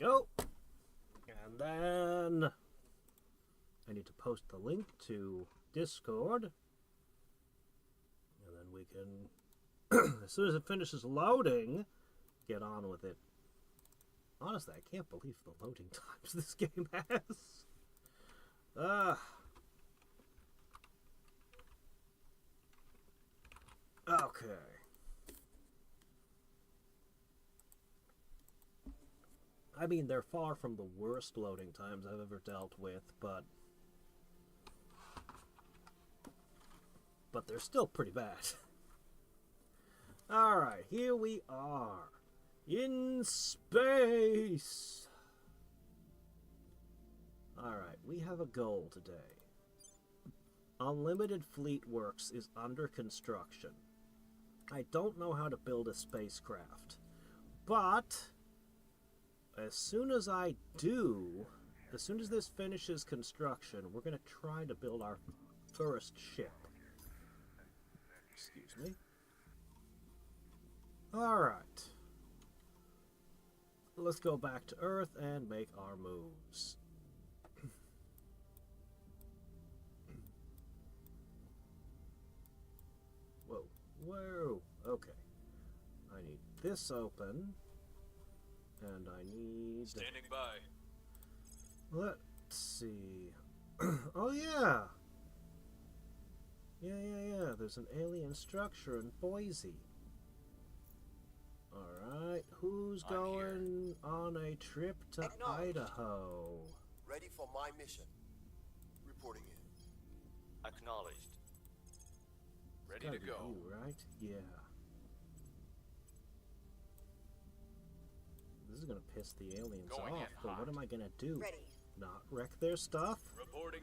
go. And then I need to post the link to Discord. And then we can, as soon as it finishes loading, get on with it. Honestly, I can't believe the loading times this game has. Okay. I mean, they're far from the worst loading times I've ever dealt with, but they're still pretty bad. Alright, here we are. In space! Alright, we have a goal today. Unlimited Fleet Works is under construction. I don't know how to build a spacecraft, but as soon as I do, as soon as this finishes construction, we're going to try to build our first ship. Excuse me. Alright. Let's go back to Earth and make our moves. Whoa. Whoa. Okay. I need this open. And I need... Standing by. Let's see. Oh, yeah. Yeah. There's an alien structure in Boise. Alright, who's going on a trip to Idaho? Ready for my mission. Reporting in. Acknowledged. Ready to go. You, right? Yeah. This is gonna piss the aliens off, but what am I gonna do? Ready. Not wreck their stuff? Reporting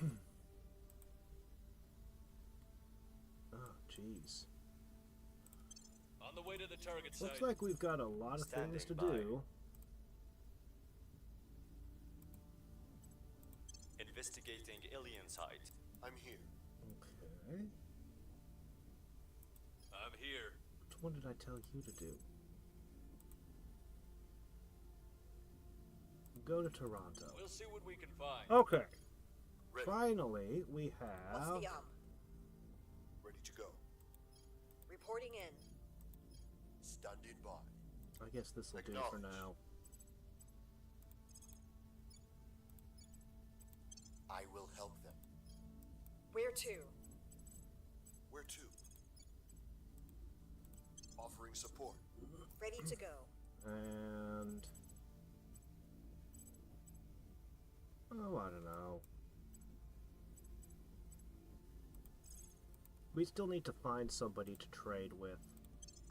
in. Oh, jeez. On the way to the target site. Looks like we've got a lot of things to do. Investigating alien site. I'm here. Okay. I'm here. What did I tell you to do? Go to Toronto. We'll see what we can find. Okay. Ready. Finally, we What's have... the Ready to go. Reporting in. Standing by. I guess this will do for now. I will help them. Where to? Where to? Offering support. Ready to go. And... oh, I don't know. We still need to find somebody to trade with.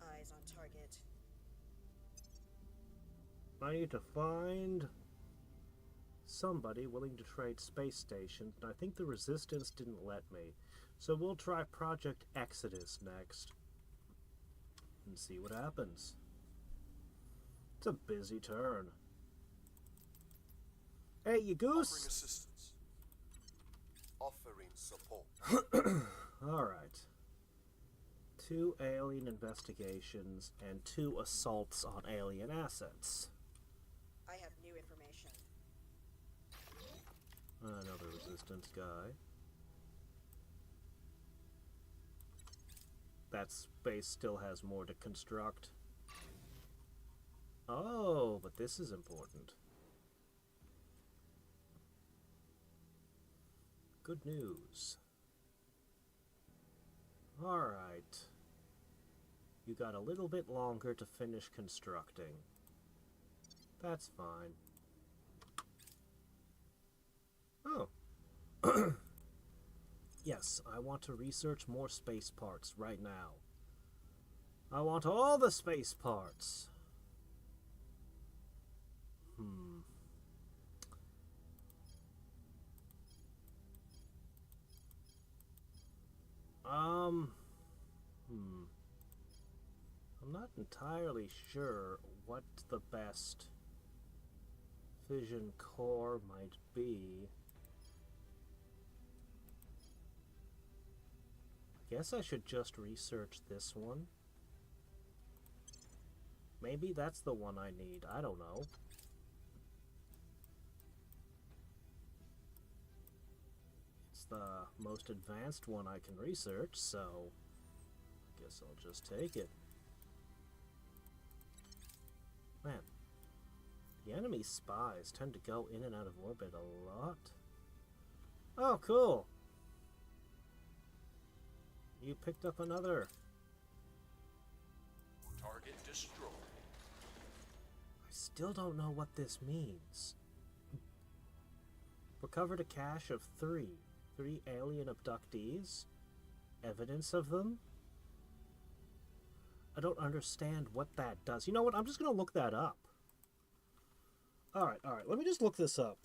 Eyes on target. I need to find somebody willing to trade space stations, and I think the Resistance didn't let me. So we'll try Project Exodus next. And see what happens. It's a busy turn. Hey, you goose! Offering assistance. Offering support. Alright. 2 alien investigations and 2 assaults on alien assets. I have new information. Another Resistance guy. That space still has more to construct. Oh, but this is important. Good news. Alright. You got a little bit longer to finish constructing. That's fine. Oh. Yes, I want to research more space parts right now. I want all the space parts. I'm not entirely sure what the best fission core might be. I guess I should just research this one. Maybe that's the one I need. I don't know. It's the most advanced one I can research, so I guess I'll just take it. Man, the enemy spies tend to go in and out of orbit a lot. Oh, cool! You picked up another. Target destroyed. I still don't know what this means. Recovered a cache of three alien abductees? Evidence of them? I don't understand what that does. You know what? I'm just going to look that up. Alright. Let me just look this up.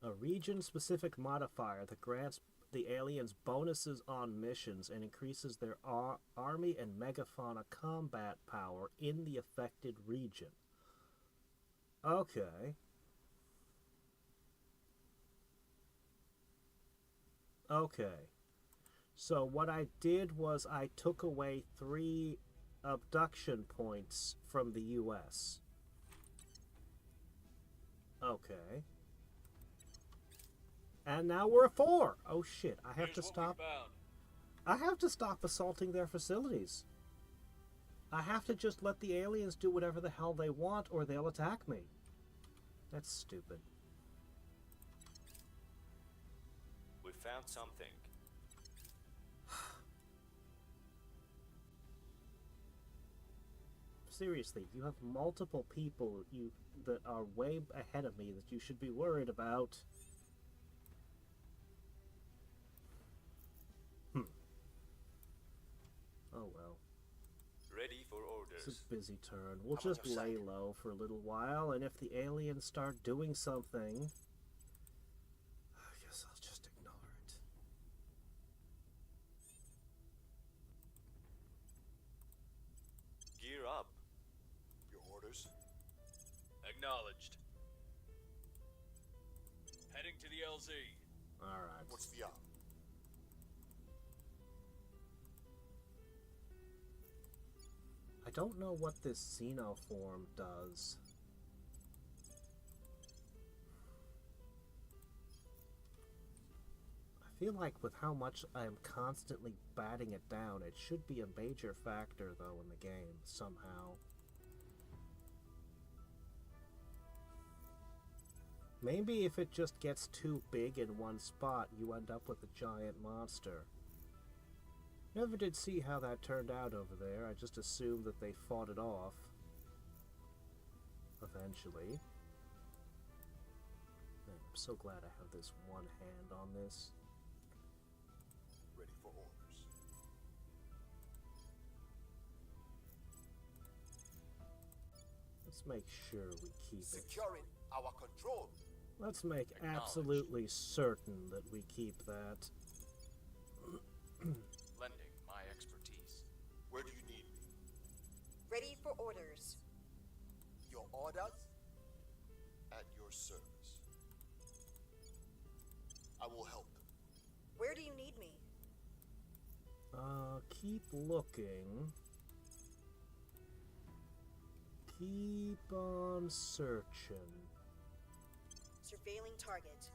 A region-specific modifier that grants the aliens bonuses on missions and increases their army and megafauna combat power in the affected region. Okay. So what I did was I took away 3 abduction points from the US. Okay. And now we're at 4. Oh shit, I have Here's to what we stop. found. I have to stop assaulting their facilities. I have to just let the aliens do whatever the hell they want or they'll attack me. That's stupid. We found something. Seriously, you have multiple people that are way ahead of me that you should be worried about. Oh well. Ready for orders. It's a busy turn. We'll I'm on just your lay side. low for a little while, and if the aliens start doing something, I guess I'll just ignore it. Gear up. Your orders? Acknowledged. Heading to the LZ. Alright. What's the op? I don't know what this xenoform does. I feel like with how much I'm constantly batting it down, it should be a major factor, though, in the game, somehow. Maybe if it just gets too big in one spot, you end up with a giant monster. Never did see how that turned out over there. I just assumed that they fought it off. Eventually. Man, I'm so glad I have this one hand on this. Ready for orders. Let's make sure we keep it. Securing our control. Let's make Acknowledged. absolutely certain that we keep that. Lending my expertise. Where do you need me? Ready for orders. Your orders? At your service. I will help. Where do you need me? Keep looking. Keep on searching. Surveilling target.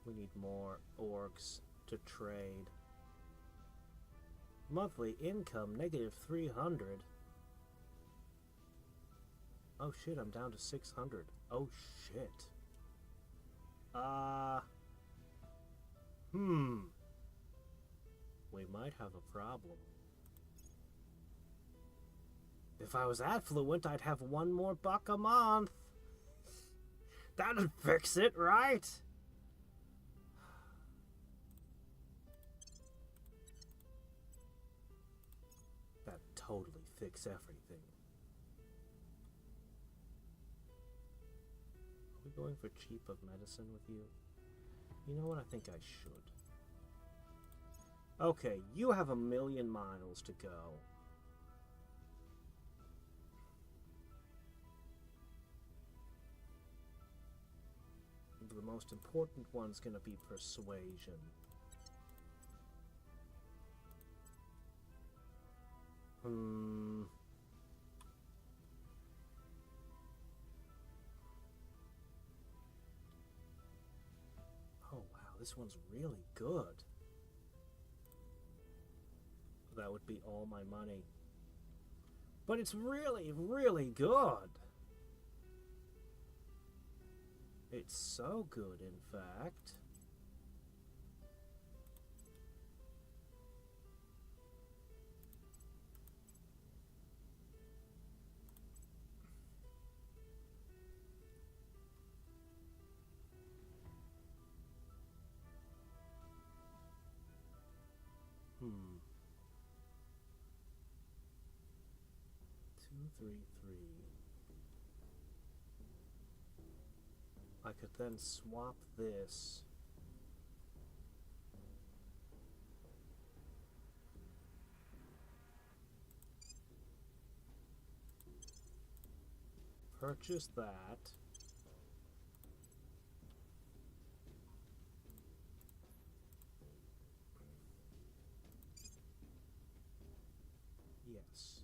We need more orcs to trade. Monthly income negative 300. Oh shit, I'm down to 600. Oh shit. We might have a problem. If I was affluent, I'd have one more buck a month. That'd fix it, right? That'd totally fix everything. Are we going for cheap of medicine with you? You know what? I think I should. Okay, you have 1,000,000 miles to go. The most important one's gonna be persuasion. Oh wow, this one's really good. That would be all my money. But it's really, really good. It's so good, in fact. Hmm. 233. I could then swap this. Purchase that. Yes.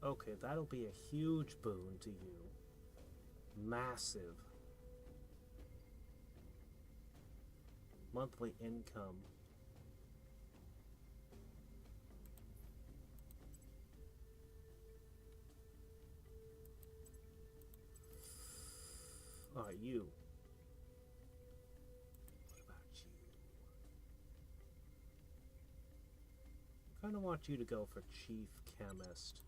Okay, that'll be a huge boon to you. Massive. Monthly income. Alright, you. What about you? I kinda want you to go for chief chemist.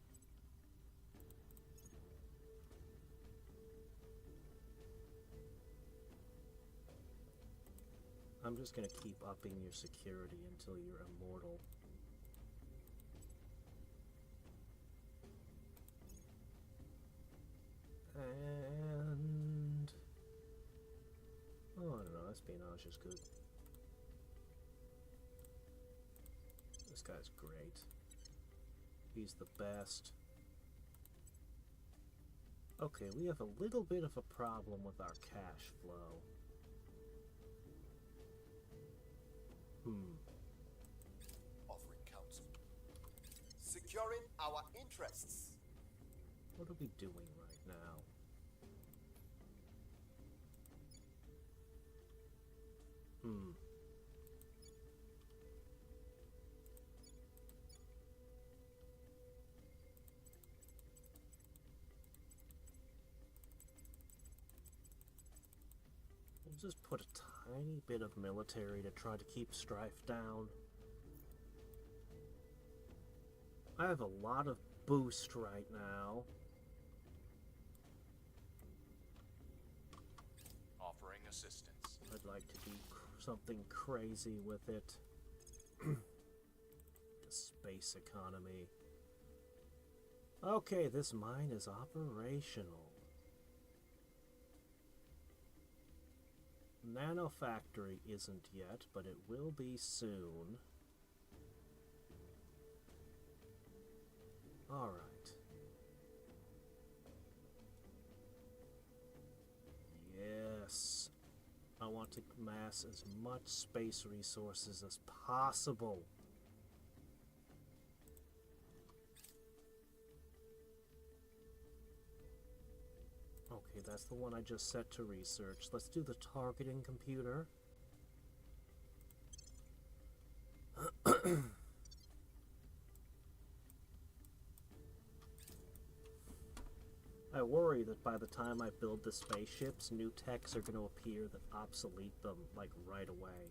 I'm just gonna keep upping your security until you're immortal. And... oh, I don't know, espionage is good. This guy's great. He's the best. Okay, we have a little bit of a problem with our cash flow. Offering counsel. Securing our interests. What are we doing right now? We'll just put a tiny bit of military to try to keep strife down. I have a lot of boost right now. Offering assistance. I'd like to do something crazy with it. The space economy. Okay, this mine is operational. Nanofactory isn't yet, but it will be soon. Alright. Yes. I want to amass as much space resources as possible. Okay, that's the one I just set to research. Let's do the targeting computer. I worry that by the time I build the spaceships, new techs are going to appear that obsolete them, like, right away.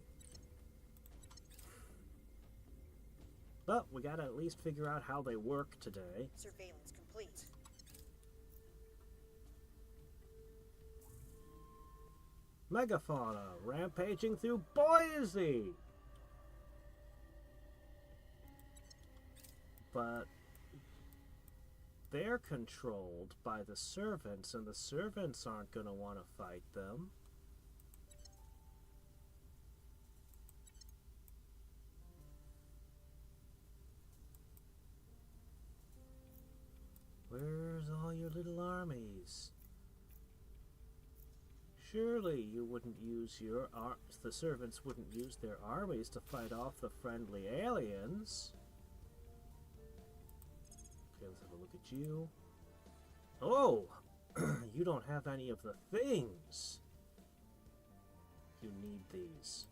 But we gotta at least figure out how they work today. Surveillance complete. Megafauna rampaging through Boise! But they're controlled by the servants, and the servants aren't going to want to fight them. Where's all your little armies? Surely you wouldn't use the servants wouldn't use their armies to fight off the friendly aliens. Okay, let's have a look at you. Oh! You don't have any of the things! You need these.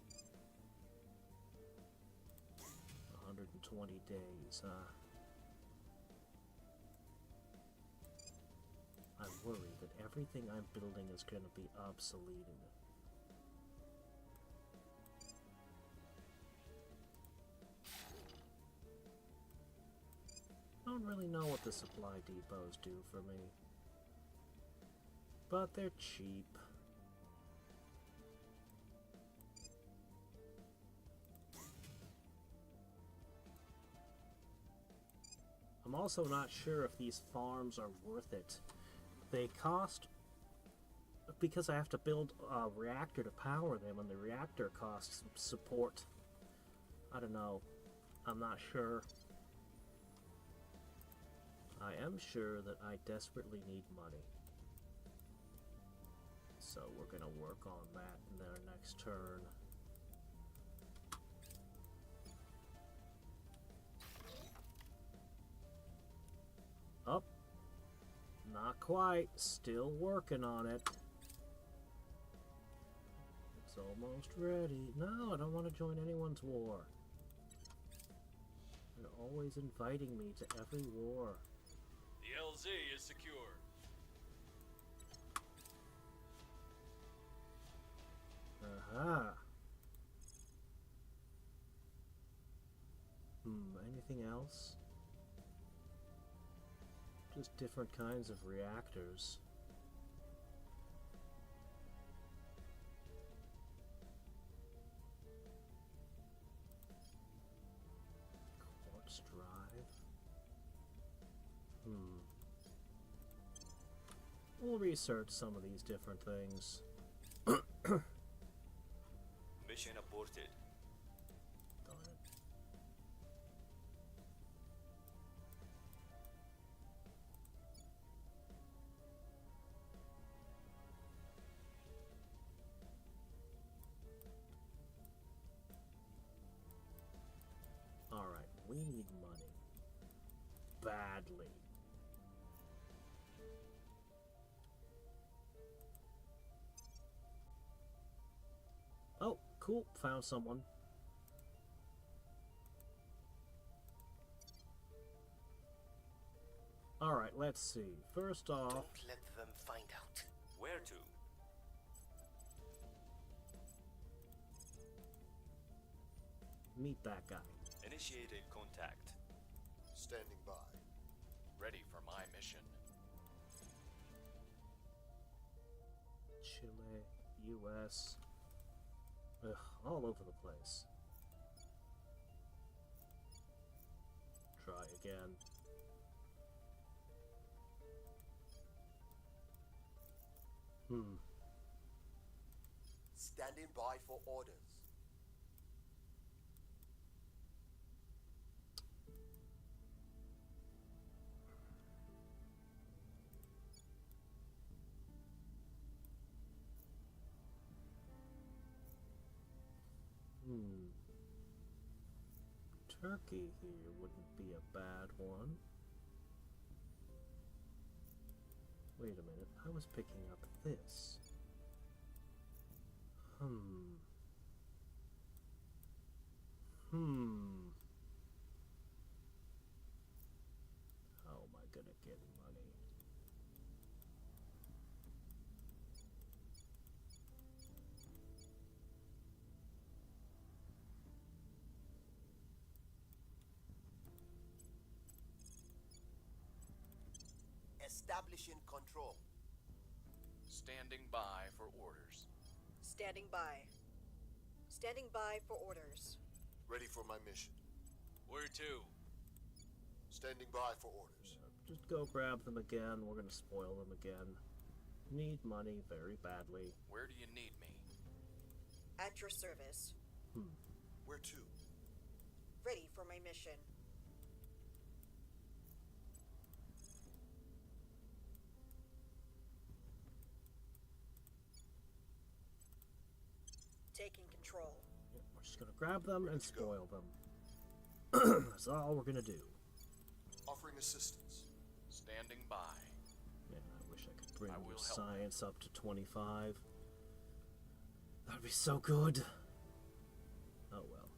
120 days, huh? I'm worried that everything I'm building is going to be obsolete. I don't really know what the supply depots do for me. But they're cheap. I'm also not sure if these farms are worth it. They cost, because I have to build a reactor to power them, and the reactor costs support. I don't know. I'm not sure. I am sure that I desperately need money. So we're gonna work on that in their next turn. Up. Not quite. Still working on it. It's almost ready. No, I don't want to join anyone's war. They're always inviting me to every war. The LZ is secure. Aha. Anything else? Just different kinds of reactors. Quartz drive. We'll research some of these different things. Mission aborted. Darn it. Alright, we need money. Badly. Oh, cool. Found someone. Alright, let's see. First off... Don't let them find out. Where to? Meet that guy. Initiating contact. Standing by. Ready for my mission. Chile, US... Ugh, all over the place. Try again. Standing by for orders. Turkey here wouldn't be a bad one. Wait a minute, I was picking up this. How am I gonna get money? Establishing control. Standing by for orders. Standing by. Standing by for orders. Ready for my mission. Where to? Standing by for orders. Just go grab them again. We're gonna spoil them again. Need money very badly. Where do you need me? At your service. Where to? Ready for my mission. taking control. Yeah, we're just gonna grab them and Ready to go. spoil them. That's all we're gonna do. Offering assistance. Standing by. Man, I wish I could bring I your will help. science up to 25. That'd be so good. Oh well.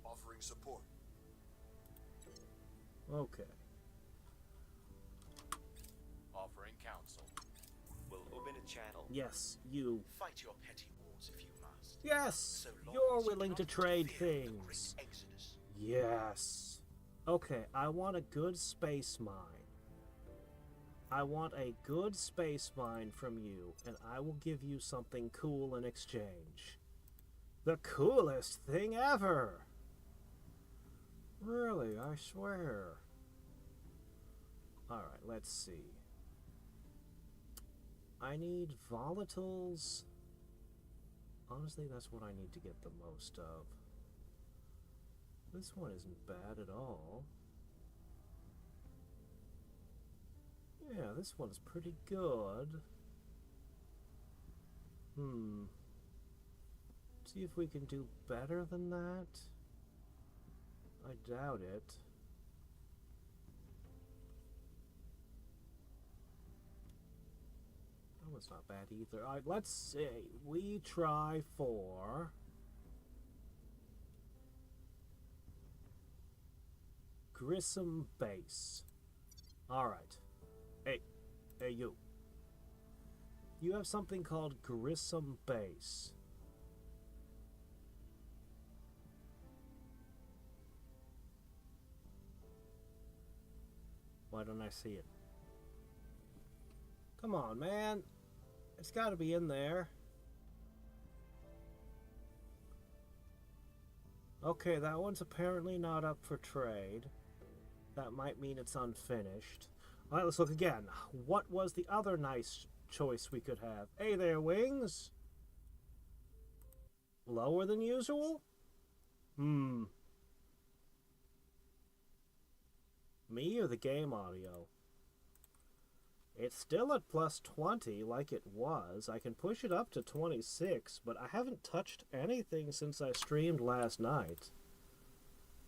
Offering support. Okay. Offering counsel. Will open a channel. Yes, you. Fight your petty wars if you must. Yes! So long You're as you willing do to not trade interfere with the things. great exodus. Yes. Okay, I want a good space mine. I want a good space mine from you, and I will give you something cool in exchange. The coolest thing ever! Really, I swear. Alright, let's see. I need volatiles. Honestly, that's what I need to get the most of. This one isn't bad at all. Yeah, this one's pretty good. See if we can do better than that. I doubt it. That one's not bad either. Alright, let's see. We try for... Grissom Base. Alright. Hey, you. You have something called Grissom Base. Why don't I see it? Come on, man. It's got to be in there. Okay, that one's apparently not up for trade. That might mean it's unfinished. Alright, let's look again. What was the other nice choice we could have? Hey there, Wings. Lower than usual? Me or the game audio? It's still at plus 20 like it was. I can push it up to 26, but I haven't touched anything since I streamed last night.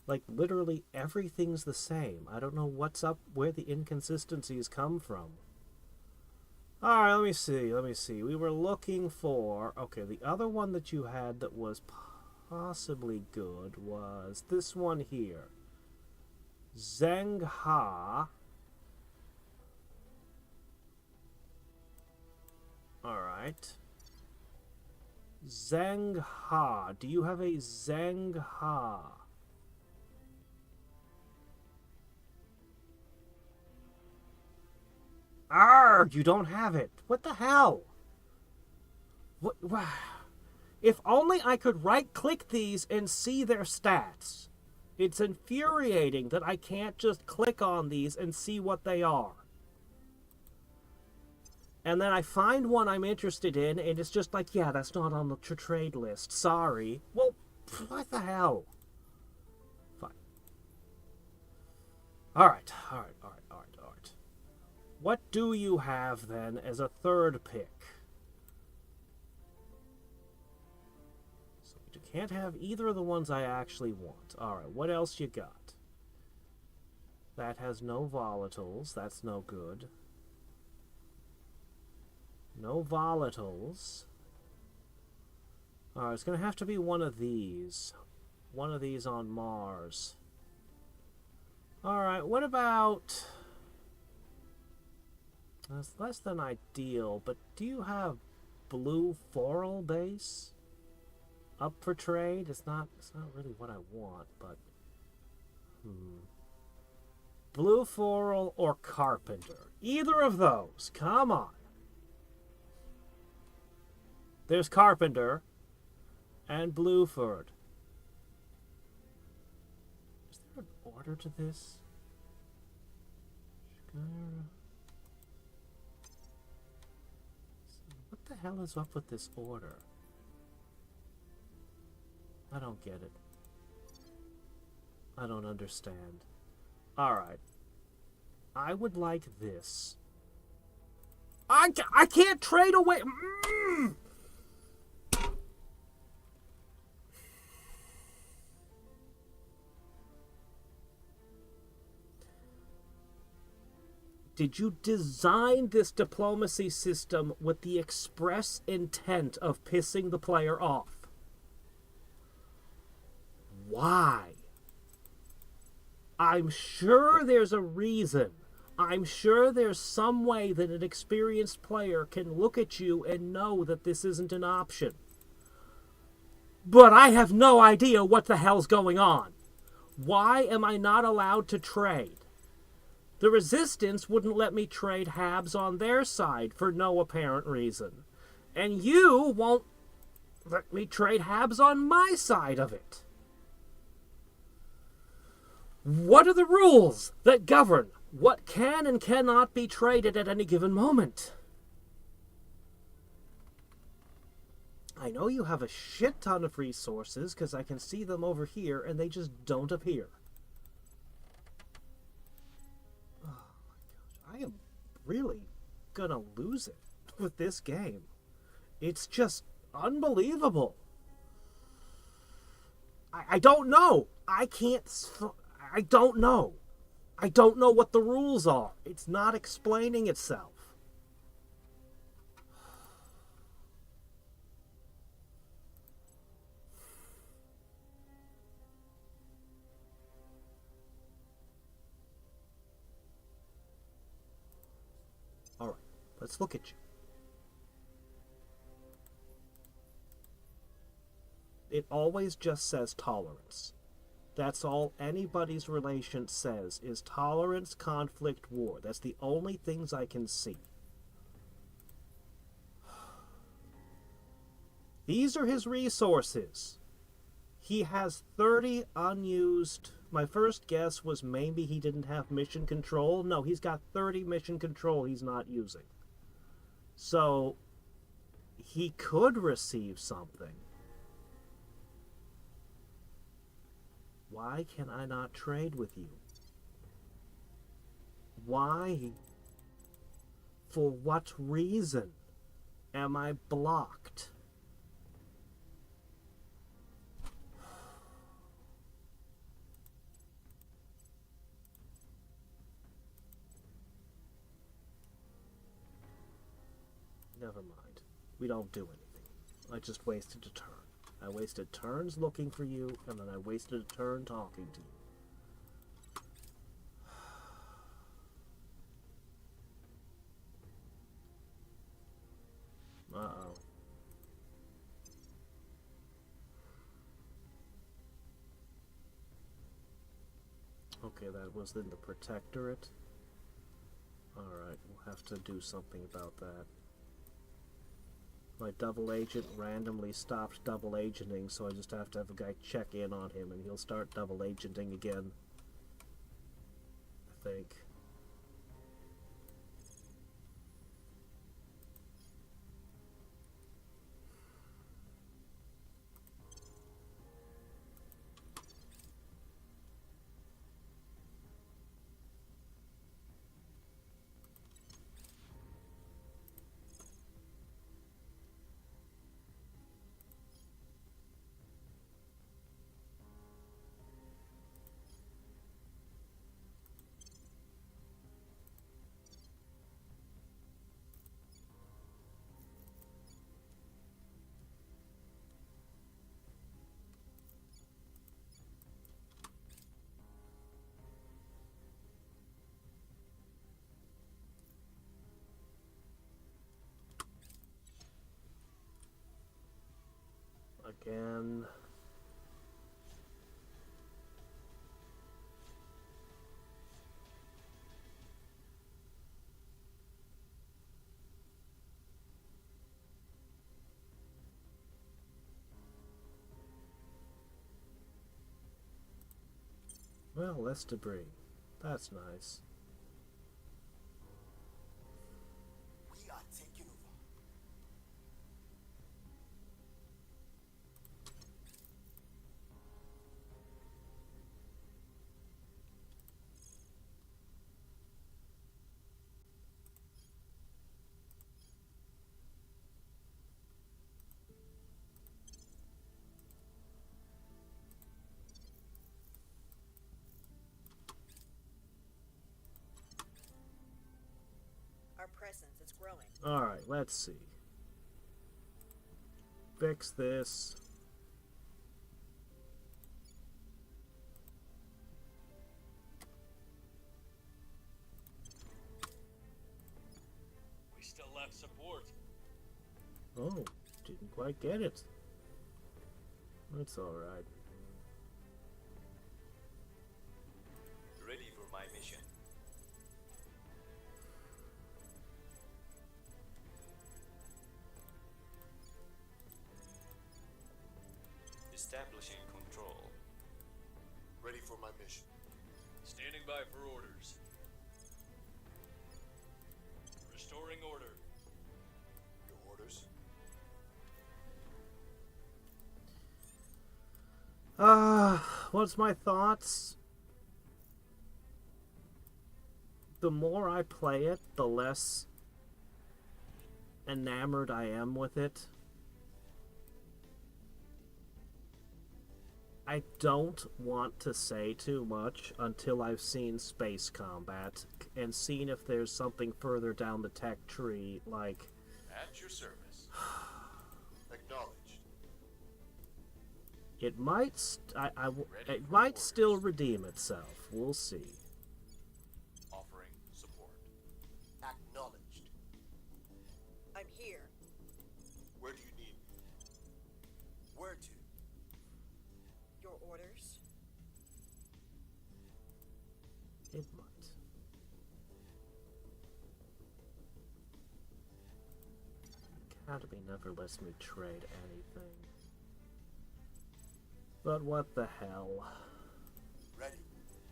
Like, literally everything's the same. I don't know what's up, where the inconsistencies come from. Alright, let me see. We were looking for... Okay, the other one that you had that was possibly good was this one here. Zhengha. Alright. Zhengha. Do you have a Zhengha? Arrgh! You don't have it. What the hell? What? If only I could right-click these and see their stats. It's infuriating that I can't just click on these and see what they are. And then I find one I'm interested in, and it's just like, yeah, that's not on the trade list. Sorry. Well, what the hell? Fine. Alright. What do you have, then, as a third pick? So you can't have either of the ones I actually want. Alright, what else you got? That has no volatiles. That's no good. No volatiles. Alright, it's going to have to be one of these. One of these on Mars. Alright, what about... That's less than ideal, but do you have blue floral base up for trade? It's not really what I want, but... Blue floral or carpenter. Either of those. Come on. There's Carpenter and Blueford. Is there an order to this? What the hell is up with this order? I don't get it. I don't understand. Alright. I would like this. I can't trade away. Did you design this diplomacy system with the express intent of pissing the player off? Why? I'm sure there's a reason. I'm sure there's some way that an experienced player can look at you and know that this isn't an option. But I have no idea what the hell's going on. Why am I not allowed to trade? The Resistance wouldn't let me trade Habs on their side for no apparent reason. And you won't let me trade Habs on my side of it. What are the rules that govern what can and cannot be traded at any given moment? I know you have a shit ton of resources because I can see them over here and they just don't appear. Oh my gosh, I am really gonna lose it with this game. It's just unbelievable. I don't know. I don't know. I don't know what the rules are. It's not explaining itself. All right, let's look at you. It always just says tolerance. That's all anybody's relation says is tolerance, conflict, war. That's the only things I can see. These are his resources. He has 30 unused. My first guess was maybe he didn't have mission control. No, he's got 30 mission control he's not using. So, he could receive something. Why can I not trade with you? Why? For what reason am I blocked? Never mind. We don't do anything. I just wasted a turn. I wasted turns looking for you, and then I wasted a turn talking to you. Uh-oh. Okay, that was in the Protectorate. Alright, we'll have to do something about that. My double agent randomly stopped double agenting, so I just have to have a guy check in on him and he'll start double agenting again. I think. Again. Well, less debris. That's nice. We are taking over. presence. It's growing. Alright, let's see. Fix this. We still lack support. Oh, didn't quite get it. That's alright. Ready for my mission. Establishing control. Ready for my mission. Standing by for orders. Restoring order. Your orders? What's my thoughts? The more I play it, the less enamored I am with it. I don't want to say too much until I've seen space combat and seen if there's something further down the tech tree, like... At your service. Acknowledged. It might, it might still redeem itself. We'll see. Offering support. Acknowledged. I'm here. Where do you need me? Where to? Your orders? It might. Academy never lets me trade anything. But what the hell? Ready.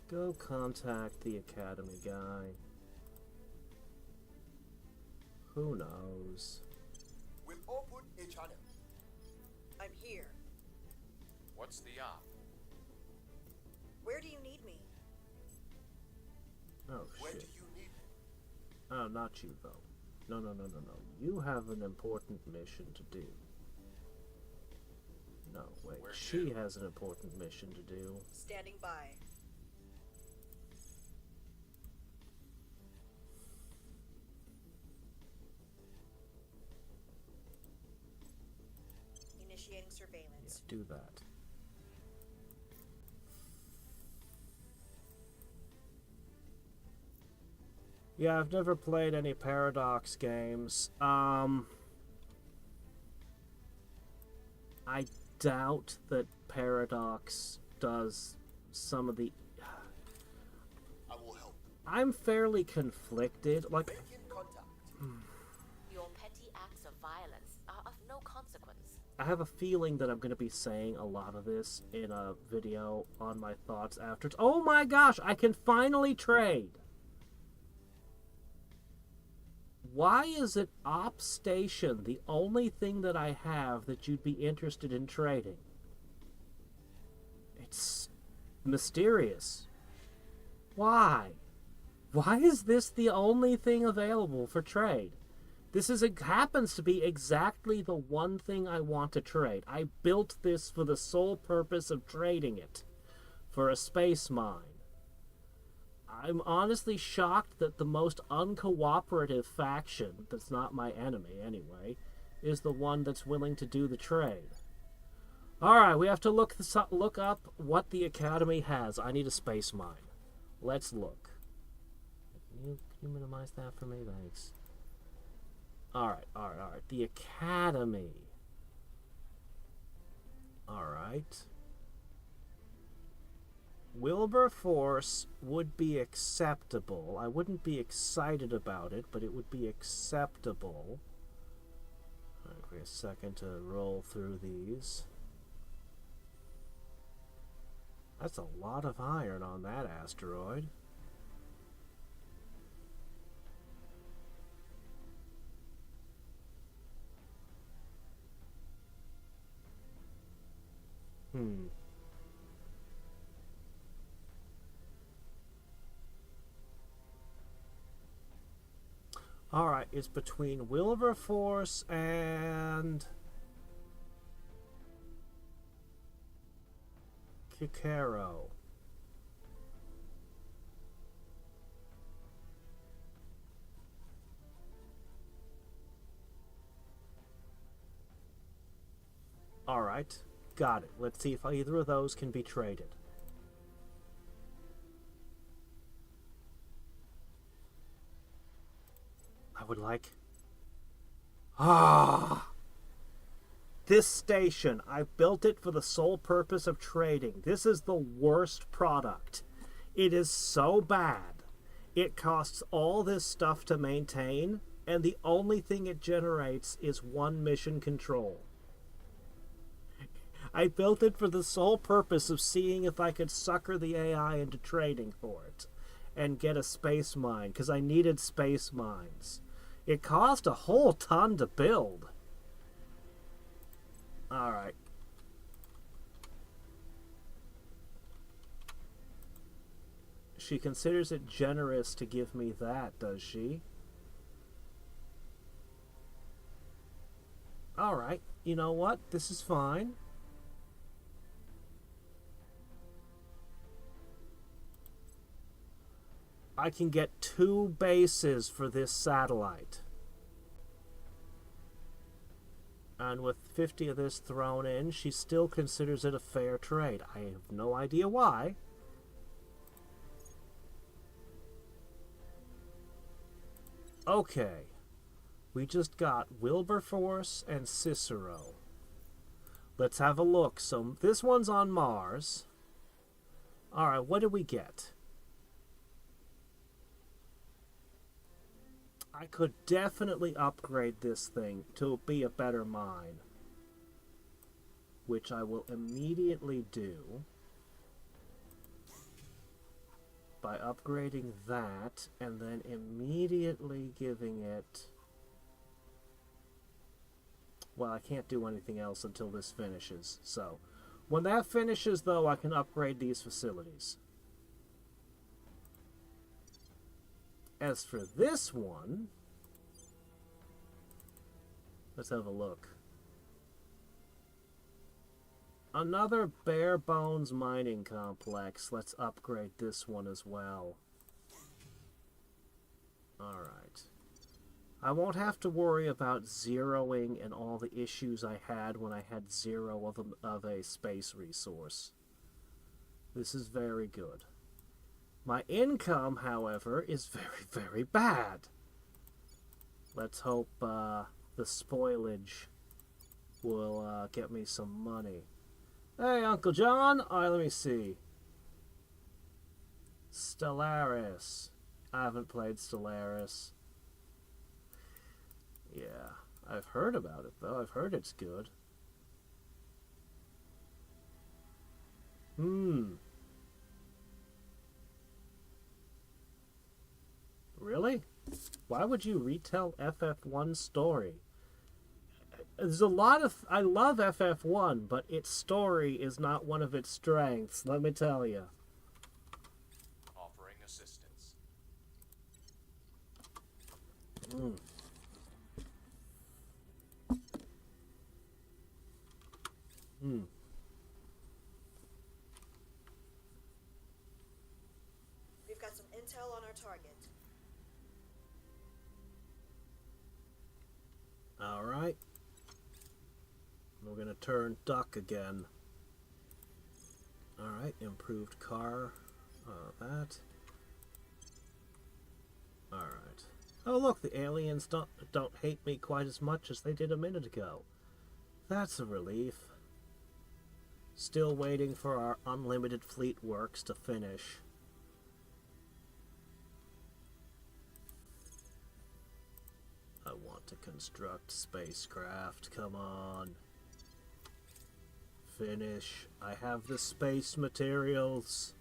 Go contact the Academy guy. Who knows? We'll open a channel. I'm here. What's the op? Where do you need me? Oh Where do shit. you need me? Oh, not you though. No. You have an important mission to do. No, wait. Where She to? has an important mission to do. Standing by. Initiating Yeah, surveillance. do that. Yeah, I've never played any Paradox games. I doubt that Paradox does some of the... I will help. I'm fairly conflicted. Like, Making contact. Your petty acts of violence are of no consequence. I have a feeling that I'm going to be saying a lot of this in a video on my thoughts after. Oh my gosh, I can finally trade! Why is it Op Station the only thing that I have that you'd be interested in trading? It's mysterious. Why? Why is this the only thing available for trade? This happens to be exactly the one thing I want to trade. I built this for the sole purpose of trading it for a space mine. I'm honestly shocked that the most uncooperative faction, that's not my enemy anyway, is the one that's willing to do the trade. Alright, we have to look up what the Academy has. I need a space mine. Let's look. Can you minimize that for me? Thanks. Alright. The Academy. Alright. Wilberforce would be acceptable. I wouldn't be excited about it, but it would be acceptable. Alright, give me a second to roll through these. That's a lot of iron on that asteroid. Alright, it's between Wilberforce and Kikero. Alright, got it. Let's see if either of those can be traded. I would like... This station, I built it for the sole purpose of trading. This is the worst product. It is so bad. It costs all this stuff to maintain, and the only thing it generates is one mission control. I built it for the sole purpose of seeing if I could sucker the AI into trading for it and get a space mine, because I needed space mines. It cost a whole ton to build. Alright. She considers it generous to give me that, does she? Alright, you know what? This is fine. I can get 2 bases for this satellite. And with 50 of this thrown in, she still considers it a fair trade. I have no idea why. Okay. We just got Wilberforce and Cicero. Let's have a look. So this one's on Mars. Alright, what did we get? I could definitely upgrade this thing to be a better mine, which I will immediately do by upgrading that and then immediately giving it... Well, I can't do anything else until this finishes, so when that finishes, though, I can upgrade these facilities. As for this one, let's have a look. Another bare bones mining complex. Let's upgrade this one as well. Alright. I won't have to worry about zeroing and all the issues I had when I had 0 of a space resource. This is very good. My income, however, is very, very bad. Let's hope the spoilage will get me some money. Hey, Uncle John! Alright, let me see. Stellaris. I haven't played Stellaris. Yeah, I've heard about it, though. I've heard it's good. Really? Why would you retell FF1's story? There's a lot of... I love FF1, but its story is not one of its strengths, let me tell you. Offering assistance. We've got some intel on our target. Alright. We're gonna turn duck again. Alright, improved car. That. Alright. Oh look, the aliens don't hate me quite as much as they did a minute ago. That's a relief. Still waiting for our unlimited fleet works to finish. I want to construct spacecraft, come on. Finish. I have the space materials.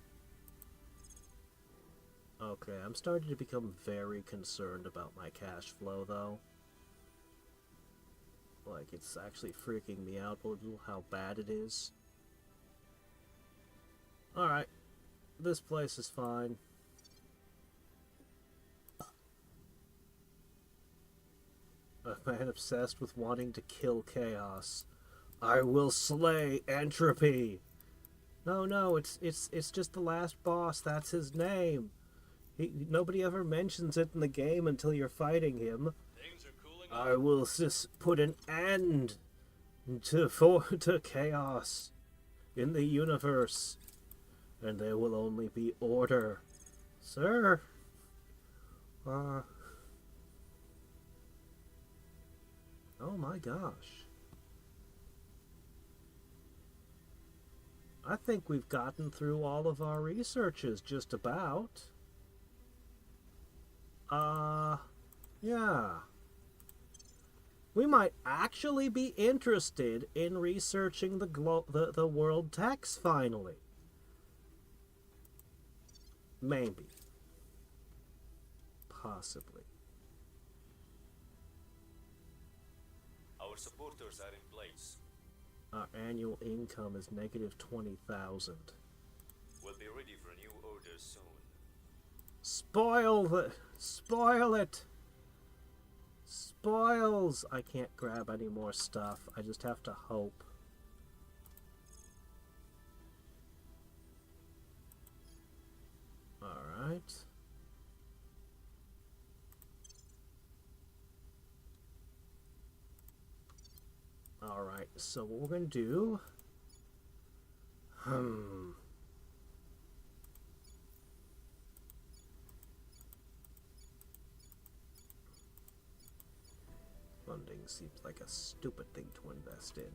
Okay, I'm starting to become very concerned about my cash flow, though. Like, it's actually freaking me out a little how bad it is. Alright. This place is fine. A man obsessed with wanting to kill chaos. I will slay entropy. No, it's just the last boss. That's his name. Nobody ever mentions it in the game until you're fighting him. Things are cooling off. I will just put an end to chaos in the universe, and there will only be order. Sir, oh my gosh. I think we've gotten through all of our researches, just about. Yeah. We might actually be interested in researching the world text finally. Maybe. Possibly. Our supporters are in place. Our annual income is negative 20,000. We'll be ready for new orders soon. Spoil it! Spoils! I can't grab any more stuff. I just have to hope. Alright. Alright, so what we're going to do... Funding seems like a stupid thing to invest in.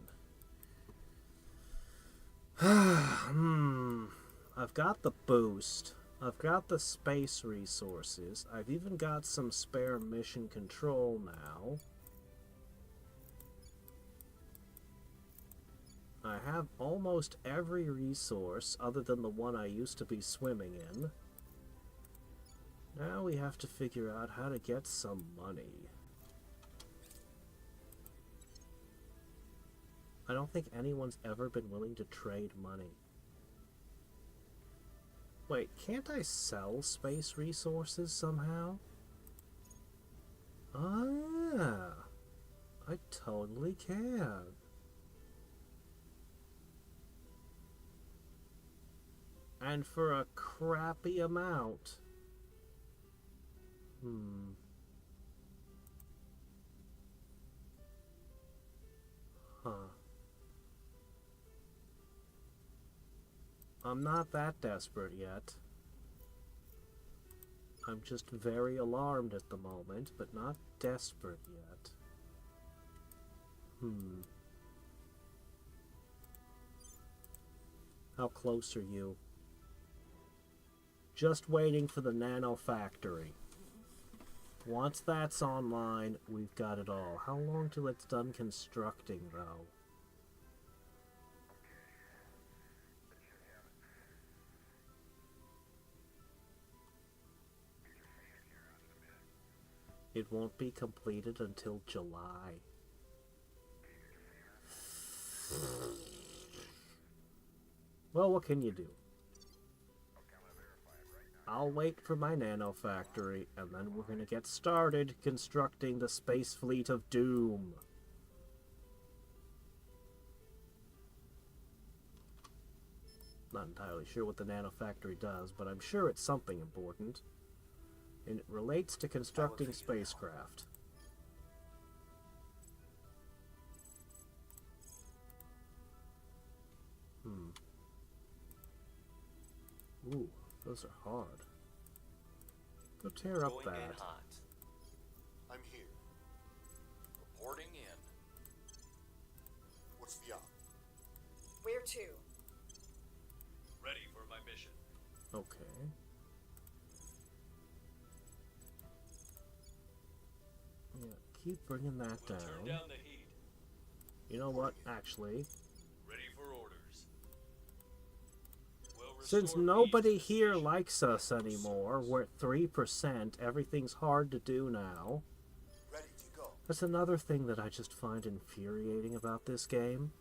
I've got the boost. I've got the space resources. I've even got some spare mission control now. I have almost every resource other than the one I used to be swimming in. Now we have to figure out how to get some money. I don't think anyone's ever been willing to trade money. Wait, can't I sell space resources somehow? Ah, I totally can. And for a crappy amount. Huh. I'm not that desperate yet. I'm just very alarmed at the moment, but not desperate yet. How close are you? Just waiting for the nano factory. Once that's online, we've got it all. How long till it's done constructing, though? It won't be completed until July. Well, what can you do? I'll wait for my nano factory, and then we're gonna get started constructing the space fleet of doom. Not entirely sure what the nano factory does, but I'm sure it's something important. And it relates to constructing spacecraft. Ooh, those are hard. Go tear up Going that. in hot. I'm here. Reporting in. What's the op? Where to? Ready for my mission. Okay. Yeah, keep bringing that We'll turn down. down the heat. You know what, actually? Ready for orders. We'll Since restore nobody peace to the here station. likes us anymore, we're at 3%, everything's hard to do now. Ready to go. That's another thing that I just find infuriating about this game.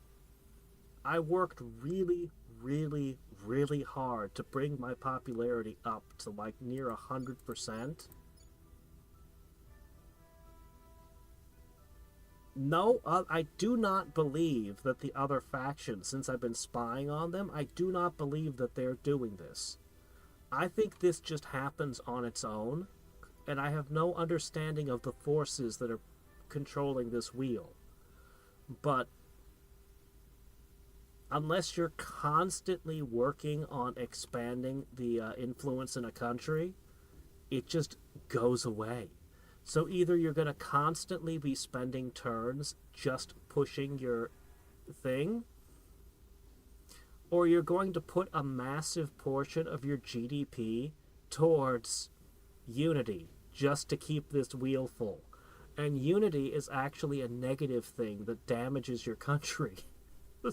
I worked really, really, really hard to bring my popularity up to like near 100%. No, I do not believe that the other factions, since I've been spying on them, I do not believe that they're doing this. I think this just happens on its own, and I have no understanding of the forces that are controlling this wheel. But unless you're constantly working on expanding the influence in a country, it just goes away. So either you're going to constantly be spending turns just pushing your thing, or you're going to put a massive portion of your GDP towards unity just to keep this wheel full. And unity is actually a negative thing that damages your country.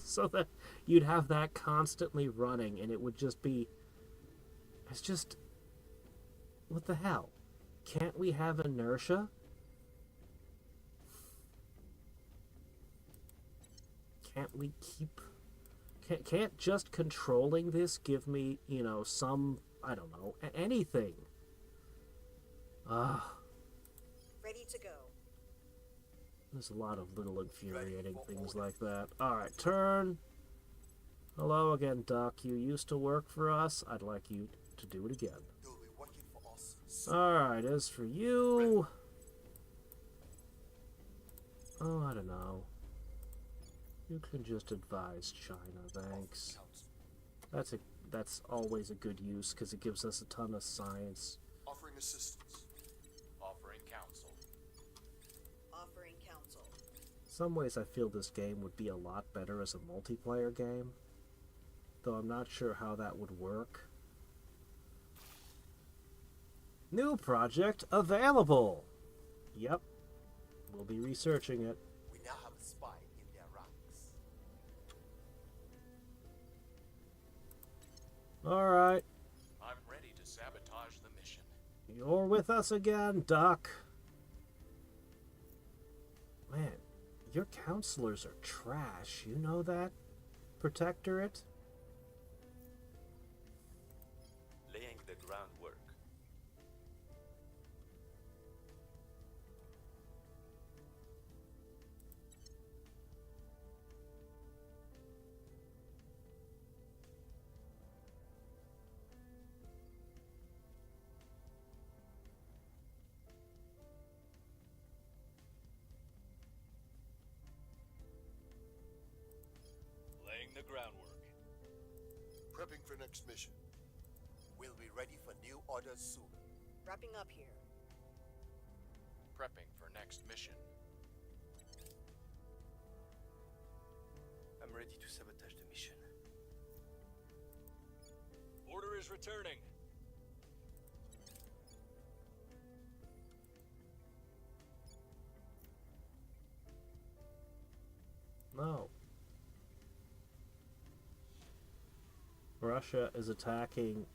So that you'd have that constantly running, and it would just be... It's just... What the hell? Can't we have inertia? Can't we keep... Can't just controlling this give me, you know, some... I don't know, anything. Ready to go. There's a lot of little infuriating things like that. Alright, turn. Hello again, Duck. You used to work for us. I'd like you to do it again. You'll be working for us soon. Alright, as for you... Oh, I don't know. You can just advise China, thanks. That's always a good use, because it gives us a ton of science. Offering assistance. Offering counsel. Offering counsel. Some ways I feel this game would be a lot better as a multiplayer game, though I'm not sure how that would work. New project available! Yep, we'll be researching it. We now have a spy in their ranks. Alright, I'm ready to sabotage the mission. you're with us again, Duck. Man, your counselors are trash, you know that, Protectorate? Laying the groundwork. Laying the groundwork. Prepping for next mission. We'll be ready for new orders soon. Wrapping up here. Prepping for next mission. I'm ready to sabotage the mission. Order is returning. No. Russia is attacking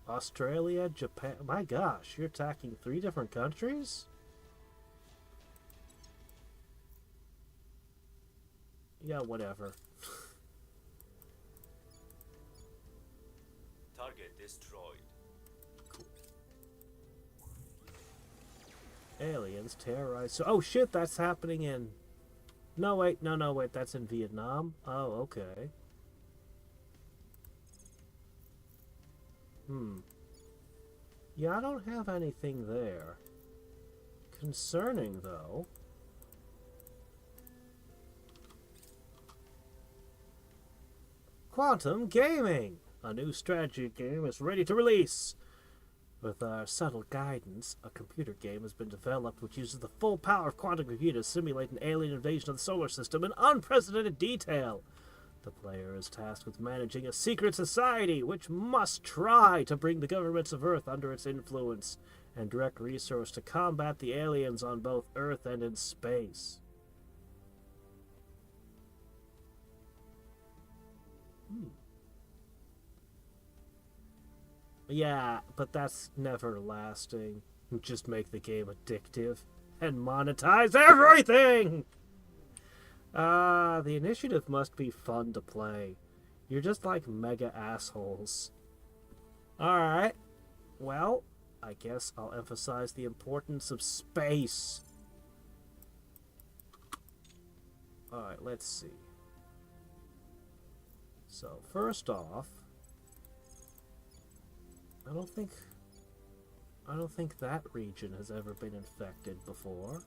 Australia, Japan. My gosh, you're attacking 3 different countries? Yeah, whatever. Target destroyed. Aliens terrorize. Oh shit, that's happening in... No, wait, no, wait, that's in Vietnam? Oh, okay. Yeah, I don't have anything there. Concerning, though... Quantum Gaming! A new strategy game is ready to release! With our subtle guidance, a computer game has been developed which uses the full power of quantum computers to simulate an alien invasion of the solar system in unprecedented detail. The player is tasked with managing a secret society which must try to bring the governments of Earth under its influence and direct resource to combat the aliens on both Earth and in space. Yeah, but that's never lasting. Just make the game addictive and monetize everything! The initiative must be fun to play. You're just like mega assholes. Alright. Well, I guess I'll emphasize the importance of space. Alright, let's see. So, first off, I don't think that region has ever been infected before.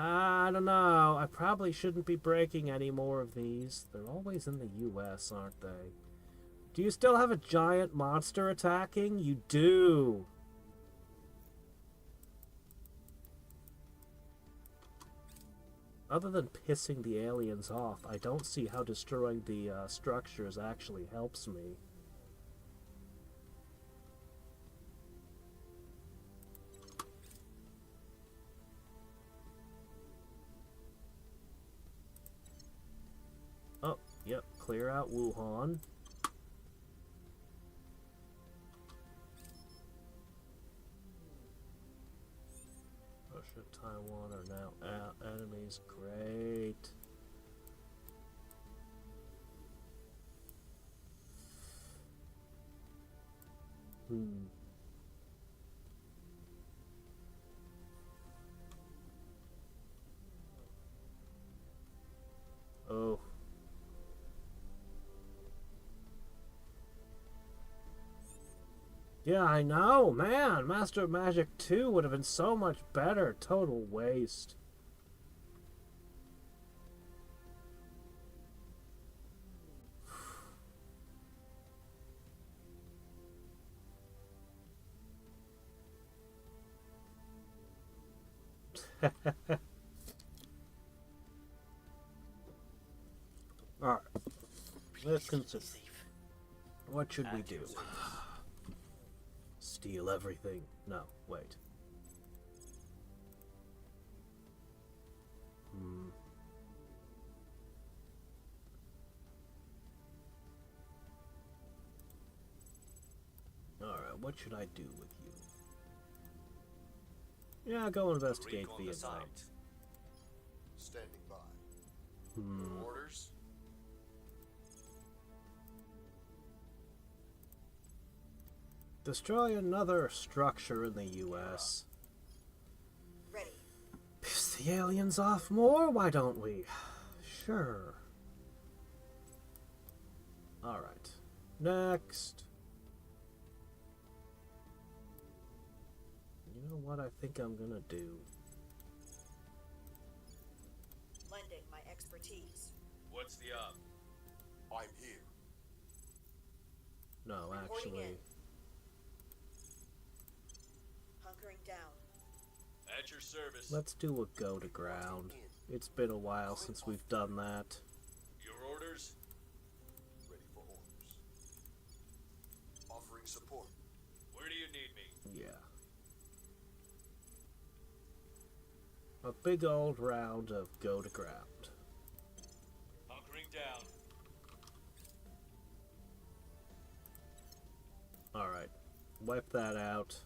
I don't know. I probably shouldn't be breaking any more of these. They're always in the US, aren't they? Do you still have a giant monster attacking? You do. Other than pissing the aliens off, I don't see how destroying the structures actually helps me. Oh, yep, clear out Wuhan. Russia, Taiwan are now enemies. Great. Oh. Yeah, I know, man. Master of Magic 2 would have been so much better. Total waste. Alright. Let's consider. What should we do? Steal everything. No, wait. Alright, what should I do with you? Yeah, go investigate Recon the Vietnam. site. Standing by. Orders? Destroy another structure in the US. Ready. Piss the aliens off more, why don't we? Sure. Alright. Next. You know what I think I'm gonna do? Lending my expertise. What's the up? I'm here. No, Reporting actually. in. Hunkering down. At your service. Let's do a go to ground. It's been a while since we've done that. Your orders? Ready for orders. Offering support. Where do you need me? Yeah. A big old round of go to ground. Hunkering down. Alright. Wipe that out.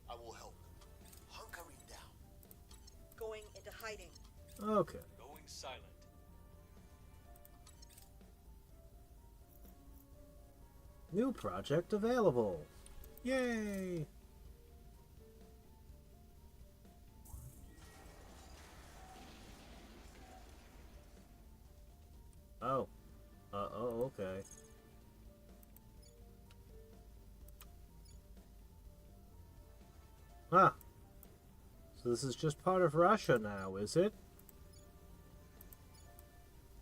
I will help. Hunkering down. Going into hiding. Okay. Going silent. New project available. Yay! Oh. Oh, okay. Huh. So this is just part of Russia now, is it?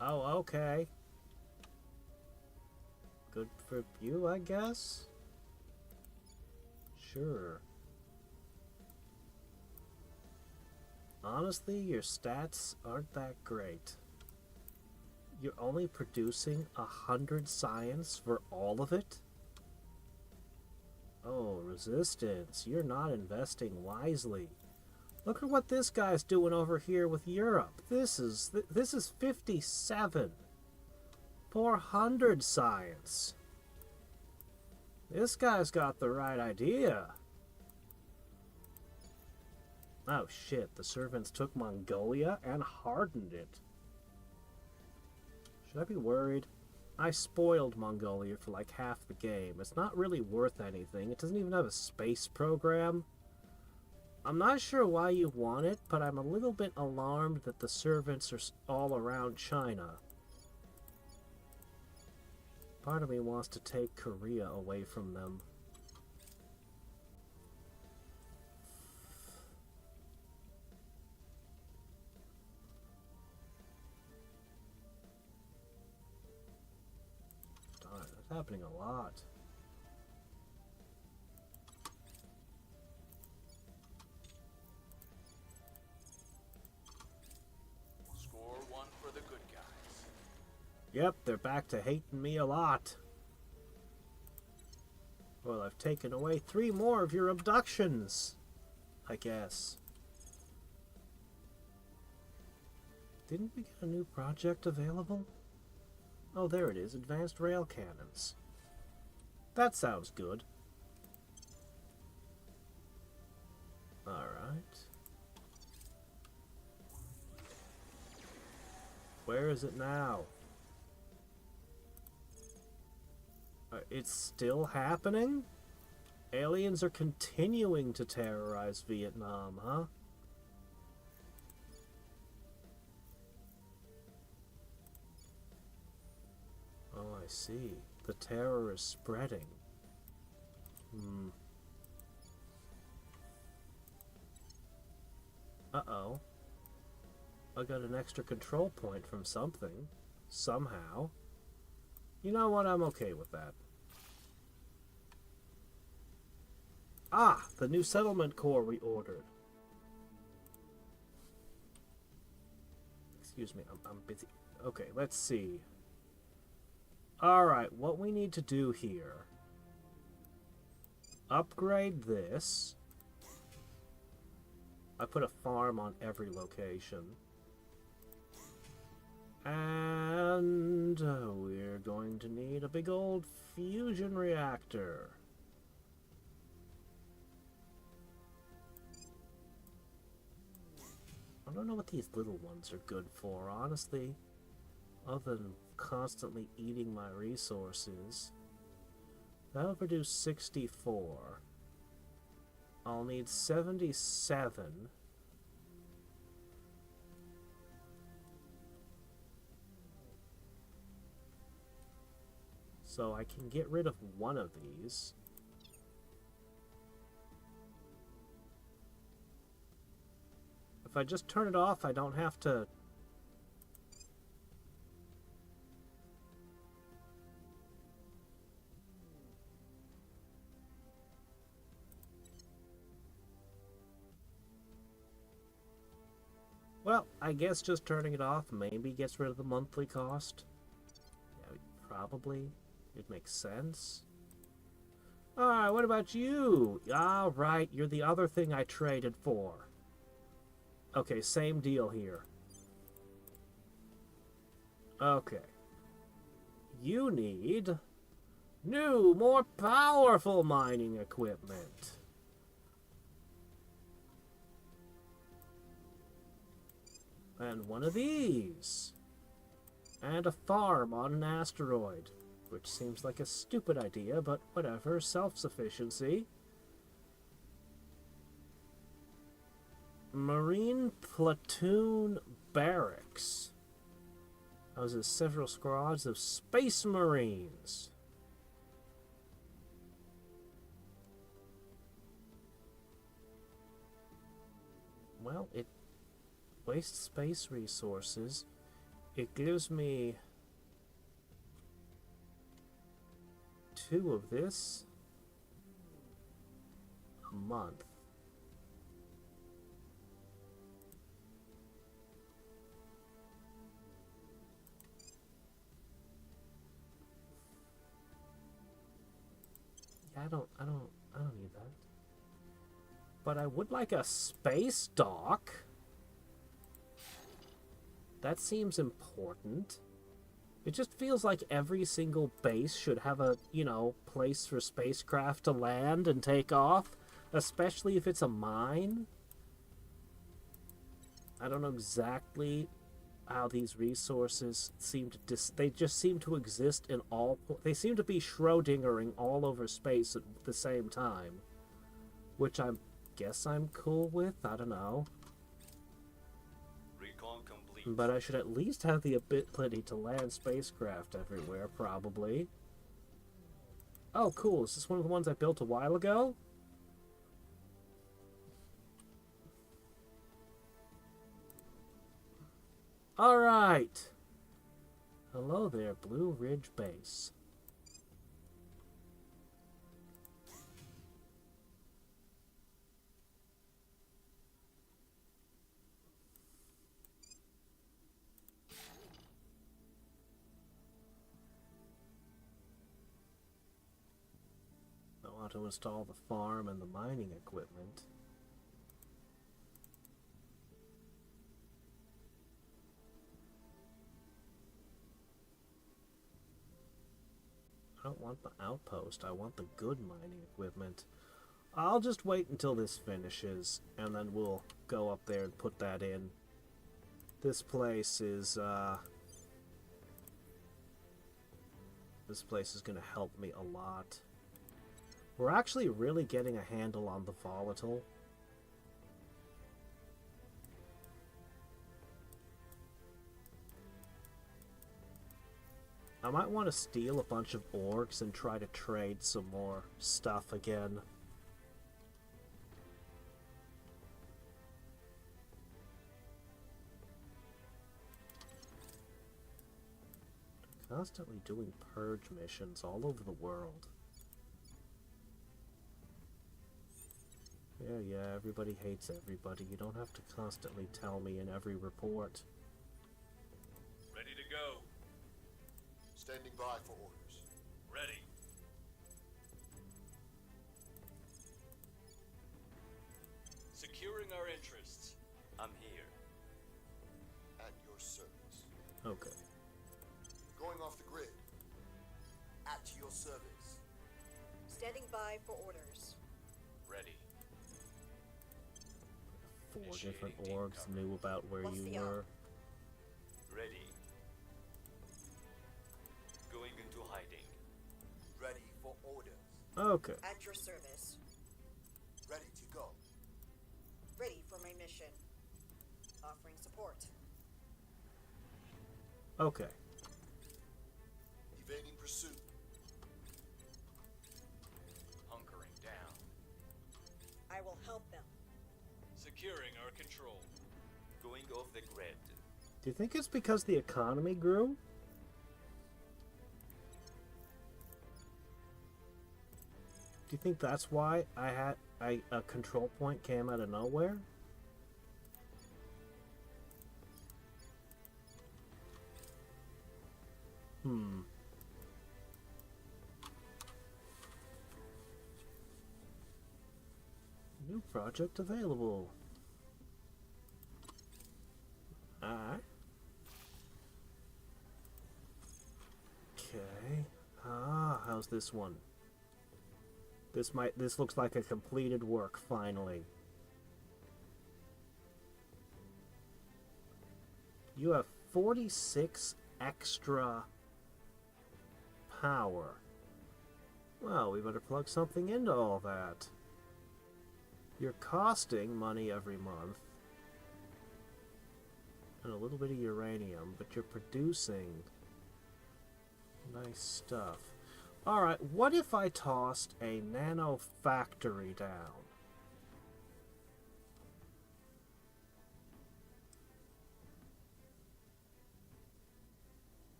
Oh, okay. Good for you, I guess? Sure. Honestly, your stats aren't that great. You're only producing 100 science for all of it? Oh, resistance. You're not investing wisely. Look at what this guy's doing over here with Europe. This is 57. 400 science. This guy's got the right idea. Oh shit, the servants took Mongolia and hardened it. Should I be worried? I spoiled Mongolia for like half the game. It's not really worth anything. It doesn't even have a space program. I'm not sure why you want it, but I'm a little bit alarmed that the servants are all around China. Part of me wants to take Korea away from them. happening a lot. Score one for the good guys. Yep, they're back to hating me a lot. Well, I've taken away 3 more of your abductions, I guess. Didn't we get a new project available? Oh, there it is. Advanced rail cannons. That sounds good. Alright. Where is it now? It's still happening? Aliens are continuing to terrorize Vietnam, huh? Oh, I see. The terror is spreading. Uh-oh. I got an extra control point from something. Somehow. You know what? I'm okay with that. Ah! The new settlement core we ordered. Excuse me, I'm busy. Okay, let's see. Alright, what we need to do here. Upgrade this. I put a farm on every location. And we're going to need a big old fusion reactor. I don't know what these little ones are good for, honestly. Other than constantly eating my resources. That'll produce 64. I'll need 77. So I can get rid of one of these. If I just turn it off, I don't have to... Well, I guess just turning it off maybe gets rid of the monthly cost. Yeah, probably. It makes sense. Alright, what about you? Alright, you're the other thing I traded for. Okay, same deal here. Okay. You need new, more powerful mining equipment. And one of these. And a farm on an asteroid. Which seems like a stupid idea, but whatever. Self-sufficiency. Marine Platoon Barracks. Houses several squads of Space Marines. Well, it wastes space resources. It gives me 2 of this a month. Yeah, I don't need that. But I would like a space dock. That seems important. It just feels like every single base should have a, you know, place for spacecraft to land and take off, especially if it's a mine. I don't know exactly how these resources seem to they just seem to exist in all... They seem to be Schrödingering all over space at the same time, which I guess I'm cool with. I don't know. Recon complete. But I should at least have the ability to land spacecraft everywhere, probably. Oh, cool. Is this one of the ones I built a while ago? Alright. Hello there, Blue Ridge Base. to install the farm and the mining equipment. I don't want the outpost, I want the good mining equipment. I'll just wait until this finishes, and then we'll go up there and put that in. This place is gonna help me a lot. We're actually really getting a handle on the volatile. I might want to steal a bunch of orgs and try to trade some more stuff again. Constantly doing purge missions all over the world. Yeah, everybody hates everybody. You don't have to constantly tell me in every report. Ready to go. Standing by for orders. Ready. Securing our interests. I'm here. At your service. Okay. Going off the grid. At your service. Standing by for orders. Ready. 4 different Initiating orgs deep knew about where What's you the were. Ready. Going into hiding. Ready for orders. Okay. At your service. Ready to go. Ready for my mission. Offering support. Okay. Evading pursuit. Hunkering down. I will help them. Securing our control. Going off the grid. Do you think it's because the economy grew? Do you think that's why a control point came out of nowhere? New project available. Alright. Okay. How's this one? This looks like a completed work, finally. You have 46 extra power. Well, we better plug something into all that. You're costing money every month. And a little bit of uranium, but you're producing nice stuff. Alright, what if I tossed a nano factory down?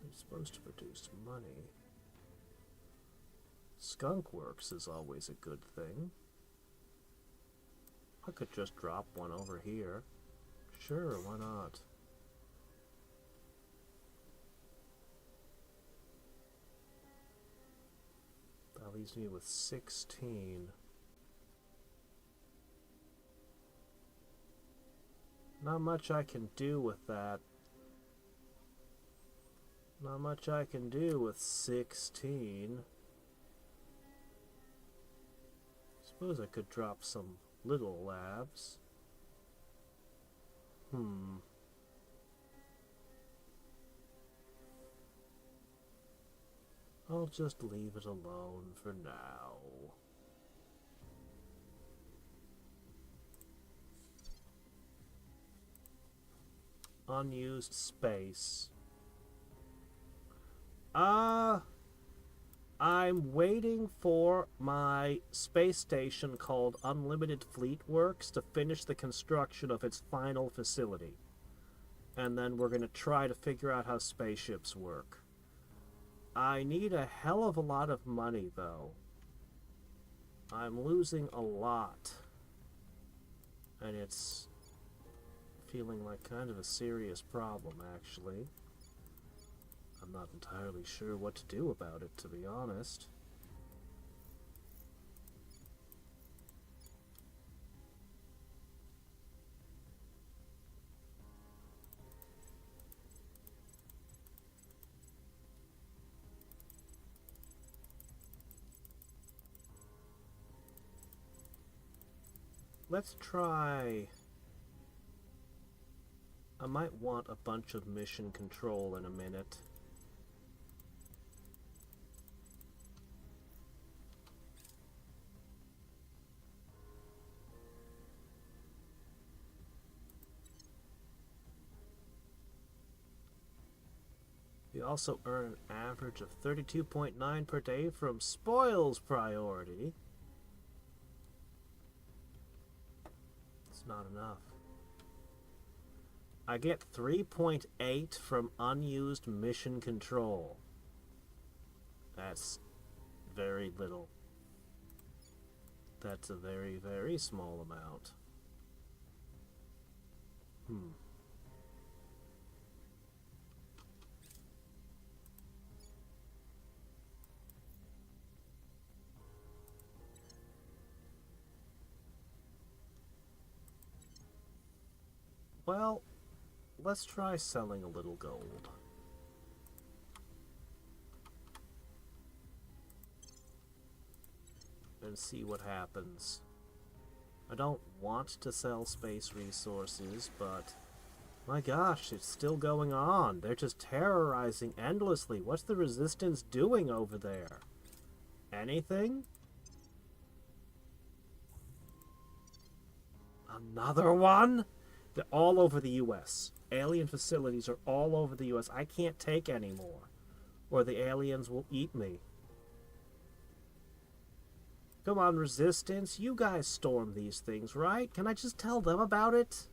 It's supposed to produce money. Skunk Works is always a good thing. I could just drop one over here. Sure, why not? That leaves me with 16. Not much I can do with that. Not much I can do with 16. Suppose I could drop some little labs. I'll just leave it alone for now. Unused space. I'm waiting for my space station called Unlimited Fleet Works to finish the construction of its final facility. And then we're going to try to figure out how spaceships work. I need a hell of a lot of money, though. I'm losing a lot. And it's feeling like kind of a serious problem, actually. I'm not entirely sure what to do about it, to be honest. Let's try... I might want a bunch of mission control in a minute. We also earn an average of 32.9 per day from spoils priority. It's not enough. I get 3.8 from unused mission control. That's very little. That's a very, very small amount. Well, let's try selling a little gold. And see what happens. I don't want to sell space resources, but my gosh, it's still going on. They're just terrorizing endlessly. What's the Resistance doing over there? Anything? Another one? They're all over the U.S. Alien facilities are all over the U.S. I can't take any more, or the aliens will eat me. Come on, Resistance. You guys storm these things, right? Can I just tell them about it?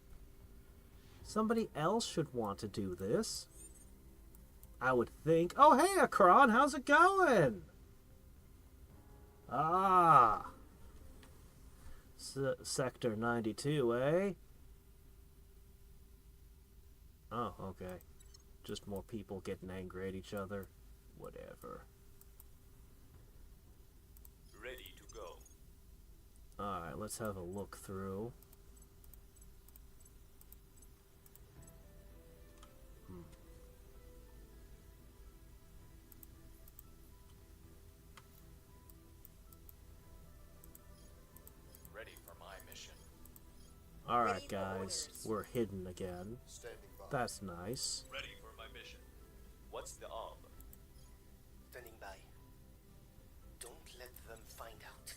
Somebody else should want to do this. I would think. Oh, hey, Akron. How's it going? Ah. Sector 92, eh? Oh, okay. Just more people getting angry at each other. Whatever. Ready to go. Alright, let's have a look through. Ready for my mission. Alright, Ready for guys. orders. We're hidden again. Standing by. That's nice. Ready for my mission. What's the ob? Standing by. Don't let them find out.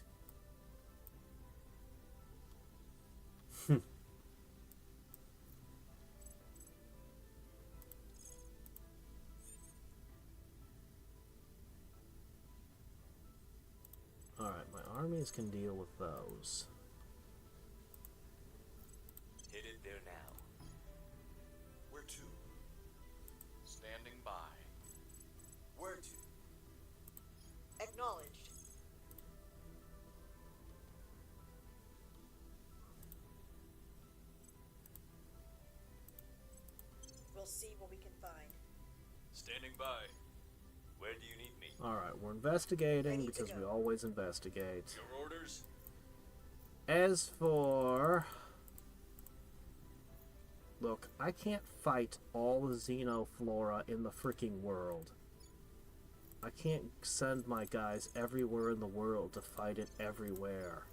Alright, my armies can deal with those. Hit it there now. Where to? Standing by. Where to? Acknowledged. We'll see what we can find. Standing by. Where do you need me? Alright, we're investigating Ready to because we go. always investigate. Your orders? As for... Look, I can't fight all the xenoflora in the freaking world. I can't send my guys everywhere in the world to fight it everywhere.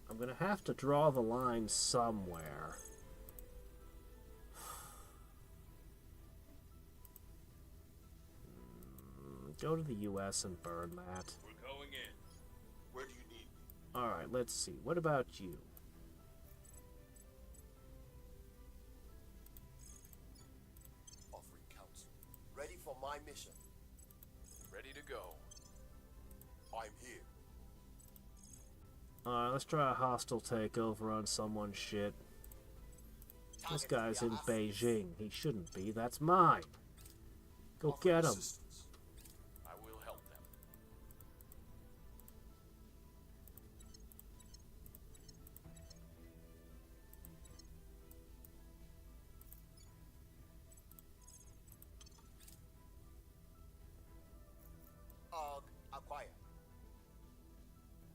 I'm gonna have to draw the line somewhere. Go to the US and burn that. We're going in. Where do you need me? Alright, let's see. What about you? Offering counsel. Ready for my mission. Ready to go. I'm here. Alright, let's try a hostile takeover on someone's shit. This guy's in Beijing. He shouldn't be. That's mine. Go Offering get him. assistance. I will help them.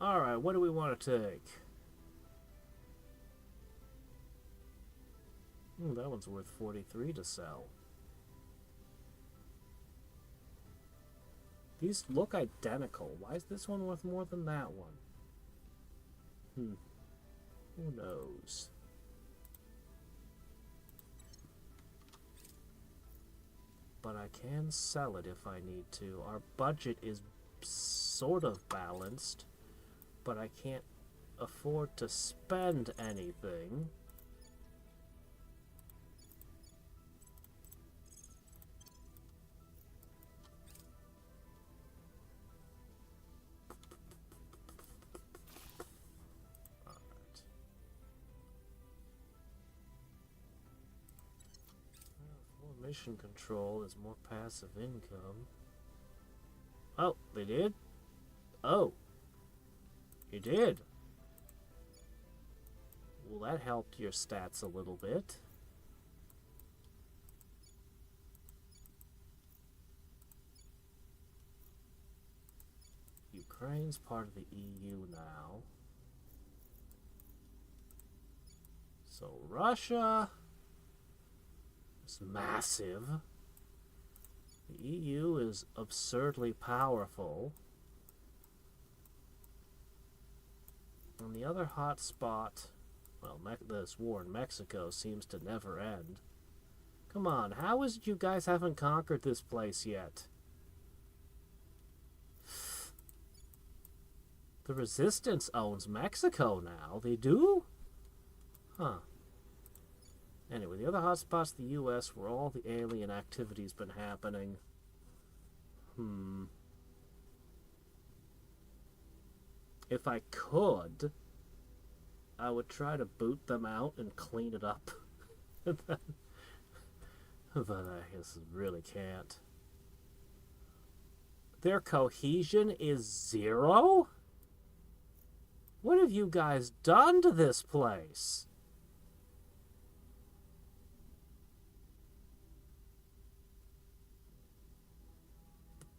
Alright, what do we want to take? That one's worth 43 to sell. These look identical. Why is this one worth more than that one? Who knows? But I can sell it if I need to. Our budget is sort of balanced, but I can't afford to spend anything. Mission control is more passive income. Oh, they did? Oh. You did. Well, that helped your stats a little bit. Ukraine's part of the EU now. So Russia... It's massive. The EU is absurdly powerful. And the other hot spot, well, this war in Mexico seems to never end. Come on, how is it you guys haven't conquered this place yet? The Resistance owns Mexico now. They do? Huh. Anyway, the other hotspots in the U.S. where all the alien activity's been happening. If I could, I would try to boot them out and clean it up. But I guess I really can't. Their cohesion is 0? What have you guys done to this place?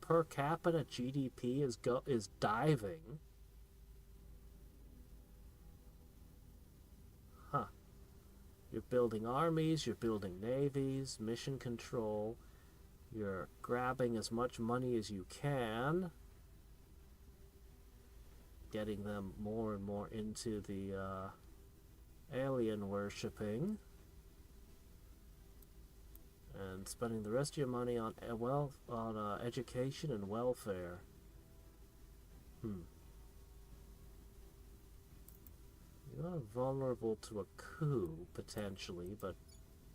Per capita GDP is diving. Huh. You're building armies, you're building navies, mission control. You're grabbing as much money as you can. Getting them more and more into the alien worshipping. And spending the rest of your money on education and welfare. You're vulnerable to a coup, potentially, but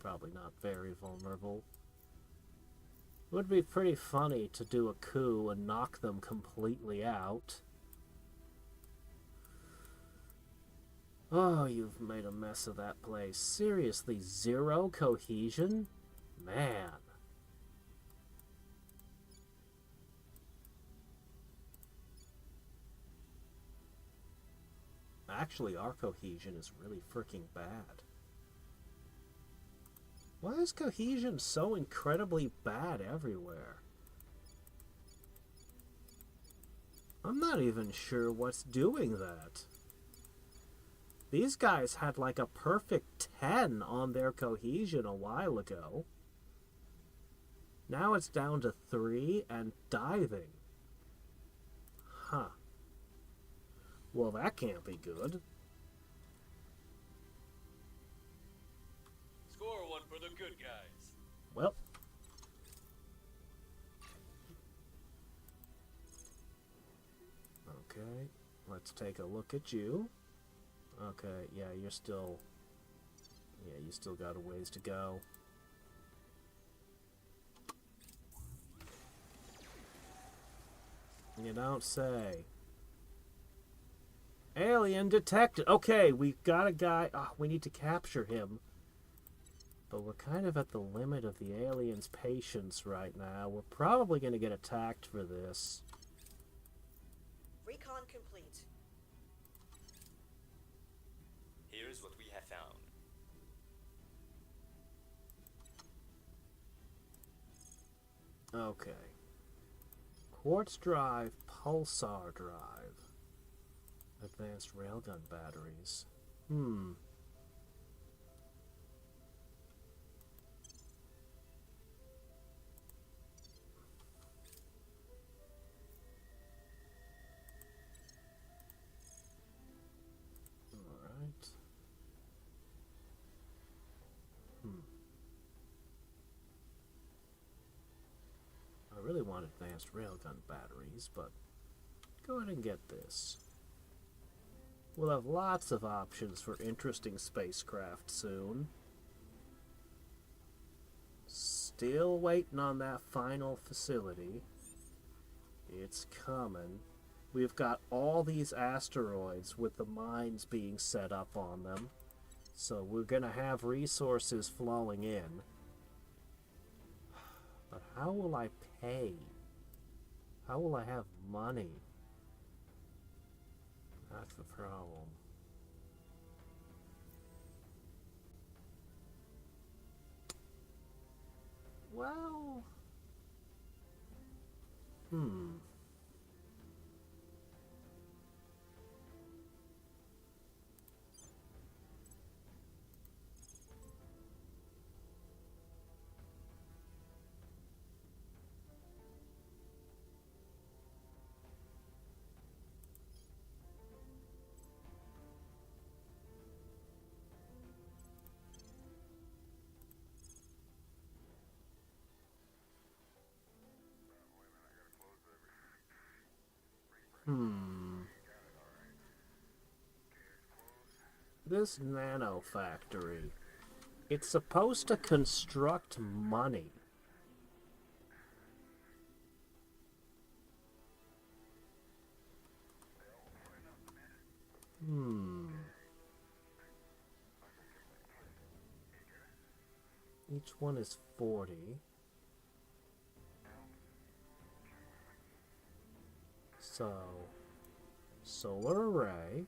probably not very vulnerable. It would be pretty funny to do a coup and knock them completely out. Oh, you've made a mess of that place. Seriously, 0 cohesion? Man. Actually, our cohesion is really freaking bad. Why is cohesion so incredibly bad everywhere? I'm not even sure what's doing that. These guys had like a perfect 10 on their cohesion a while ago. Now it's down to 3 and diving. Huh. Well, that can't be good. Score one for the good guys. Well. Okay, let's take a look at you. Okay, yeah, you still got a ways to go. You don't say. Alien detected. Okay, we've got a guy. We need to capture him. But we're kind of at the limit of the alien's patience right now. We're probably going to get attacked for this. Recon complete. Here's what we have found. Okay. Quartz drive, pulsar drive. Advanced railgun batteries. Hmm. Alright. I really want advanced railgun batteries, but go ahead and get this. We'll have lots of options for interesting spacecraft soon. Still waiting on that final facility. It's coming. We've got all these asteroids with the mines being set up on them. So we're gonna have resources flowing in. But how will I pay? How will I have money? That's the problem. Well... This nano factory, it's supposed to construct money. Each one is 40. So, solar array.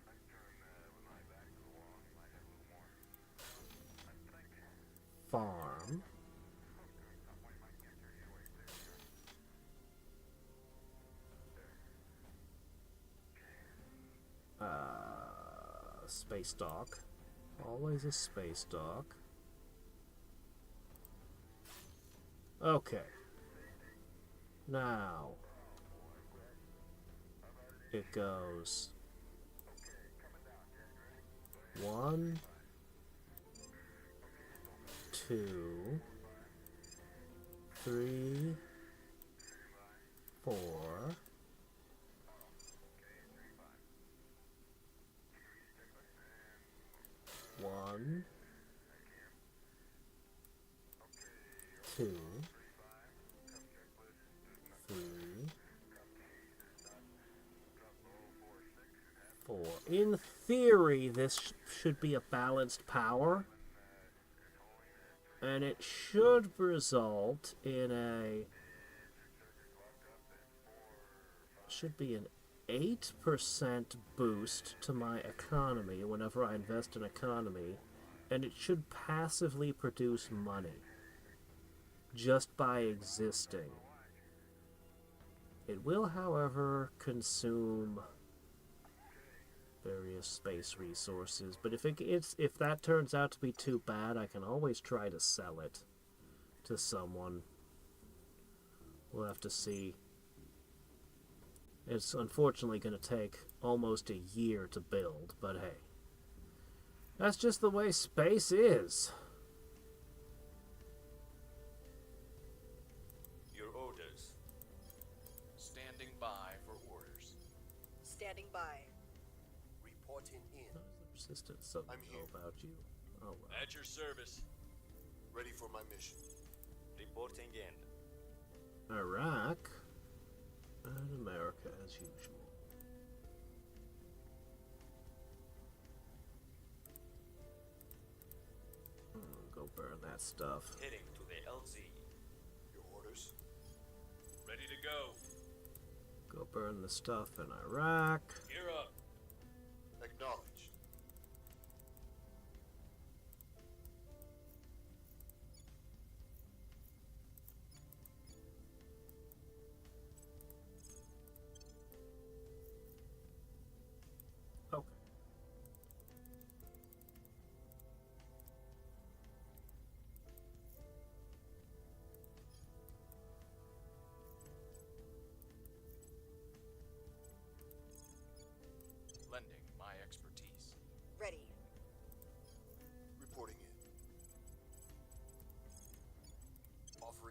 Farm. Space dock. Always a space dock. Okay. Now it goes 1, 2, 3, 4. 1, 2, 3, 4. In theory, this should be a balanced power, and it should result in an 8% boost to my economy whenever I invest in economy, and it should passively produce money just by existing. It will, however, consume various space resources, but if that turns out to be too bad, I can always try to sell it to someone. We'll have to see. It's unfortunately going to take almost a year to build, but hey. That's just the way space is. Your orders. Standing by for orders. Standing by. Reporting in. How does the Resistance so I'm know here. about you? Oh well. At your service. Ready for my mission. Reporting in. Iraq and America as usual. Go burn that stuff. Heading to the LZ. Your orders? Ready to go. Go burn the stuff in Iraq. Gear up. Acknowledged.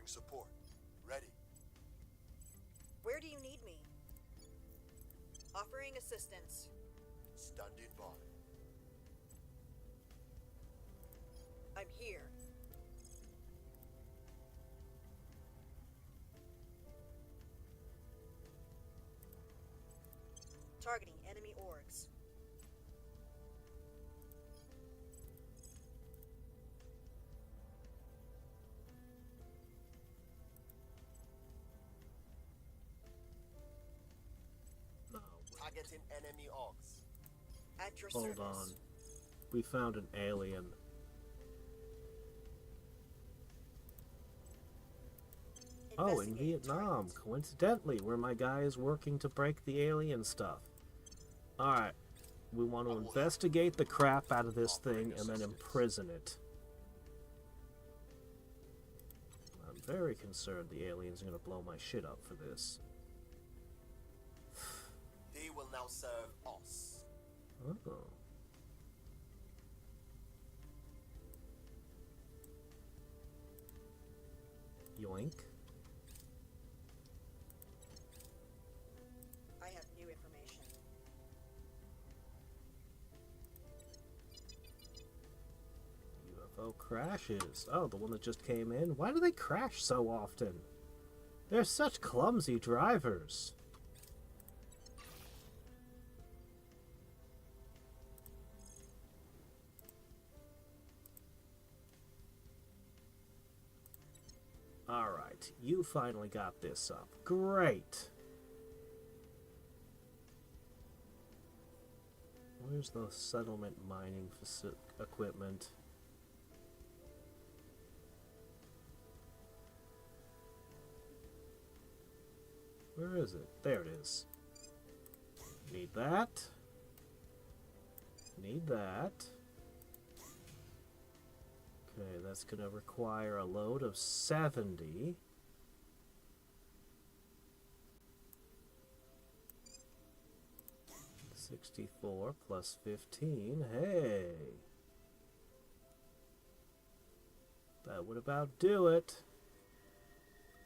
support. Ready. Where do you need me? Offering assistance. Standing by. I'm here. Targeting enemy orgs. No. Targeting enemy orcs. At your Hold service. on. We found an alien. Oh, in Investigate Vietnam, target. coincidentally, where my guy is working to break the alien stuff. Alright, we want to investigate the crap out of this thing and then imprison it. I'm very concerned the aliens are going to blow my shit up for this. They will now serve us. Oh. Yoink. I have new information. UFO crashes. Oh, the one that just came in? Why do they crash so often? They're such clumsy drivers. Alright, you finally got this up. Great! Where's the settlement mining equipment? Where is it? There it is. Need that. Need that. Okay, that's going to require a load of 70. $64 plus 15. Hey! That would about do it.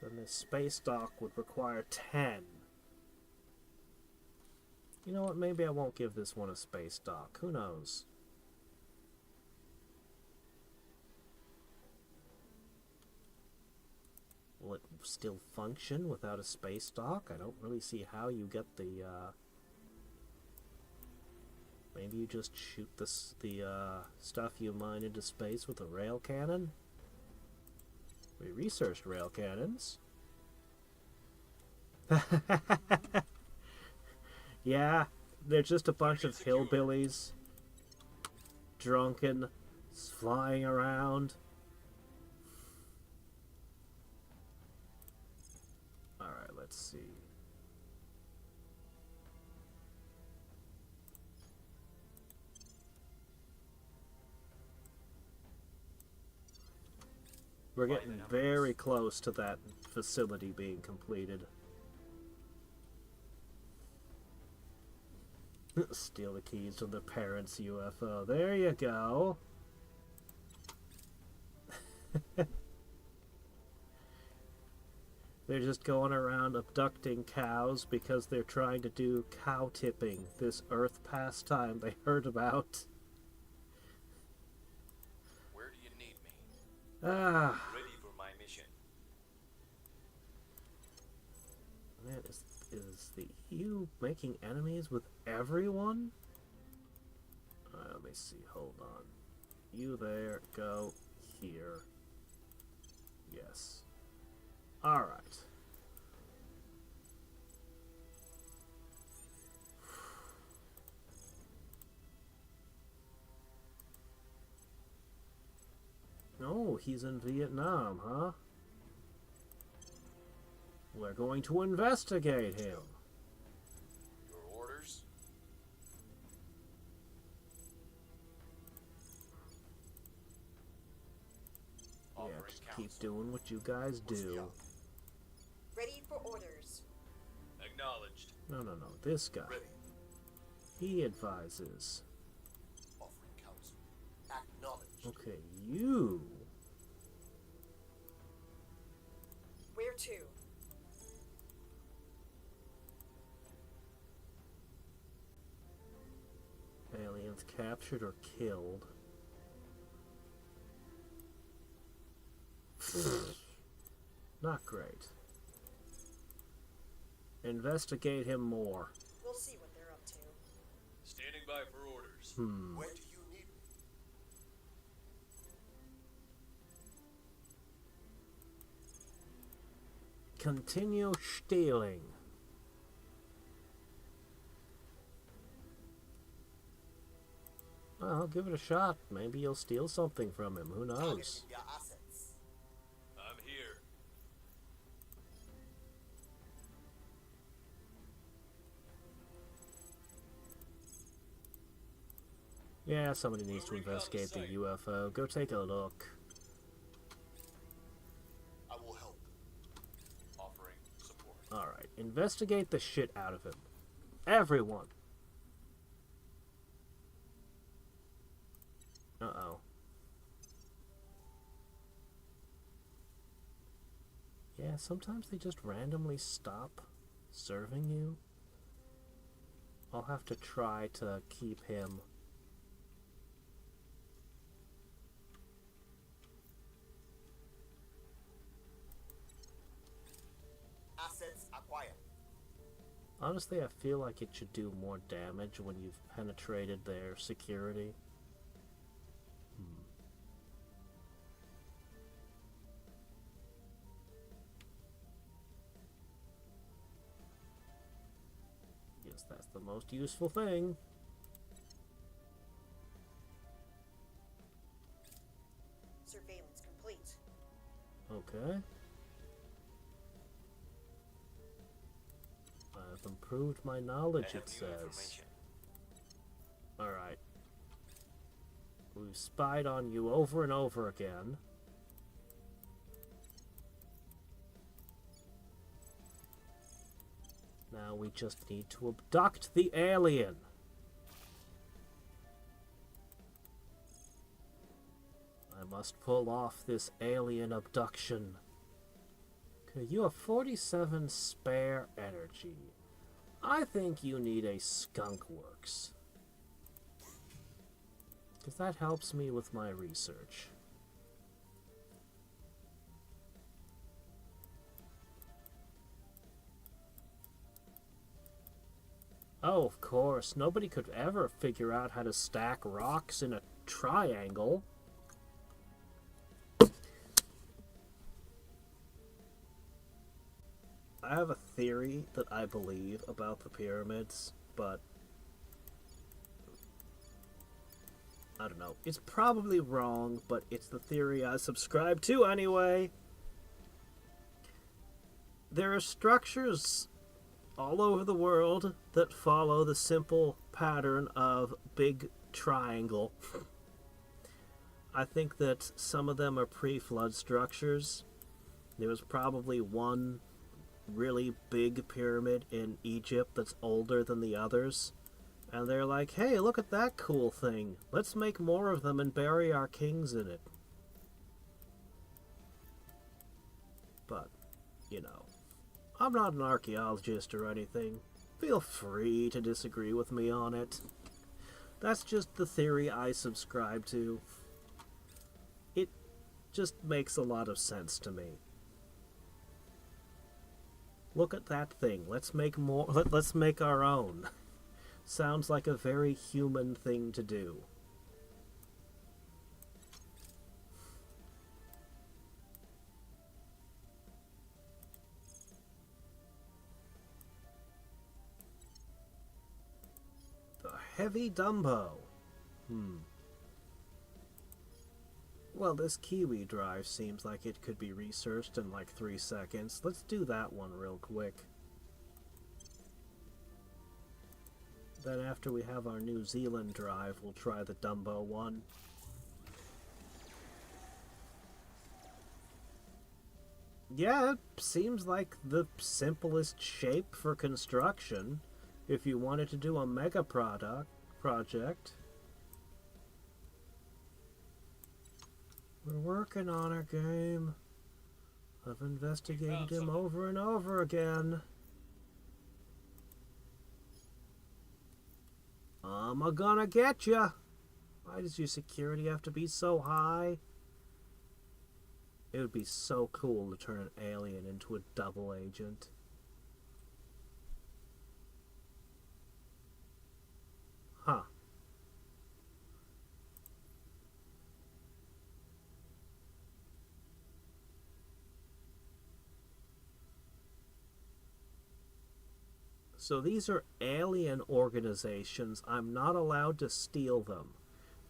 Then this space dock would require 10. You know what? Maybe I won't give this one a space dock. Who knows? Will it still function without a space dock? I don't really see how you get the, maybe you just shoot the stuff you mine into space with a rail cannon? We researched rail cannons. Yeah, they're just a bunch of hillbillies. Drunken, flying around. Alright, let's see. We're getting very close to that facility being completed. Steal the keys from the parents' UFO. There you go. They're just going around abducting cows because they're trying to do cow tipping, this Earth pastime they heard about. Where do you need me? Ah, Ready for my mission. man, is the EU making enemies with everyone? Let me see, hold on. You there, go here. Yes. Alright. Oh, he's in Vietnam, huh? We're going to investigate him. Your orders? Yeah, Offering just counsel. keep doing what you guys do. Ready for orders. Acknowledged. No, this guy. Ready. He advises. Offering counsel. Acknowledged. Okay, you. Where to? Aliens captured or killed. Not great. Investigate him more. We'll see what they're up to. Standing by for orders. Where do you need me? Continue stealing. Well, give it a shot. Maybe you'll steal something from him. Who knows? Targeting their assets. I'm here. Yeah, somebody needs to We'll recon the investigate the site. UFO. Go take a look. I will help. Offering support. Alright, investigate the shit out of him. Everyone. Uh-oh. Yeah, sometimes they just randomly stop serving you. I'll have to try to keep him. Assets acquired. Honestly, I feel like it should do more damage when you've penetrated their security. Yes, that's the most useful thing. Surveillance complete. Okay. I've improved my I knowledge, have it new says. information. Alright. We've spied on you over and over again. Now we just need to abduct the alien. I must pull off this alien abduction. Okay, you have 47 spare energy. I think you need a skunk works. Because that helps me with my research. Oh, of course. Nobody could ever figure out how to stack rocks in a triangle. I have a theory that I believe about the pyramids, but I don't know. It's probably wrong, but it's the theory I subscribe to anyway. There are structures all over the world that follow the simple pattern of big triangle. I think that some of them are pre-flood structures. There was probably one really big pyramid in Egypt that's older than the others. And they're like, hey, look at that cool thing. Let's make more of them and bury our kings in it. But, you know, I'm not an archaeologist or anything. Feel free to disagree with me on it. That's just the theory I subscribe to. It just makes a lot of sense to me. Look at that thing. Let's make more. Let's make our own. Sounds like a very human thing to do. The heavy Dumbo. Well, this Kiwi drive seems like it could be researched in like 3 seconds. Let's do that one real quick. Then after we have our New Zealand drive, we'll try the Dumbo one. Yeah, it seems like the simplest shape for construction if you wanted to do a mega project. We're working on our game. I've investigated him over and over again. I'm gonna get ya. Why does your security have to be so high? It would be so cool to turn an alien into a double agent. Huh. So these are alien organizations. I'm not allowed to steal them.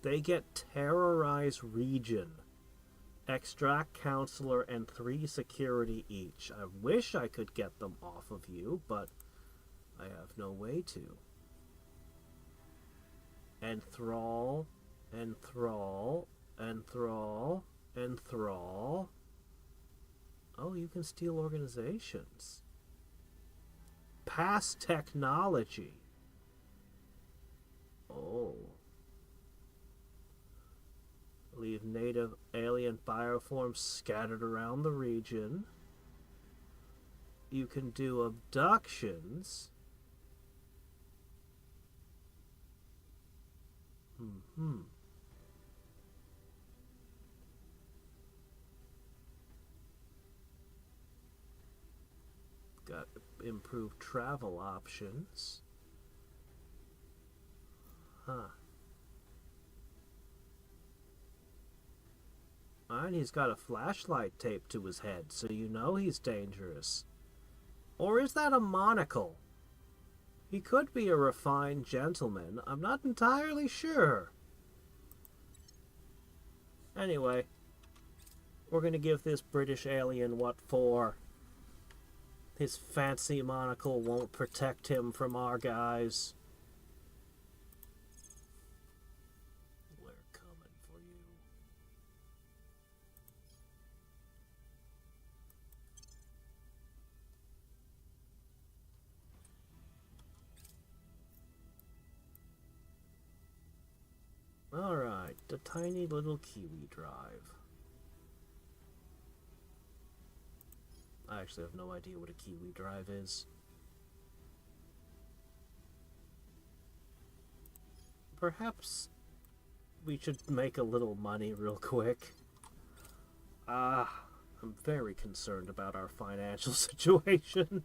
They get terrorize region, extract counselor, and 3 security each. I wish I could get them off of you, but I have no way to. Enthrall, enthrall, enthrall, enthrall. Oh, you can steal organizations. Pass technology. Oh. Leave native alien bioforms scattered around the region. You can do abductions. Got improved travel options. Huh. And he's got a flashlight taped to his head, so you know he's dangerous. Or is that a monocle? He could be a refined gentleman. I'm not entirely sure. Anyway, we're gonna give this British alien what for. His fancy monocle won't protect him from our guys. We're coming for you. Alright, the tiny little Kiwi drive. I actually have no idea what a Kiwi drive is. Perhaps we should make a little money real quick. I'm very concerned about our financial situation.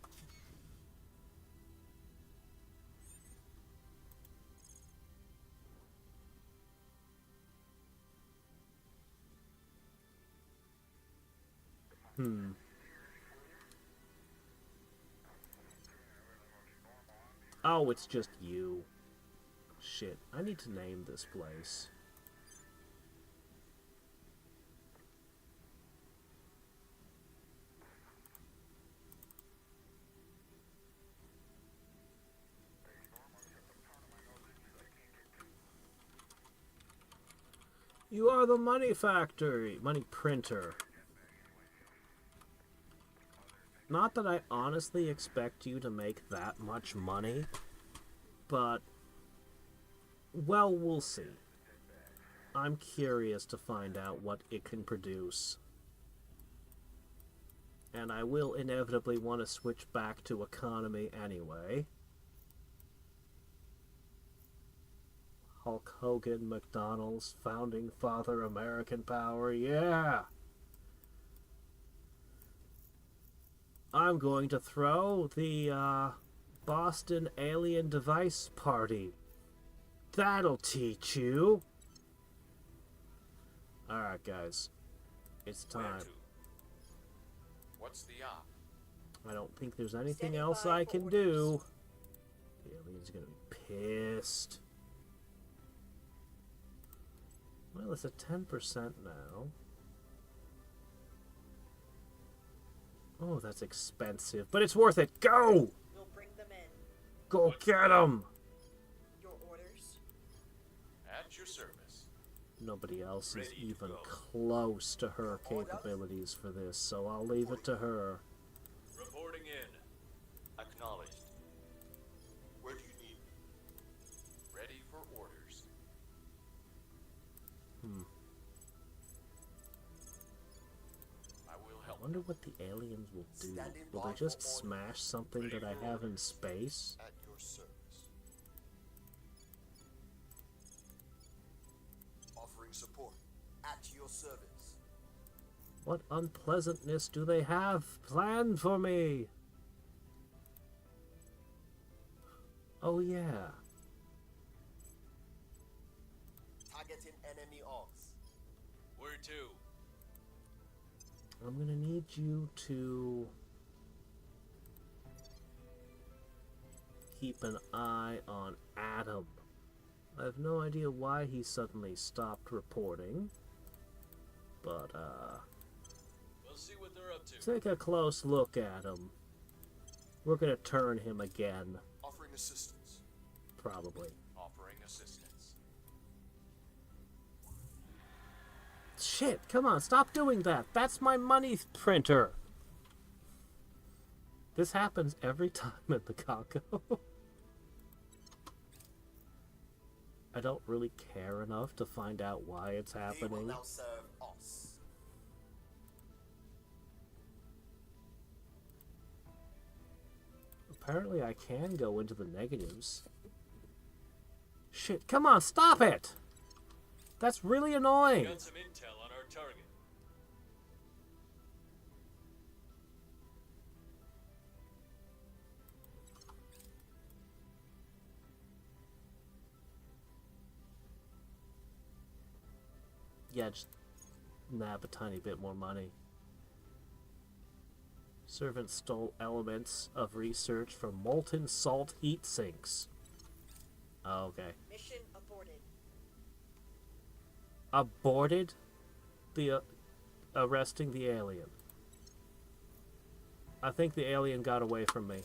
Oh, it's just you. Shit, I need to name this place. You are the money factory, money printer. Not that I honestly expect you to make that much money, but, well, we'll see. I'm curious to find out what it can produce. And I will inevitably want to switch back to economy anyway. Hulk Hogan, McDonald's, founding father, American power, yeah! I'm going to throw the, Boston Alien Device Party. That'll teach you! Alright, guys. It's Where time. to? What's the op? I don't think there's anything Standing else by I for can orders. do. The alien's gonna be pissed. Well, it's at 10% now. Oh, that's expensive, but it's worth it. Go! We'll bring them in. Go get them! Your orders? At your service. Nobody else is Ready to even go. close to her capabilities for this, so I'll leave it to her. Reporting in. Acknowledged. Where do you need me? Ready for orders. I will help. wonder what the aliens will do. Standing Will by they just for smash something that I have in space? At your service. Offering support. At your service. What unpleasantness do they have planned for me? Oh yeah. Targeting enemy arcs. Where to? I'm gonna need you to keep an eye on Adam. I have no idea why he suddenly stopped reporting, but We'll see what they're up to. take a close look at him. We're gonna turn him again, Offering assistance. probably. Offering assistance. Shit, come on, stop doing that. That's my money printer. This happens every time at the Kako. I don't really care enough to find out why it's They will happening. now serve us. Apparently I can go into the negatives. Shit, come on, stop it! That's really annoying. Got some intel on our target. Yeah, just nab a tiny bit more money. Servant stole elements of research from molten salt heat sinks. Oh, okay. Mission aborted. Aborted the arresting the alien. I think the alien got away from me.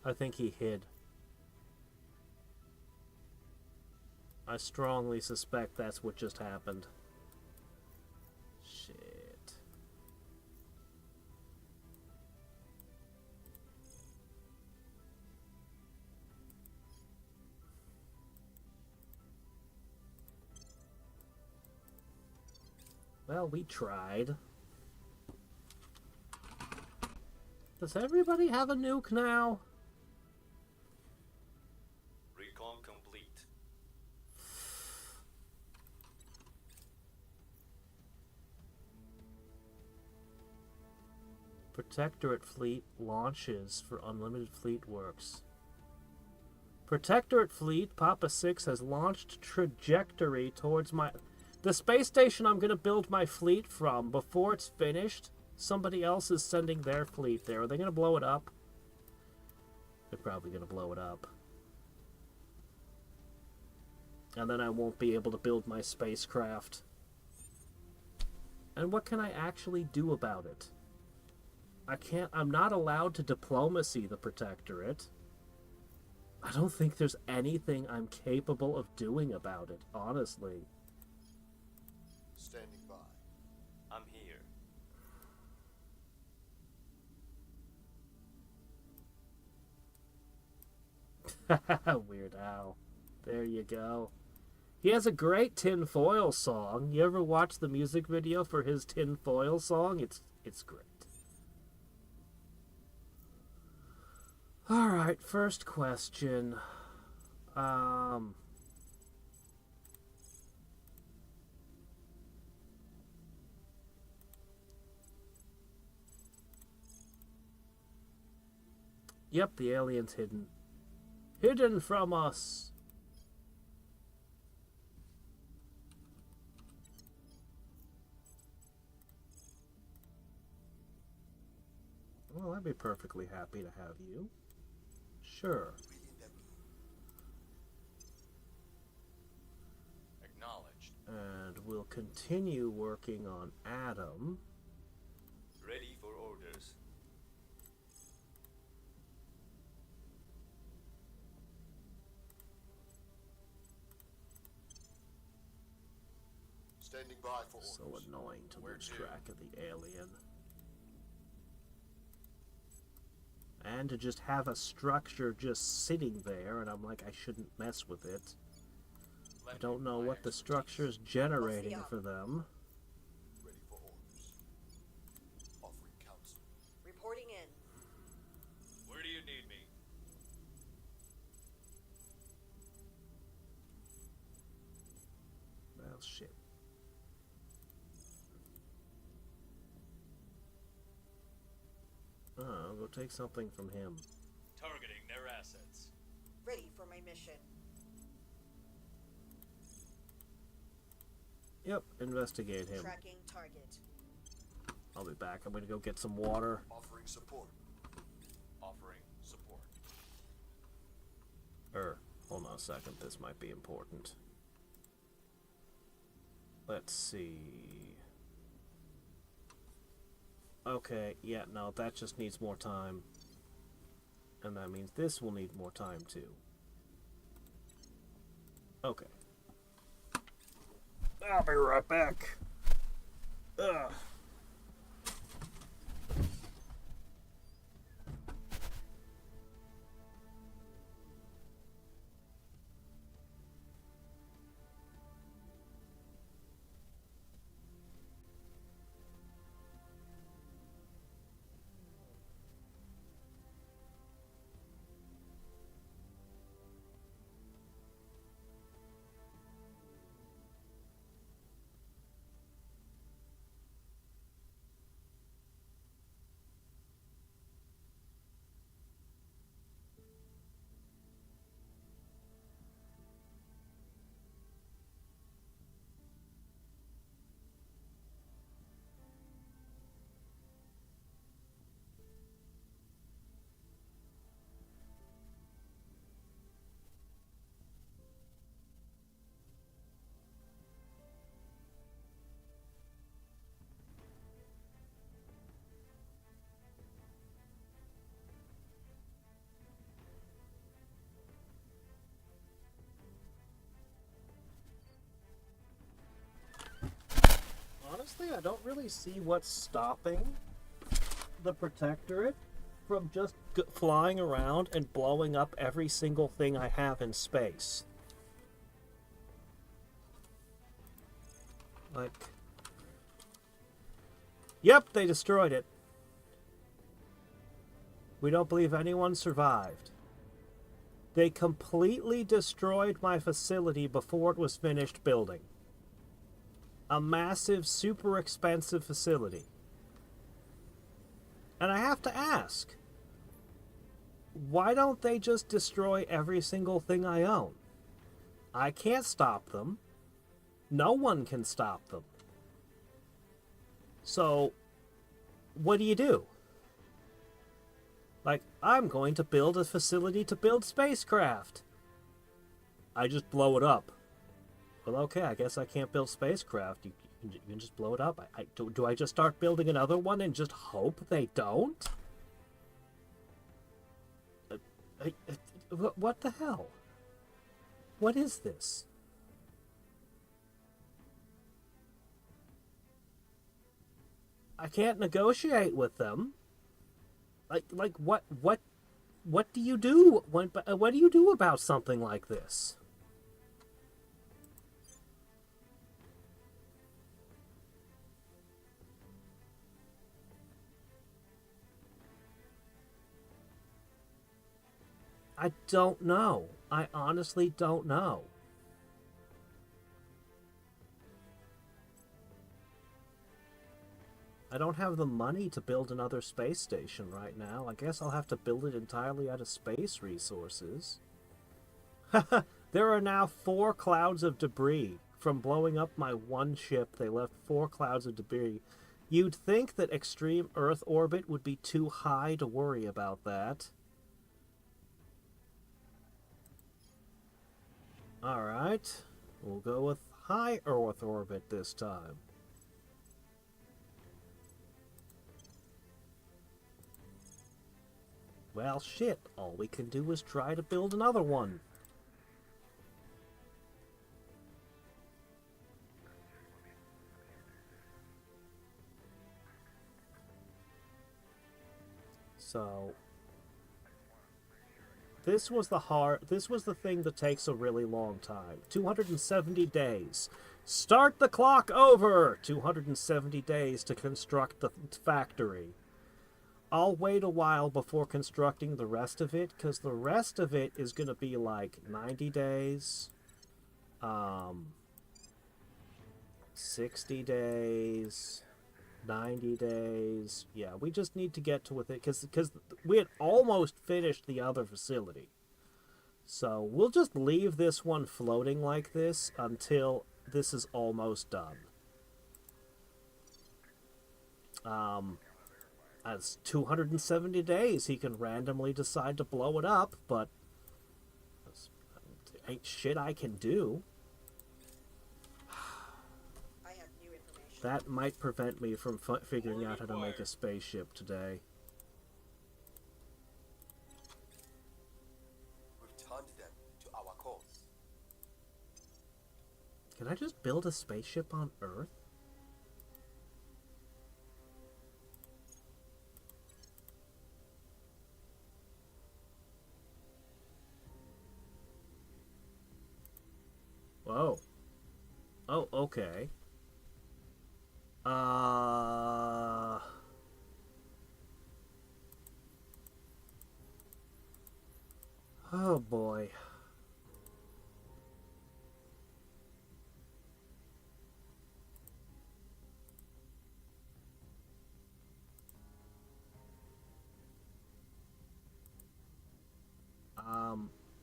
I think he hid. I strongly suspect that's what just happened. Shit. Well, we tried. Does everybody have a nuke now? Recon complete. Protectorate fleet launches for unlimited fleet works. Protectorate fleet, Papa 6 has launched trajectory towards the space station I'm going to build my fleet from. Before it's finished, somebody else is sending their fleet there. Are they going to blow it up? They're probably going to blow it up. And then I won't be able to build my spacecraft. And what can I actually do about it? I'm not allowed to diplomacy the Protectorate. I don't think there's anything I'm capable of doing about it, honestly. Standing by. I'm here. Weird Al. There you go. He has a great tinfoil song. You ever watch the music video for his tinfoil song? It's great. Alright, first question. Yep, the alien's hidden. Hidden from us! Well, I'd be perfectly happy to have you. Sure. Reading them. Acknowledged. And we'll continue working on Adam. Ready for orders. Standing by for orders. So annoying to Where lose to? track of the alien. And to just have a structure just sitting there, and I'm like, I shouldn't mess with it. I Lend don't me know my what the expertise. structure's generating What's the for them. Ready for orders. Offering Well, shit. I'll go take something from him. Targeting their assets. Ready for my mission. Yep, investigate him. Tracking target. I'll be back. I'm gonna go get some water. Offering support. Offering support. Hold on a second. This might be important. Let's see. Okay, yeah, no, that just needs more time. And that means this will need more time, too. Okay. I'll be right back. Ugh. Honestly, I don't really see what's stopping the Protectorate from just flying around and blowing up every single thing I have in space. Like... Yep, they destroyed it. We don't believe anyone survived. They completely destroyed my facility before it was finished building. A massive, super expensive facility. And I have to ask, why don't they just destroy every single thing I own? I can't stop them. No one can stop them. So, what do? Like, I'm going to build a facility to build spacecraft. I just blow it up. Well, okay, I guess I can't build spacecraft. You can just blow it up. Do I just start building another one and just hope they don't? What the hell? What is this? I can't negotiate with them. Like what do you do? What do you do about something like this? I don't know. I honestly don't know. I don't have the money to build another space station right now. I guess I'll have to build it entirely out of space resources. There are now 4 clouds of debris. From blowing up my one ship, they left 4 clouds of debris. You'd think that extreme Earth orbit would be too high to worry about that. Alright, we'll go with high Earth orbit this time. Well, shit, all we can do is try to build another one. So... This was the thing that takes a really long time. 270 days. Start the clock over! 270 days to construct the factory. I'll wait a while before constructing the rest of it, because the rest of it is going to be like 90 days. 60 days, 90 days. Yeah, we just need to get to with it because we had almost finished the other facility. So we'll just leave this one floating like this until this is almost done. As 270 days, he can randomly decide to blow it up, but ain't shit I can do. I have new information. That might prevent me from figuring out how to make a spaceship today. We've turned them to our cause. Can I just build a spaceship on Earth? Whoa. Oh, okay. Oh boy.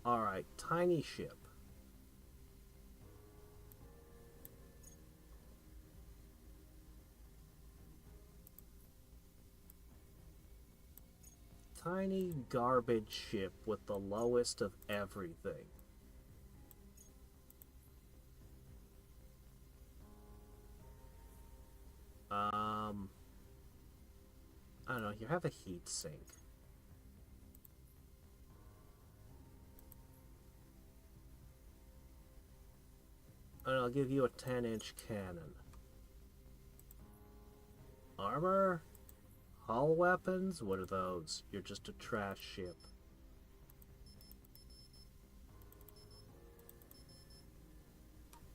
Alright, tiny ship. Tiny garbage ship with the lowest of everything. I don't know, you have a heat sink. And I'll give you a 10-inch cannon. Armor? Hull weapons? What are those? You're just a trash ship.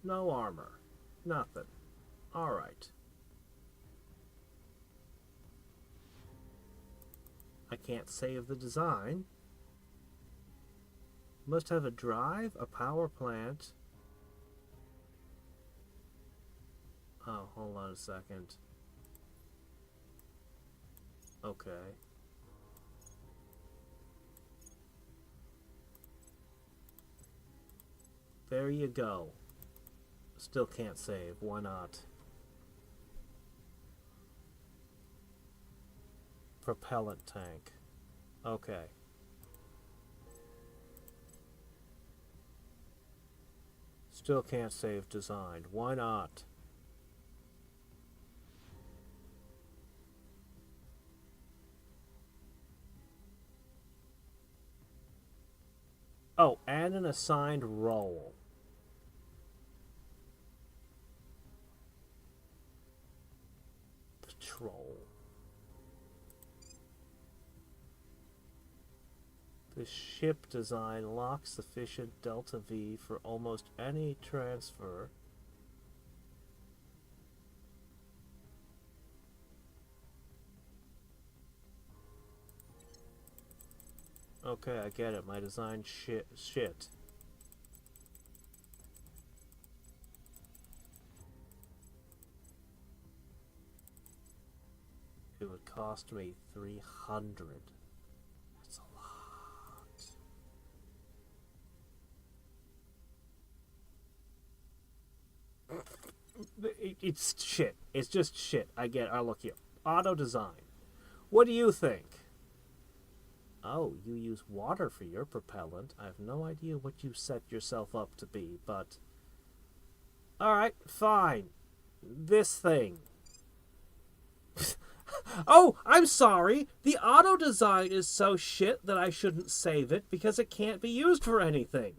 No armor. Nothing. Alright. I can't save the design. Must have a drive, a power plant. Oh, hold on a second. Okay. There you go. Still can't save. Why not? Propellant tank. Okay. Still can't save design. Why not? Oh, and an assigned role. Patrol. The ship design locks sufficient delta V for almost any transfer. Okay, I get it. My design shit. It would cost me 300. That's a lot. It's shit. It's just shit. I get it. Oh, look here. Auto design. What do you think? Oh, you use water for your propellant. I have no idea what you set yourself up to be, but... Alright, fine. This thing. Oh, I'm sorry. The auto design is so shit that I shouldn't save it because it can't be used for anything.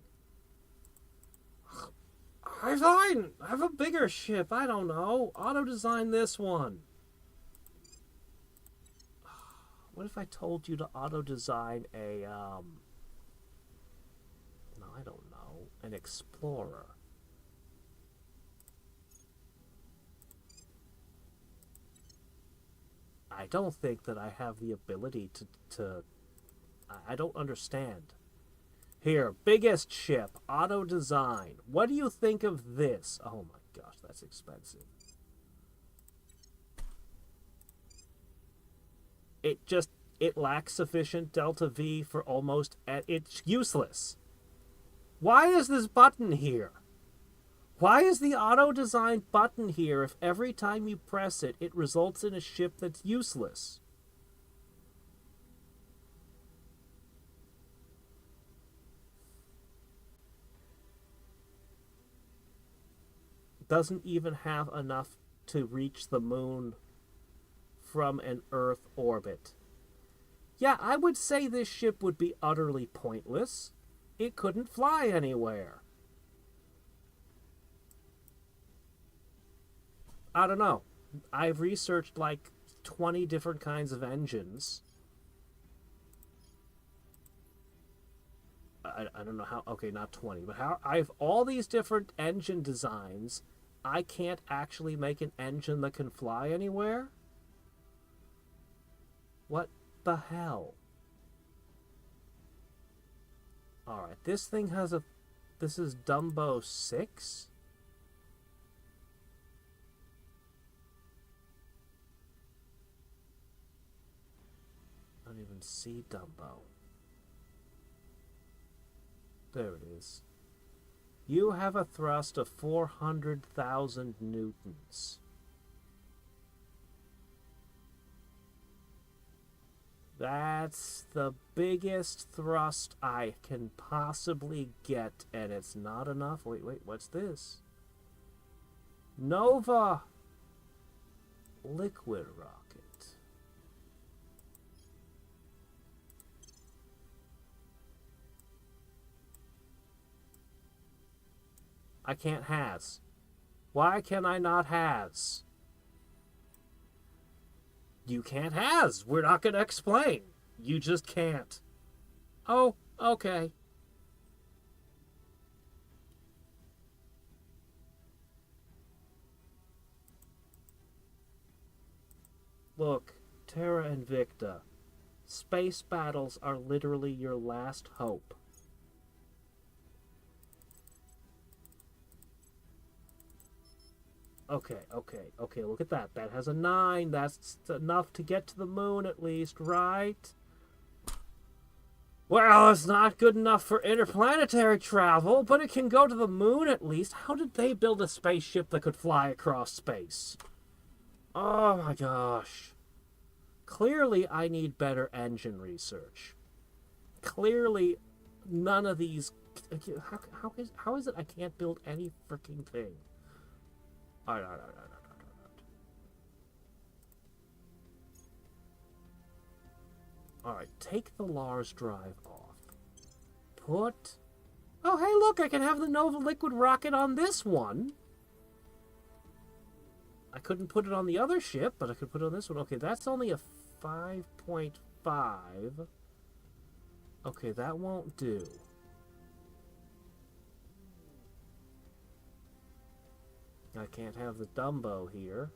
Fine. Have a bigger ship. I don't know. Auto design this one. What if I told you to auto-design a, no, I don't know, an explorer? I don't think that I have the ability to I don't understand. Here, biggest ship, auto-design. What do you think of this? Oh my gosh, that's expensive. It lacks sufficient delta V for almost... It's useless. Why is this button here? Why is the auto-designed button here if every time you press it, it results in a ship that's useless? Doesn't even have enough to reach the moon from an Earth orbit. Yeah, I would say this ship would be utterly pointless. It couldn't fly anywhere. I don't know. I've researched like 20 different kinds of engines. I don't know how... Okay, not 20, but how... I have all these different engine designs. I can't actually make an engine that can fly anywhere? What the hell? Alright, this thing has a... This is Dumbo 6? I don't even see Dumbo. There it is. You have a thrust of 400,000 newtons. That's the biggest thrust I can possibly get, and it's not enough. Wait, what's this? Nova liquid rocket. I can't has. Why can I not has? You can't has. We're not going to explain. You just can't. Oh, okay. Look, Terra Invicta. Space battles are literally your last hope. Okay, look at that. That has a 9. That's enough to get to the moon at least, right? Well, it's not good enough for interplanetary travel, but it can go to the moon at least. How did they build a spaceship that could fly across space? Oh my gosh. Clearly, I need better engine research. Clearly, none of these... How is it I can't build any freaking thing? Alright. Alright, take the Lars drive off. Put... Oh, hey, look, I can have the Nova liquid rocket on this one. I couldn't put it on the other ship, but I could put it on this one. Okay, that's only a 5.5. Okay, that won't do. I can't have the Dumbo here.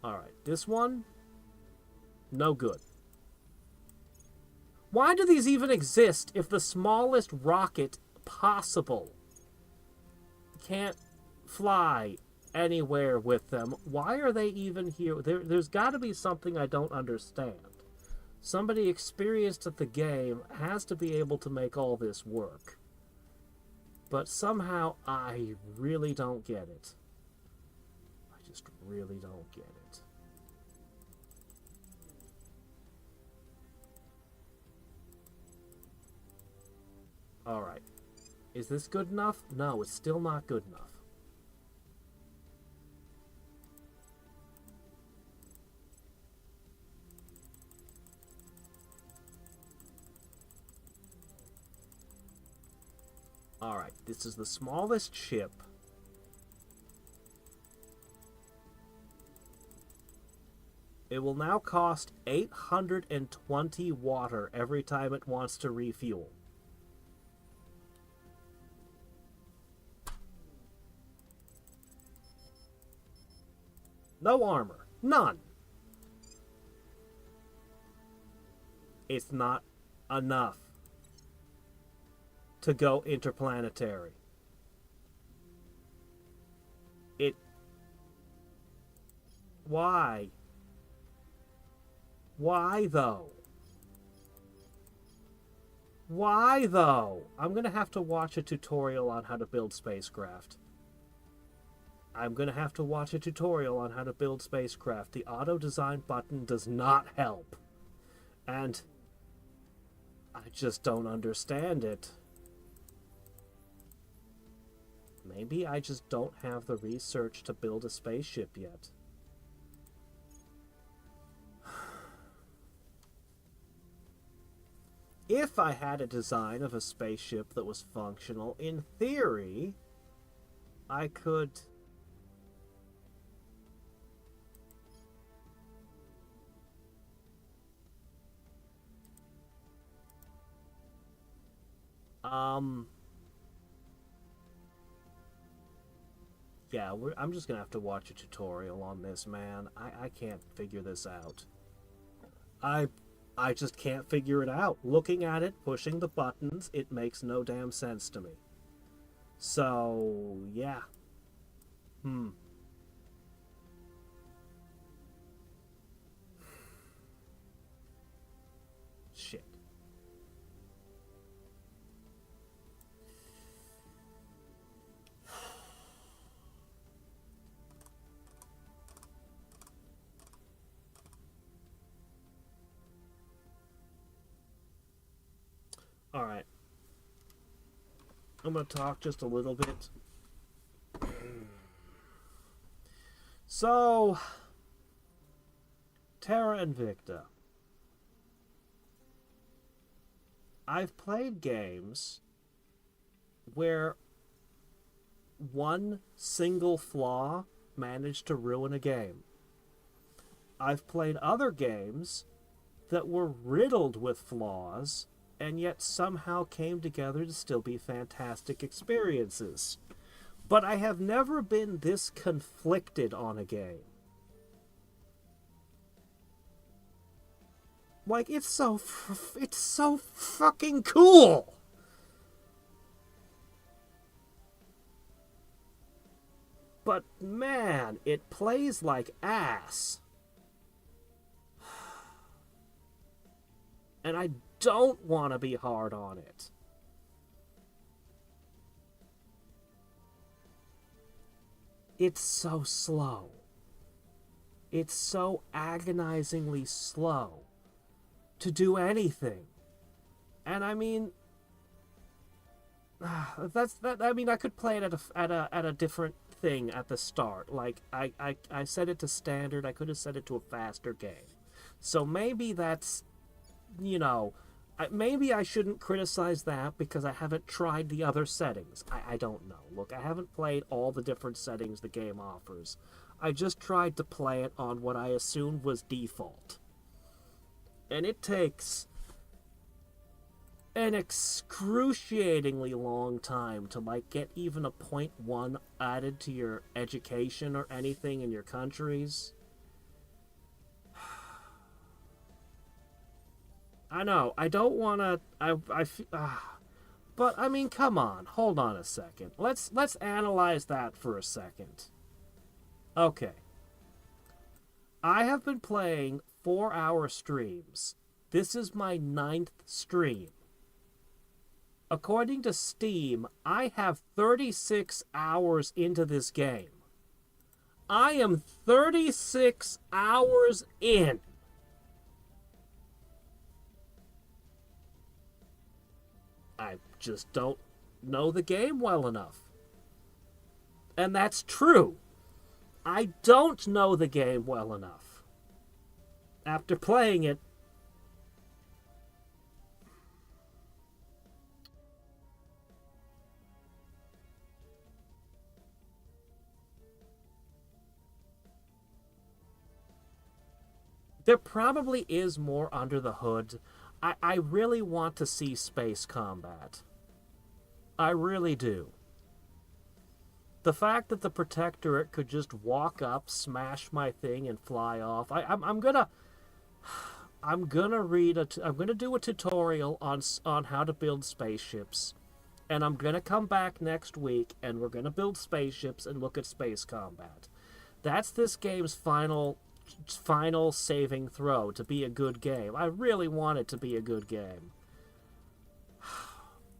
Alright, this one? No good. Why do these even exist if the smallest rocket possible can't fly anywhere with them? Why are they even here? There's got to be something I don't understand. Somebody experienced at the game has to be able to make all this work. But somehow, I really don't get it. I just really don't get it. Alright. Is this good enough? No, it's still not good enough. Alright, this is the smallest ship. It will now cost 820 water every time it wants to refuel. No armor. None. It's not enough to go interplanetary. Why? Why, though? Why, though? I'm gonna have to watch a tutorial on how to build spacecraft. I'm gonna have to watch a tutorial on how to build spacecraft. The auto-design button does not help. And I just don't understand it. Maybe I just don't have the research to build a spaceship yet. If I had a design of a spaceship that was functional, in theory, I could... Yeah, I'm just gonna have to watch a tutorial on this, man. I can't figure this out. I just can't figure it out. Looking at it, pushing the buttons, it makes no damn sense to me. So, yeah. Shit. Alright. I'm going to talk just a little bit. So, Terra Invicta. I've played games where one single flaw managed to ruin a game. I've played other games that were riddled with flaws and yet somehow came together to still be fantastic experiences. But I have never been this conflicted on a game. Like, it's so fucking cool! But man, it plays like ass. And I don't want to be hard on it. It's so slow. It's so agonizingly slow to do anything. And I mean, I mean, I could play it at a different thing at the start. Like I set it to standard. I could have set it to a faster game. So maybe that's, you know, maybe I shouldn't criticize that because I haven't tried the other settings. I don't know. Look, I haven't played all the different settings the game offers. I just tried to play it on what I assumed was default. And it takes an excruciatingly long time to, like, get even a 0.1 added to your education or anything in your countries. I know, I don't want to, but I mean, come on, hold on a second. Let's analyze that for a second. Okay. I have been playing 4-hour streams. This is my 9th stream. According to Steam, I have 36 hours into this game. I am 36 hours in. I just don't know the game well enough. And that's true. I don't know the game well enough. After playing it, there probably is more under the hood. I really want to see space combat. I really do. The fact that the Protectorate could just walk up, smash my thing, and fly off. I'm gonna do a tutorial on how to build spaceships, and I'm gonna come back next week, and we're gonna build spaceships and look at space combat. That's this game's final saving throw to be a good game. I really want it to be a good game.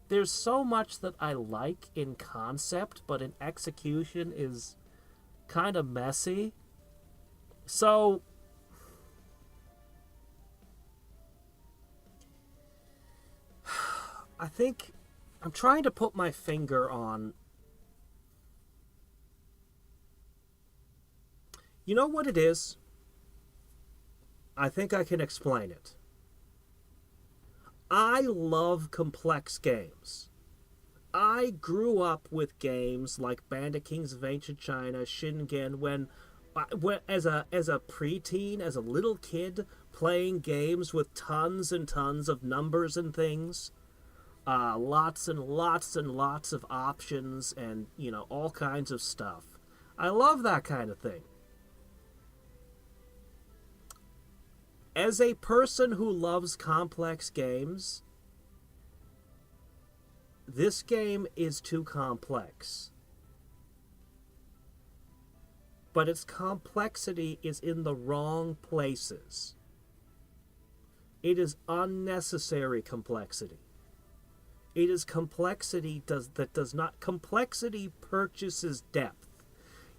There's so much that I like in concept, but in execution is kind of messy. So I think I'm trying to put my finger on... You know what it is? I think I can explain it. I love complex games. I grew up with games like Bandit Kings of Ancient China, Shingen, when as a preteen, as a little kid, playing games with tons and tons of numbers and things, lots and lots and lots of options, and, you know, all kinds of stuff. I love that kind of thing. As a person who loves complex games, this game is too complex. But its complexity is in the wrong places. It is unnecessary complexity. It is complexity that does not... Complexity purchases depth.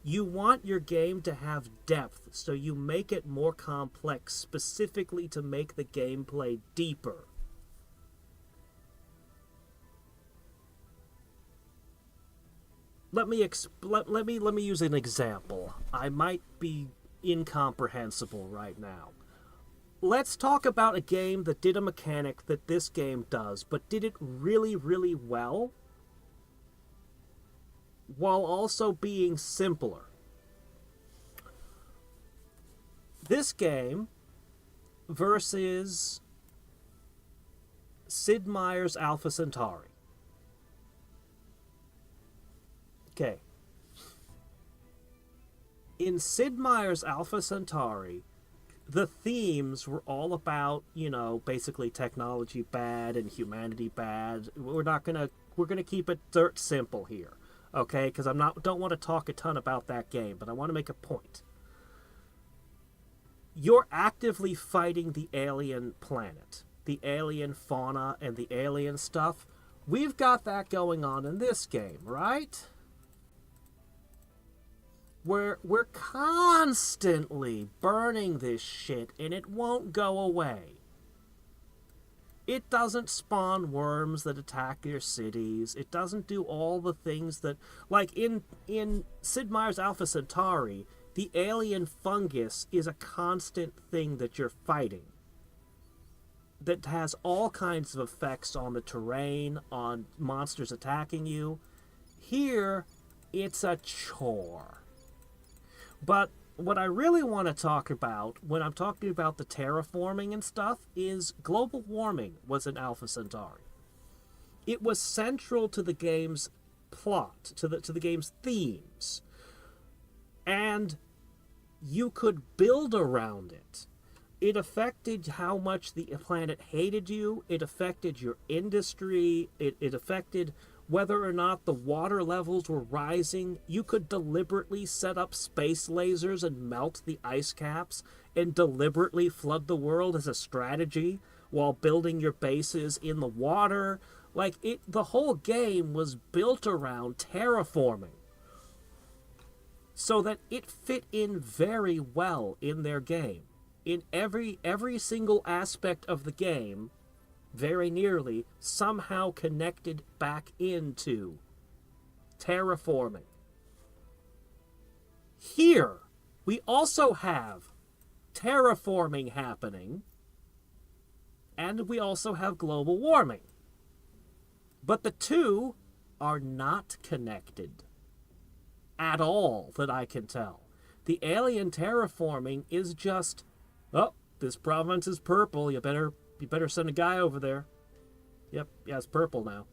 You want your game to have depth, so you make it more complex specifically to make the gameplay deeper. Let me use an example. I might be incomprehensible right now. Let's talk about a game that did a mechanic that this game does, but did it really, really well, while also being simpler. This game versus Sid Meier's Alpha Centauri. Okay. In Sid Meier's Alpha Centauri, the themes were all about, you know, basically technology bad and humanity bad. We're gonna keep it dirt simple here. Okay, because don't want to talk a ton about that game, but I want to make a point. You're actively fighting the alien planet, the alien fauna, and the alien stuff. We've got that going on in this game, right? We're constantly burning this shit, and it won't go away. It doesn't spawn worms that attack your cities. It doesn't do all the things that... Like, in Sid Meier's Alpha Centauri, the alien fungus is a constant thing that you're fighting. That has all kinds of effects on the terrain, on monsters attacking you. Here, it's a chore. But what I really want to talk about when I'm talking about the terraforming and stuff is global warming was in Alpha Centauri. It was central to the game's plot, to the game's themes. And you could build around it. It affected how much the planet hated you. It affected your industry. It affected whether or not the water levels were rising. You could deliberately set up space lasers and melt the ice caps and deliberately flood the world as a strategy while building your bases in the water. Like, the whole game was built around terraforming so that it fit in very well in their game. In every single aspect of the game, very nearly, somehow connected back into terraforming. Here, we also have terraforming happening, and we also have global warming. But the two are not connected at all, that I can tell. The alien terraforming is just, oh, this province is purple, you better send a guy over there. Yep, yeah, it's purple now.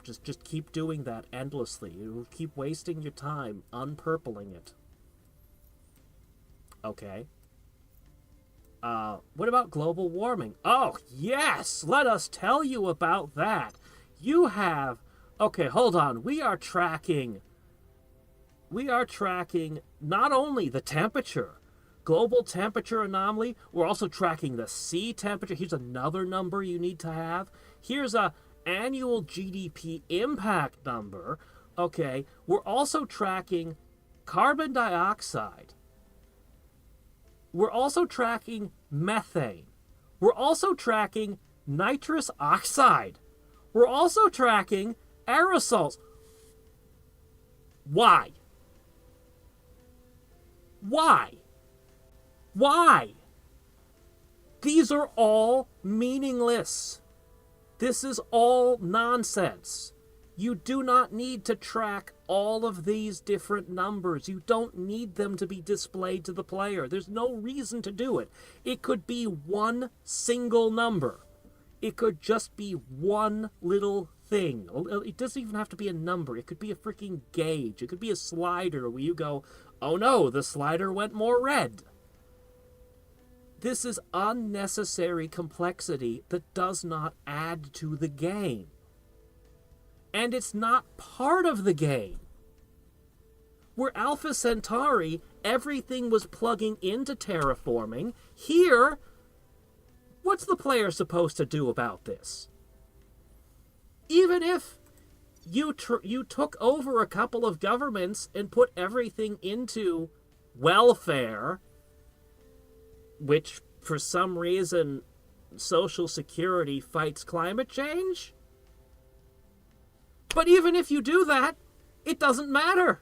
Just keep doing that endlessly. You'll keep wasting your time unpurpling it. Okay. What about global warming? Oh, yes! Let us tell you about that. You have... Okay, hold on. We are tracking we are tracking not only the temperature, global temperature anomaly, we're also tracking the sea temperature. Here's another number you need to have. Here's a annual GDP impact number. Okay, we're also tracking carbon dioxide. We're also tracking methane. We're also tracking nitrous oxide. We're also tracking aerosols. Why? Why? Why? These are all meaningless. This is all nonsense. You do not need to track all of these different numbers. You don't need them to be displayed to the player. There's no reason to do it. It could be one single number. It could just be one little thing. It doesn't even have to be a number. It could be a freaking gauge. It could be a slider where you go, oh no, the slider went more red. This is unnecessary complexity that does not add to the game. And it's not part of the game. Where Alpha Centauri, everything was plugging into terraforming. Here, what's the player supposed to do about this? Even if you took over a couple of governments and put everything into welfare, which for some reason Social Security fights climate change. But even if you do that, it doesn't matter.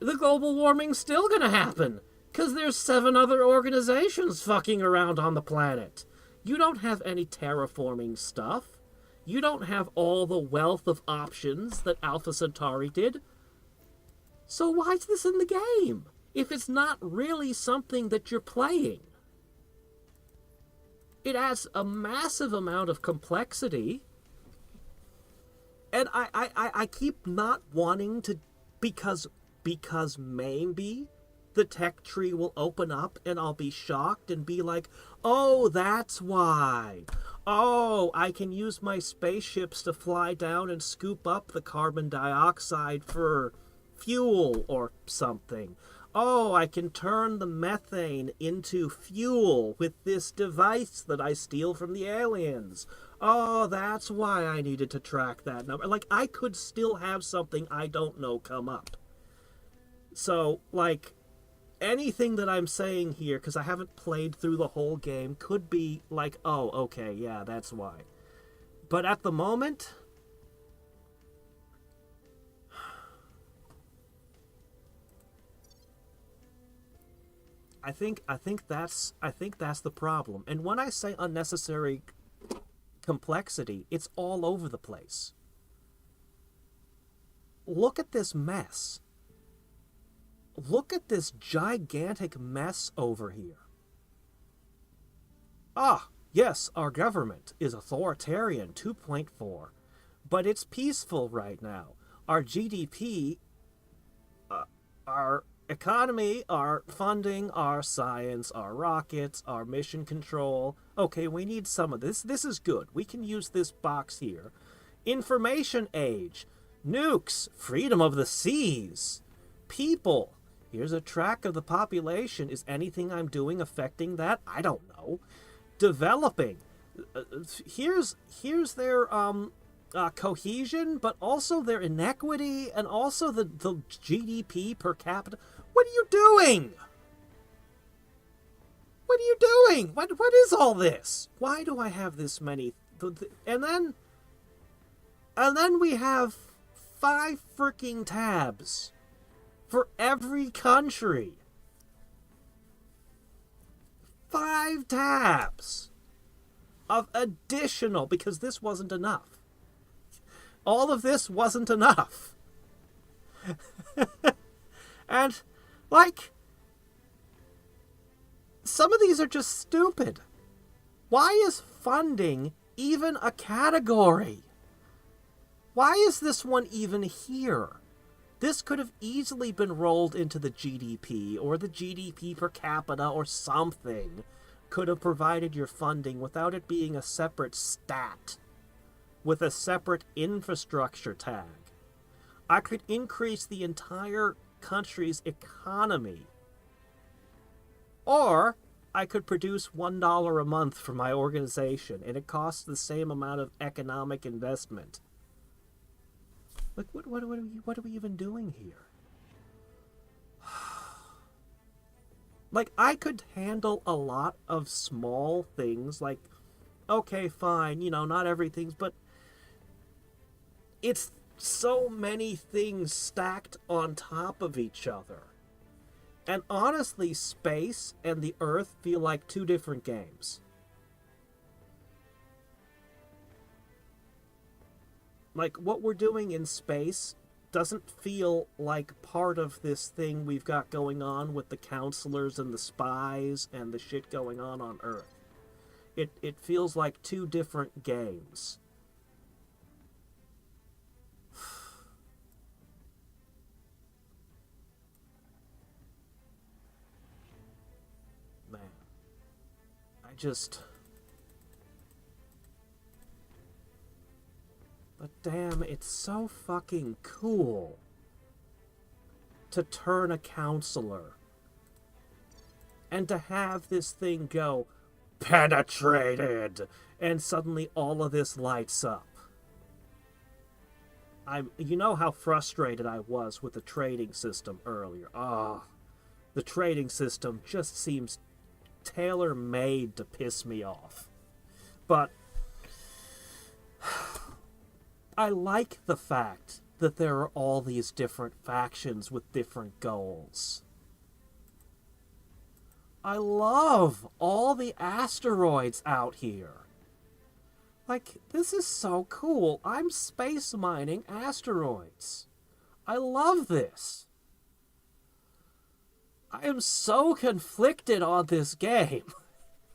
The global warming's still gonna happen, because there's 7 other organizations fucking around on the planet. You don't have any terraforming stuff. You don't have all the wealth of options that Alpha Centauri did. So why is this in the game, if it's not really something that you're playing? It adds a massive amount of complexity. And I keep not wanting to, because maybe the tech tree will open up and I'll be shocked and be like, oh, that's why. Oh, I can use my spaceships to fly down and scoop up the carbon dioxide for fuel or something. Oh, I can turn the methane into fuel with this device that I steal from the aliens. Oh, that's why I needed to track that number. Like, I could still have something I don't know come up. So, like, anything that I'm saying here, because I haven't played through the whole game, could be like, oh, okay, yeah, that's why. But at the moment, I think that's the problem. And when I say unnecessary complexity, it's all over the place. Look at this mess. Look at this gigantic mess over here. Ah, yes, our government is authoritarian 2.4, but it's peaceful right now. Our GDP, our economy, our funding, our science, our rockets, our mission control. Okay, we need some of this. This is good. We can use this box here. Information age. Nukes. Freedom of the seas. People. Here's a track of the population. Is anything I'm doing affecting that? I don't know. Developing. Here's their cohesion, but also their inequity, and also the GDP per capita. What are you doing? What are you doing? What is all this? Why do I have this many? And then we have 5 freaking tabs for every country. 5 tabs of additional, because this wasn't enough. All of this wasn't enough. And, like, some of these are just stupid. Why is funding even a category? Why is this one even here? This could have easily been rolled into the GDP, or the GDP per capita, or something could have provided your funding without it being a separate stat with a separate infrastructure tag. I could increase the entire country's economy. Or I could produce $1 a month for my organization, and it costs the same amount of economic investment. Like, what are we even doing here? Like, I could handle a lot of small things, like, okay, fine, you know, not everything's, but it's so many things stacked on top of each other. And honestly, space and the Earth feel like two different games. Like, what we're doing in space doesn't feel like part of this thing we've got going on with the counselors and the spies and the shit going on Earth. It feels like two different games. Man, But damn, it's so fucking cool to turn a counselor and to have this thing go, penetrated, and suddenly all of this lights up. You know how frustrated I was with the trading system earlier. The trading system just seems tailor-made to piss me off. But I like the fact that there are all these different factions with different goals. I love all the asteroids out here. Like, this is so cool. I'm space mining asteroids. I love this. I am so conflicted on this game.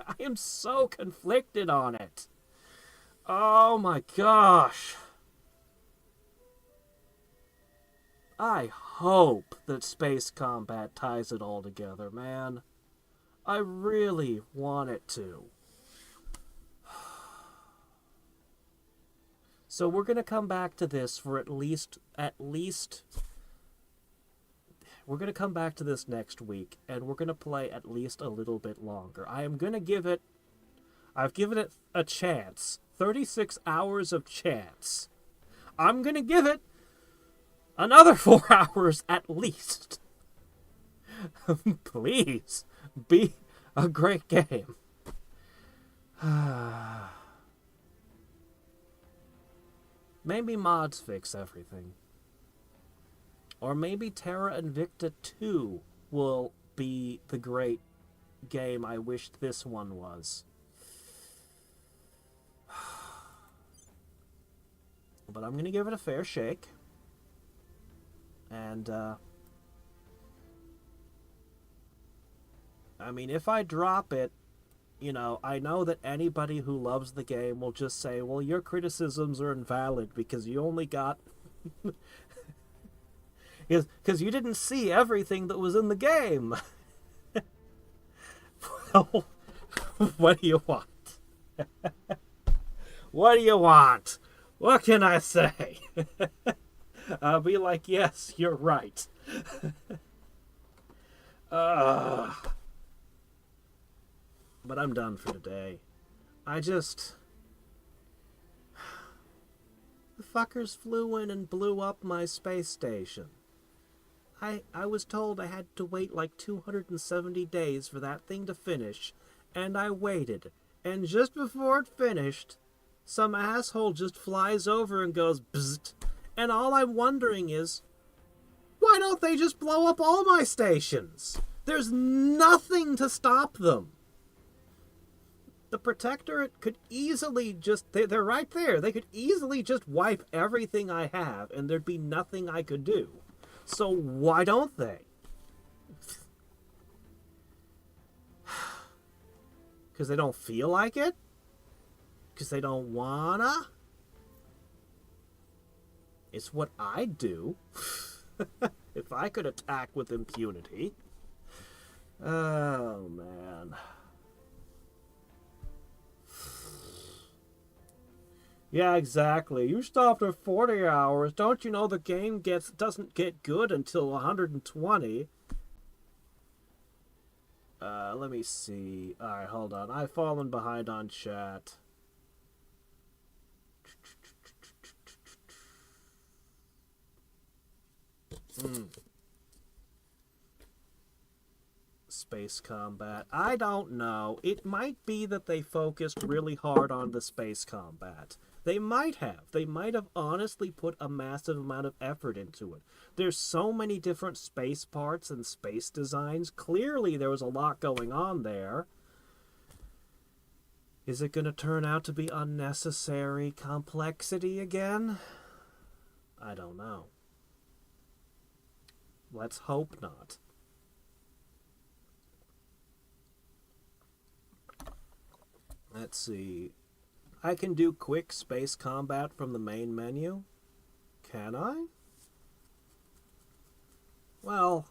I am so conflicted on it. Oh my gosh. I hope that space combat ties it all together, man. I really want it to. So we're going to come back to this for at least we're going to come back to this next week, and we're going to play at least a little bit longer. I've given it a chance. 36 hours of chance. I'm going to give it another 4 hours at least. Please, be a great game. Maybe mods fix everything. Or maybe Terra Invicta 2 will be the great game I wished this one was. But I'm going to give it a fair shake. And, I mean, if I drop it, you know, I know that anybody who loves the game will just say, well, your criticisms are invalid because you only got... Because you didn't see everything that was in the game. Well, what do you want? What do you want? What can I say? I'll be like, yes, you're right. But I'm done for today. The fuckers flew in and blew up my space station. I was told I had to wait like 270 days for that thing to finish, and I waited. And just before it finished, some asshole just flies over and goes bzzzt. And all I'm wondering is, why don't they just blow up all my stations? There's nothing to stop them. The Protectorate could easily just... They're right there. They could easily just wipe everything I have, and there'd be nothing I could do. So why don't they? Because they don't feel like it? Because they don't wanna? It's what I'd do. If I could attack with impunity. Oh, man. Yeah, exactly. You stopped at 40 hours. Don't you know the game doesn't get good until 120? Let me see. Alright, hold on. I've fallen behind on chat. Space combat. I don't know. It might be that they focused really hard on the space combat. They might have. They might have honestly put a massive amount of effort into it. There's so many different space parts and space designs. Clearly there was a lot going on there. Is it going to turn out to be unnecessary complexity again? I don't know. Let's hope not. Let's see. I can do quick space combat from the main menu. Can I? Well,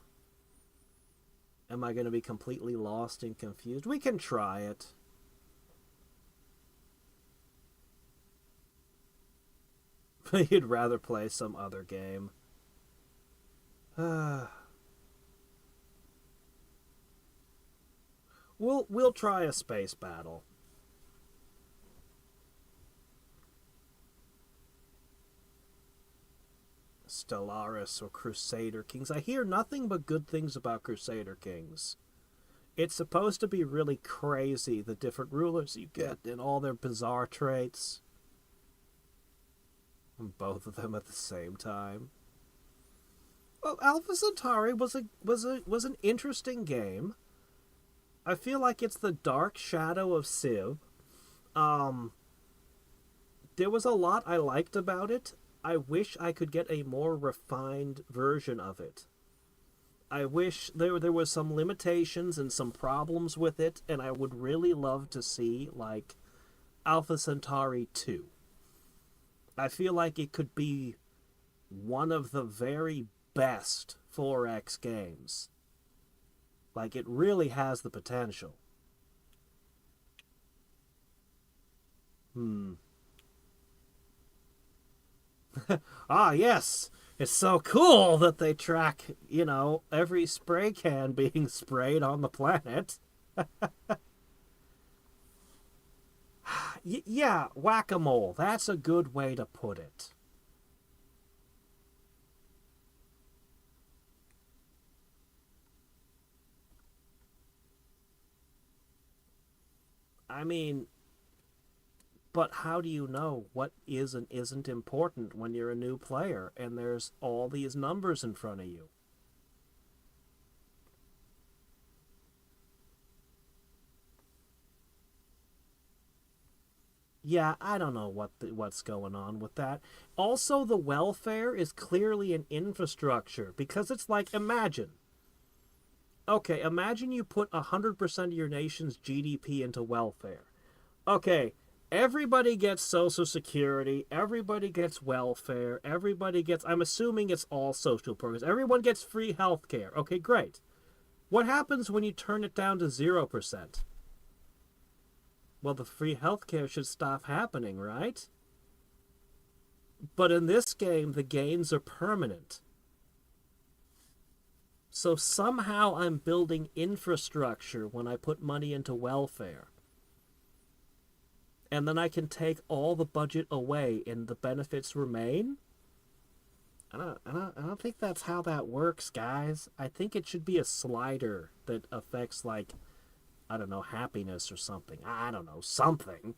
am I going to be completely lost and confused? We can try it. You'd rather play some other game. We'll try a space battle. Stellaris or Crusader Kings. I hear nothing but good things about Crusader Kings. It's supposed to be really crazy, the different rulers you get and all their bizarre traits. Both of them at the same time. Well, Alpha Centauri was an interesting game. I feel like it's the dark shadow of Civ. There was a lot I liked about it. I wish I could get a more refined version of it. I wish there was some limitations and some problems with it, and I would really love to see, like, Alpha Centauri 2. I feel like it could be one of the very best 4X games. Like, it really has the potential. Ah, yes! It's so cool that they track, every spray can being sprayed on the planet. Yeah, whack-a-mole. That's a good way to put it. I mean, but how do you know what is and isn't important when you're a new player and there's all these numbers in front of you? Yeah, I don't know what's going on with that. Also, the welfare is clearly an infrastructure because it's like, imagine you put 100% of your nation's GDP into welfare. Okay, everybody gets Social Security, everybody gets welfare, I'm assuming it's all social programs, everyone gets free health care. Okay, great. What happens when you turn it down to 0%? Well, the free health care should stop happening, right? But in this game, the gains are permanent. So somehow I'm building infrastructure when I put money into welfare. And then I can take all the budget away and the benefits remain? I don't think that's how that works, guys. I think it should be a slider that affects, like, I don't know, happiness or something. I don't know, something.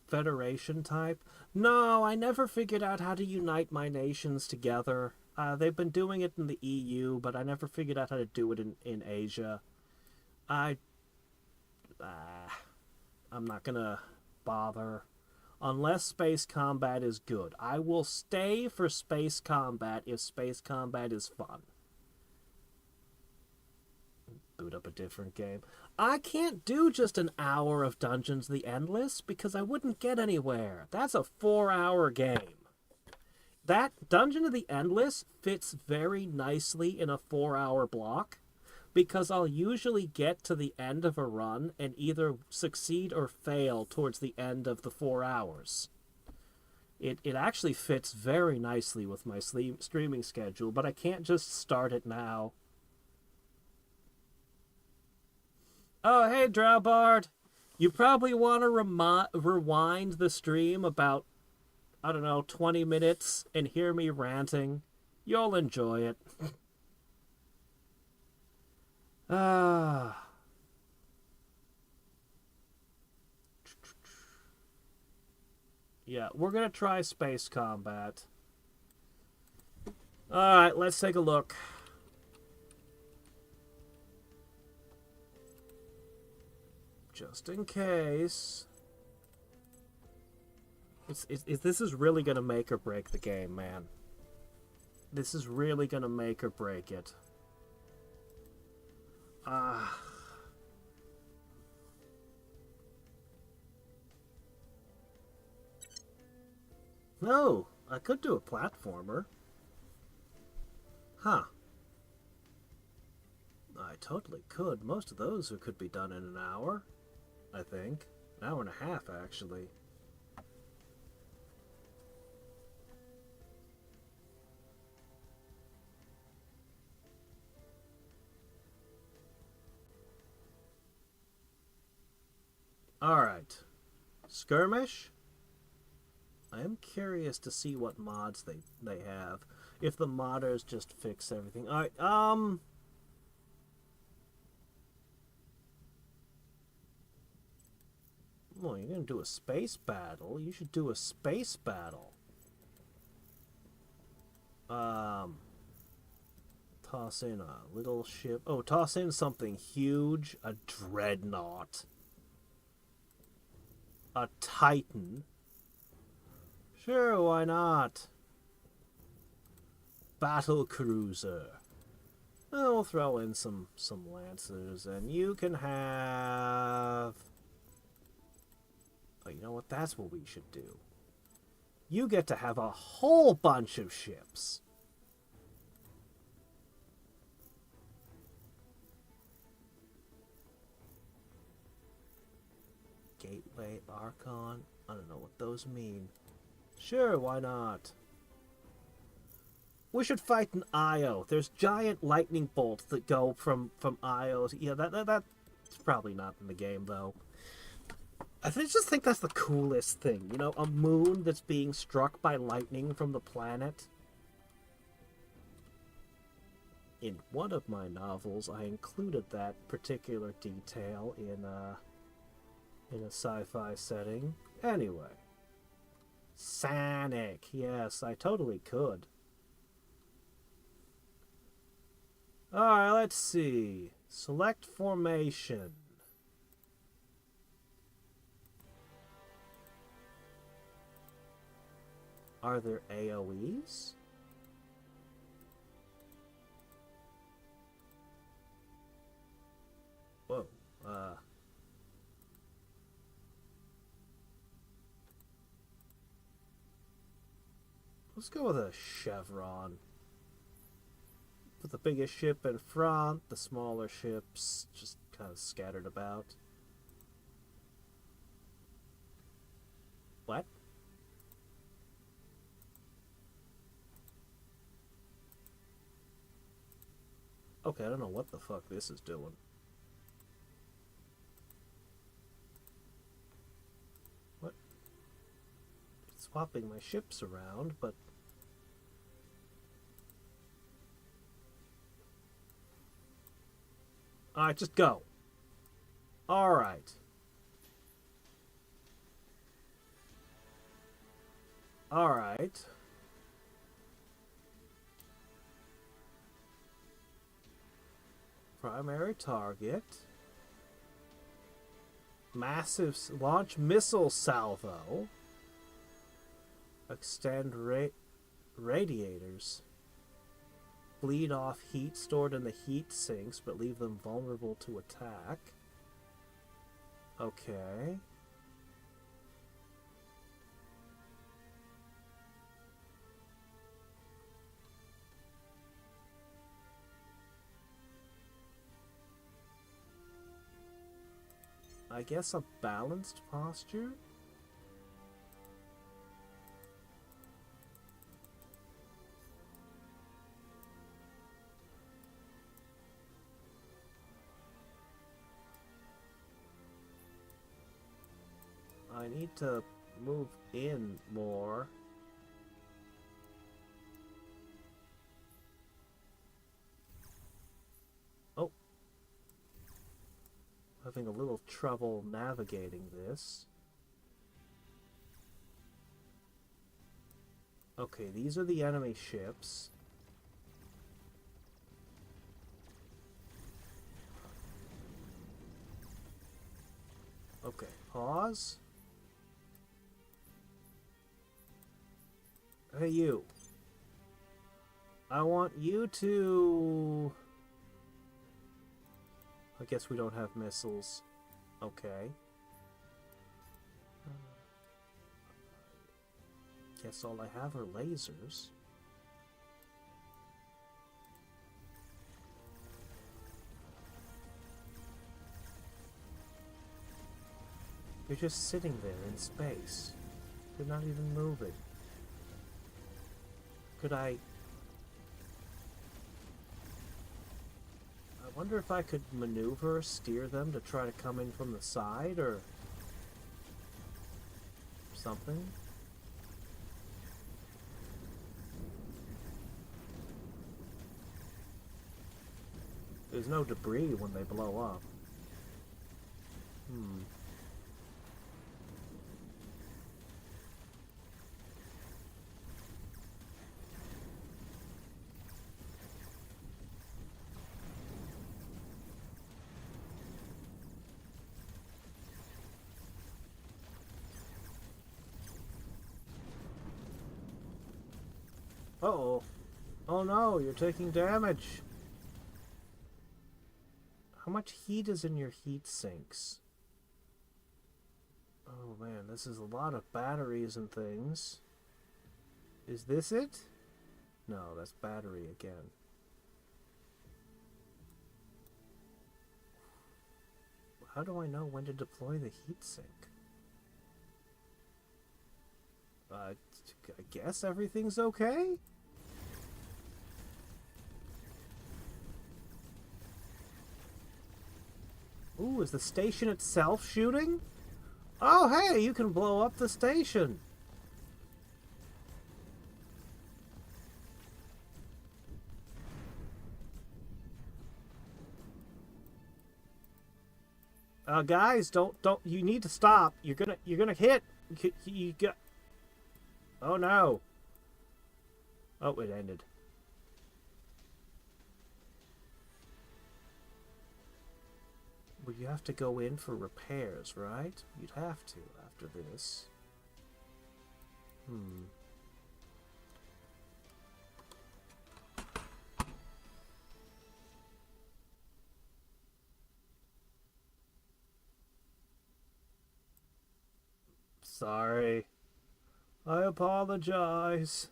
Federation type? No, I never figured out how to unite my nations together. They've been doing it in the EU, but I never figured out how to do it in Asia. I'm not gonna bother. Unless space combat is good. I will stay for space combat if space combat is fun. boot up a different game. I can't do just an hour of Dungeons the Endless because I wouldn't get anywhere. That's a 4-hour game. That Dungeon of the Endless fits very nicely in a 4-hour block because I'll usually get to the end of a run and either succeed or fail towards the end of the 4 hours. It actually fits very nicely with my streaming schedule, but I can't just start it now. Oh, hey, Drowbard. You probably want to rewind the stream about, I don't know, 20 minutes and hear me ranting. You'll enjoy it. Yeah, we're gonna try space combat. Alright, let's take a look. Just in case. This is really gonna make or break the game, man. This is really gonna make or break it. No, I could do a platformer. Huh. I totally could. Most of those could be done in an hour, I think. An hour and a half, actually. Alright. Skirmish? I am curious to see what mods they have. If the modders just fix everything. Alright, well, you're gonna do a space battle. You should do a space battle. Toss in a little ship. Oh, toss in something huge. A dreadnought. A Titan. Sure, why not? Battle cruiser. Oh, we'll throw in some lancers, and you can have. Oh, you know what? That's what we should do. You get to have a whole bunch of ships. Gateway, Archon. I don't know what those mean. Sure, why not? We should fight an Io. There's giant lightning bolts that go from Io. Yeah, that's probably not in the game, though. just think that's the coolest thing. You know, a moon that's being struck by lightning from the planet. In one of my novels, I included that particular detail in a sci-fi setting. Anyway. Sanic. Yes, I totally could. Alright, let's see. Select formation. Are there AoEs? Whoa, let's go with a chevron. Put the biggest ship in front, the smaller ships just kind of scattered about. What? Okay, I don't know what the fuck this is doing. What? It's swapping my ships around, but... Alright, just go. Alright. Alright. Primary target. Massive launch missile salvo. Extend radiators. bleed off heat stored in the heat sinks, but leave them vulnerable to attack. Okay. I guess a balanced posture? I need to move in more. Oh. Having a little trouble navigating this. Okay, these are the enemy ships. Okay, pause. Hey, you. I want you to... I guess we don't have missiles. Okay. Guess all I have are lasers. You're just sitting there in space. You're not even moving. Could I wonder if I could maneuver, steer them to try to come in from the side, or something? There's no debris when they blow up. Uh-oh. Oh no, you're taking damage. How much heat is in your heat sinks? Oh man, this is a lot of batteries and things. Is this it? No, that's battery again. How do I know when to deploy the heat sink? I guess everything's okay? Ooh, is the station itself shooting? Oh, hey, you can blow up the station. Guys, don't, you need to stop. You're gonna hit. You got... Oh, no. Oh, it ended. Well, you have to go in for repairs, right? You'd have to after this. Sorry. I apologize.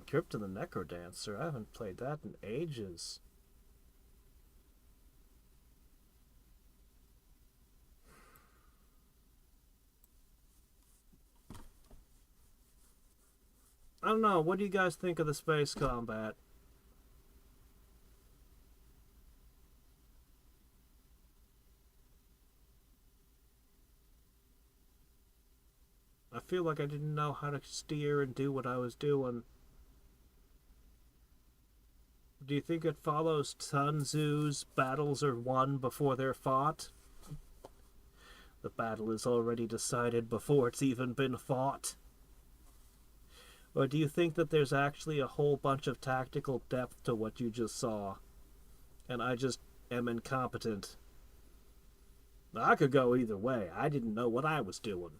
Trip to the Necrodancer. I haven't played that in ages. I don't know. What do you guys think of the space combat? I feel like I didn't know how to steer and do what I was doing. Do you think it follows Sun Tzu's battles are won before they're fought? The battle is already decided before it's even been fought. Or do you think that there's actually a whole bunch of tactical depth to what you just saw? And I just am incompetent. I could go either way. I didn't know what I was doing.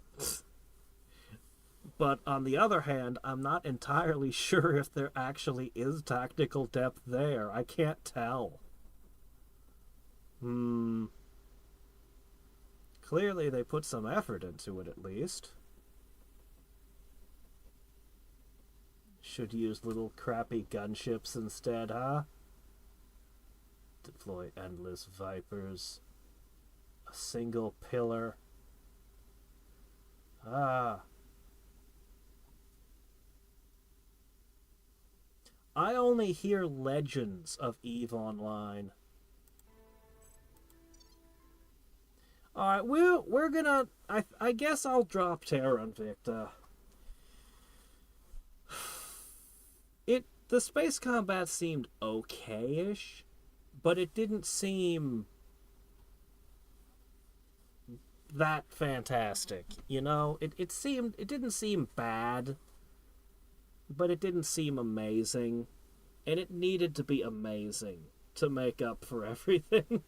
But on the other hand, I'm not entirely sure if there actually is tactical depth there. I can't tell. Clearly they put some effort into it, at least. Should use little crappy gunships instead, huh? Deploy endless vipers. A single pillar. Ah. I only hear legends of EVE Online. Alright, we're gonna... I guess I'll drop Terra Invicta. The space combat seemed okay-ish, but it didn't seem that fantastic, you know? It didn't seem bad, but it didn't seem amazing, and it needed to be amazing to make up for everything.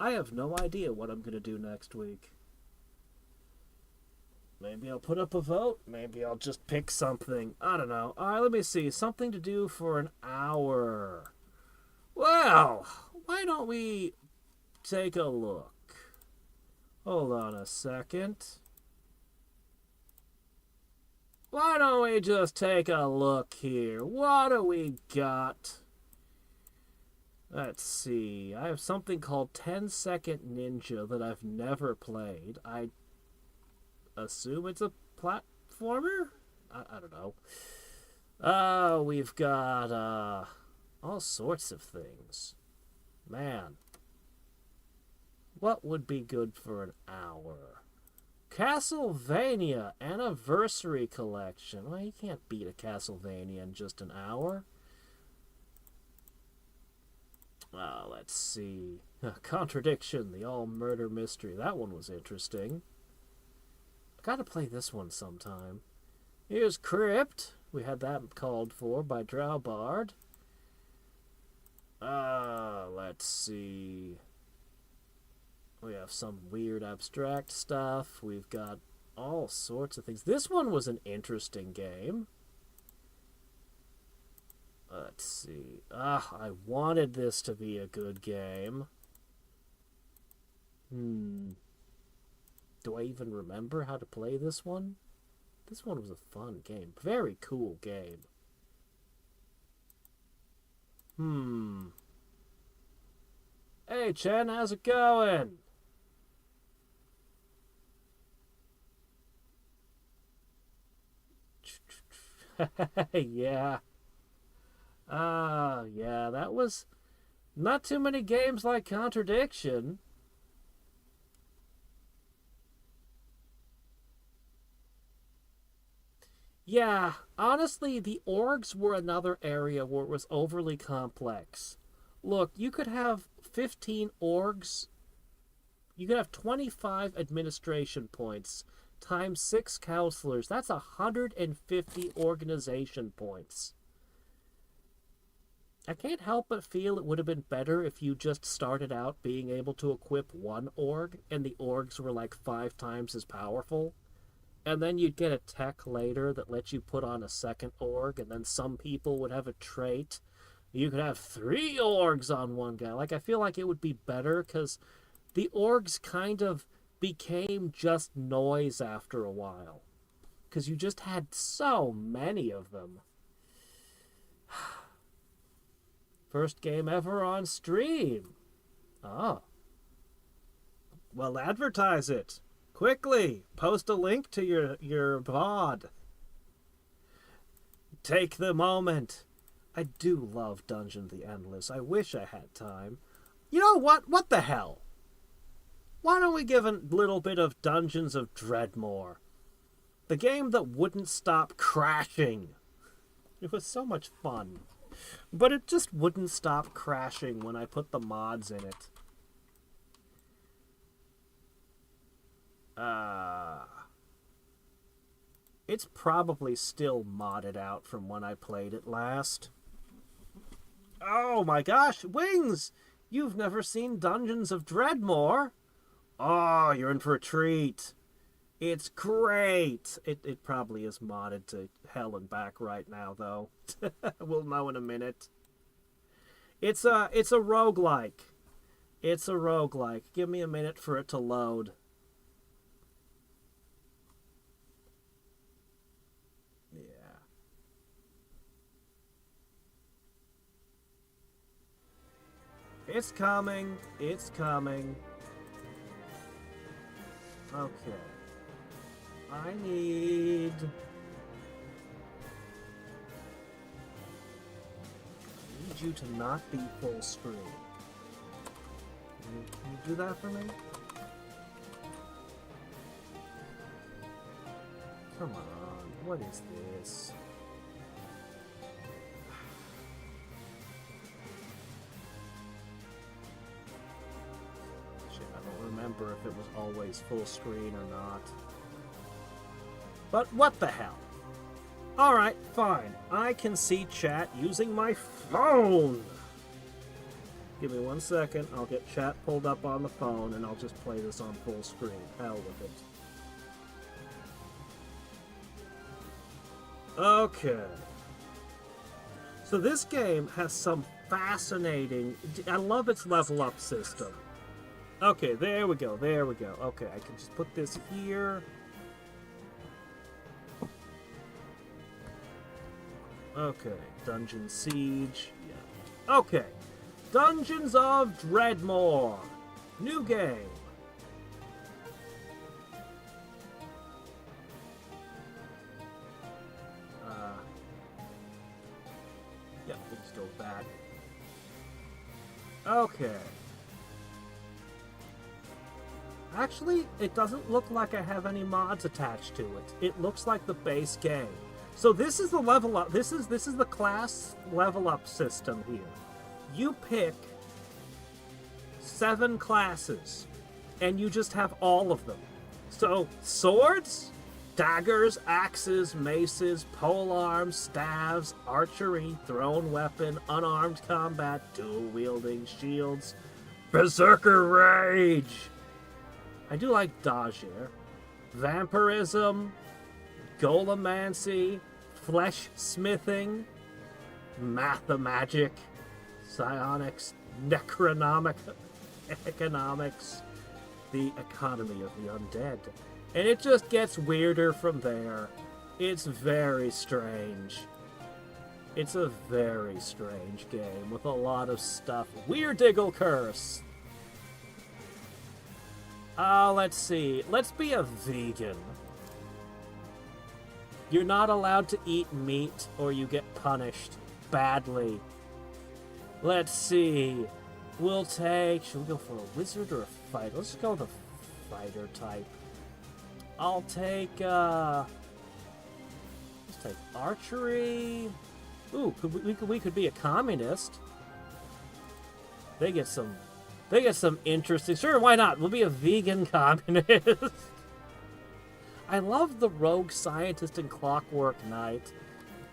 I have no idea what I'm going to do next week. Maybe I'll put up a vote. Maybe I'll just pick something. I don't know. Alright, let me see. Something to do for an hour. Well, why don't we take a look? Hold on a second. Why don't we just take a look here? What do we got? Let's see. I have something called 10-Second Ninja that I've never played. I assume it's a platformer? I don't know. We've got all sorts of things. Man. What would be good for an hour? Castlevania Anniversary Collection. Well, you can't beat a Castlevania in just an hour. Let's see. Contradiction, the all-murder mystery. That one was interesting. I gotta play this one sometime. Here's Crypt. We had that called for by Drowbard. Let's see. We have some weird abstract stuff. We've got all sorts of things. This one was an interesting game. Let's see. I wanted this to be a good game. Do I even remember how to play this one? This one was a fun game. Very cool game. Hey, Chen, how's it going? Yeah. Yeah, that was not too many games like Contradiction. Yeah, honestly, the orgs were another area where it was overly complex. Look, you could have 15 orgs. You could have 25 administration points times 6 counselors. That's 150 organization points. I can't help but feel it would have been better if you just started out being able to equip one org and the orgs were like 5 times as powerful. And then you'd get a tech later that lets you put on a second org, and then some people would have a trait. You could have 3 orgs on one guy. Like, I feel like it would be better because the orgs kind of became just noise after a while. Because you just had so many of them. First game ever on stream. Oh. Well, advertise it. Quickly, post a link to your VOD. Take the moment. I do love Dungeon the Endless. I wish I had time. You know what? What the hell? Why don't we give a little bit of Dungeons of Dreadmore? The game that wouldn't stop crashing. It was so much fun. But it just wouldn't stop crashing when I put the mods in it. It's probably still modded out from when I played it last. Oh my gosh, Wings! You've never seen Dungeons of Dreadmore? Oh, you're in for a treat. It's great. It probably is modded to hell and back right now, though. We'll know in a minute. It's a roguelike. It's a roguelike. Give me a minute for it to load. Yeah. It's coming. It's coming. Okay. I need you to not be full screen. Can you do that for me? Come on, what is this? Shit, I don't remember if it was always full screen or not. But what the hell? Alright, fine. I can see chat using my phone! Give me 1 second, I'll get chat pulled up on the phone, and I'll just play this on full screen. Hell with it. Okay. So this game has some fascinating... I love its level up system. Okay, there we go, there we go. Okay, I can just put this here. Okay, Dungeon Siege. Yeah. Okay. Dungeons of Dreadmore. New game. Yeah, we can still with that. Okay. Actually, it doesn't look like I have any mods attached to it. It looks like the base game. So this is the level up. This is the class level up system here. You pick 7 classes, and you just have all of them. So swords, daggers, axes, maces, polearms, staves, archery, thrown weapon, unarmed combat, dual wielding shields, berserker rage. I do like dodger, vampirism, golemancy, flesh smithing, mathemagic, psionics, economics, the economy of the undead. And it just gets weirder from there. It's very strange. It's a very strange game with a lot of stuff. Weirdiggle curse! Let's see. Let's be a vegan. You're not allowed to eat meat or you get punished badly. Let's see. We'll take... Should we go for a wizard or a fighter? Let's just go with a fighter type. I'll take, let's take archery. Ooh, we could be a communist. They get some interesting... Sure, why not? We'll be a vegan communist. I love the rogue scientist and Clockwork Knight.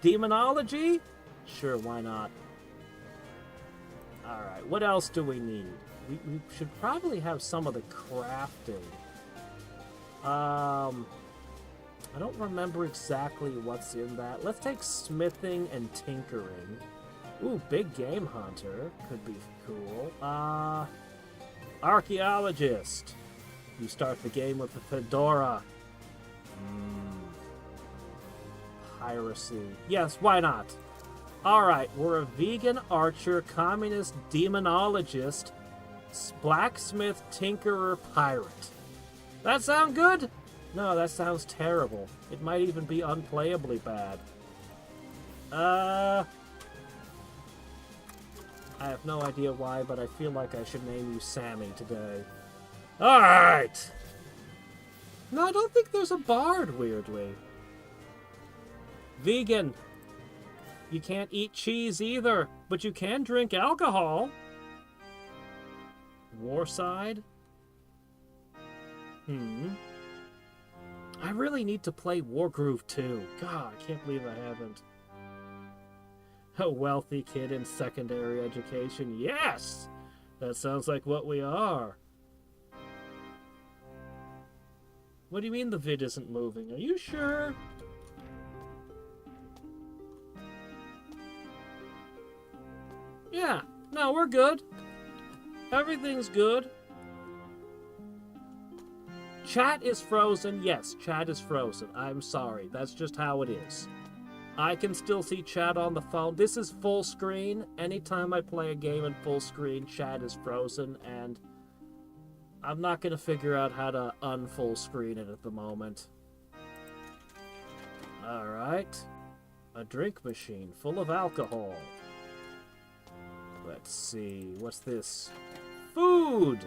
Demonology? Sure, why not? Alright, what else do we need? We should probably have some of the crafting. I don't remember exactly what's in that. Let's take smithing and tinkering. Ooh, big game hunter. Could be cool. Archaeologist. You start the game with the fedora. Piracy. Yes, why not? Alright, we're a vegan archer, communist demonologist, blacksmith, tinkerer, pirate. That sound good? No, that sounds terrible. It might even be unplayably bad. I have no idea why, but I feel like I should name you Sammy today. Alright! No, I don't think there's a bard, weirdly. Vegan. You can't eat cheese either, but you can drink alcohol. Warside? I really need to play Wargroove 2. God, I can't believe I haven't. A wealthy kid in secondary education. Yes! That sounds like what we are. What do you mean the vid isn't moving? Are you sure? Yeah. No, we're good. Everything's good. Chat is frozen. Yes, chat is frozen. I'm sorry. That's just how it is. I can still see chat on the phone. This is full screen. Anytime I play a game in full screen, chat is frozen, and I'm not going to figure out how to unfull screen it at the moment. Alright. A drink machine full of alcohol. Let's see. What's this? Food!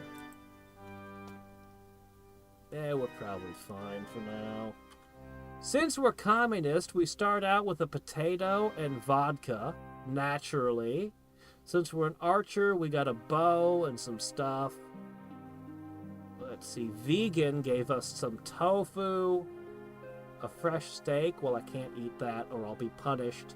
Yeah, we're probably fine for now. Since we're communist, we start out with a potato and vodka, naturally. Since we're an archer, we got a bow and some stuff. Let's see, vegan gave us some tofu, a fresh steak. Well, I can't eat that or I'll be punished.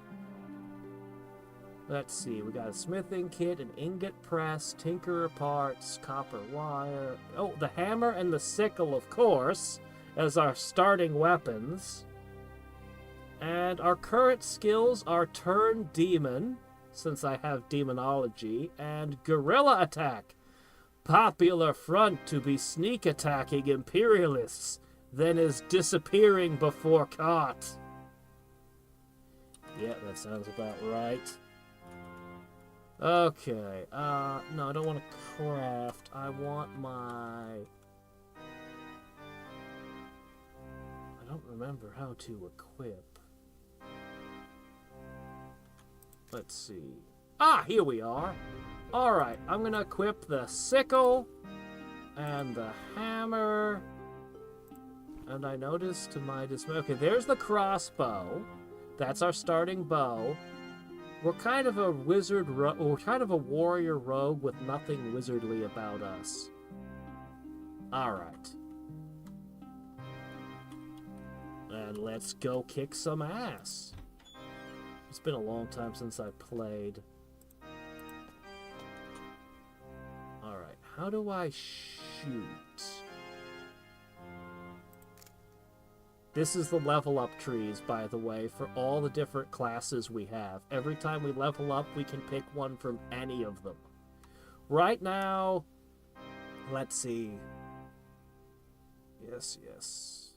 Let's see, we got a smithing kit, an ingot press, tinkerer parts, copper wire. Oh, the hammer and the sickle, of course, as our starting weapons. And our current skills are Turn Demon, since I have Demonology, and Guerrilla Attack. Popular front to be sneak attacking Imperialists, then is disappearing before caught. Yeah, that sounds about right. Okay, no, I don't want to craft. I want my... I don't remember how to equip. Let's see. Ah, here we are. Alright, I'm gonna equip the sickle and the hammer. And I noticed to my dismay... Okay, there's the crossbow. That's our starting bow. We're kind of a wizard, we're kind of a warrior rogue with nothing wizardly about us. Alright. And let's go kick some ass. It's been a long time since I played. Alright, how do I shoot? This is the level up trees, by the way, for all the different classes we have. Every time we level up, we can pick one from any of them. Right now, let's see. Yes.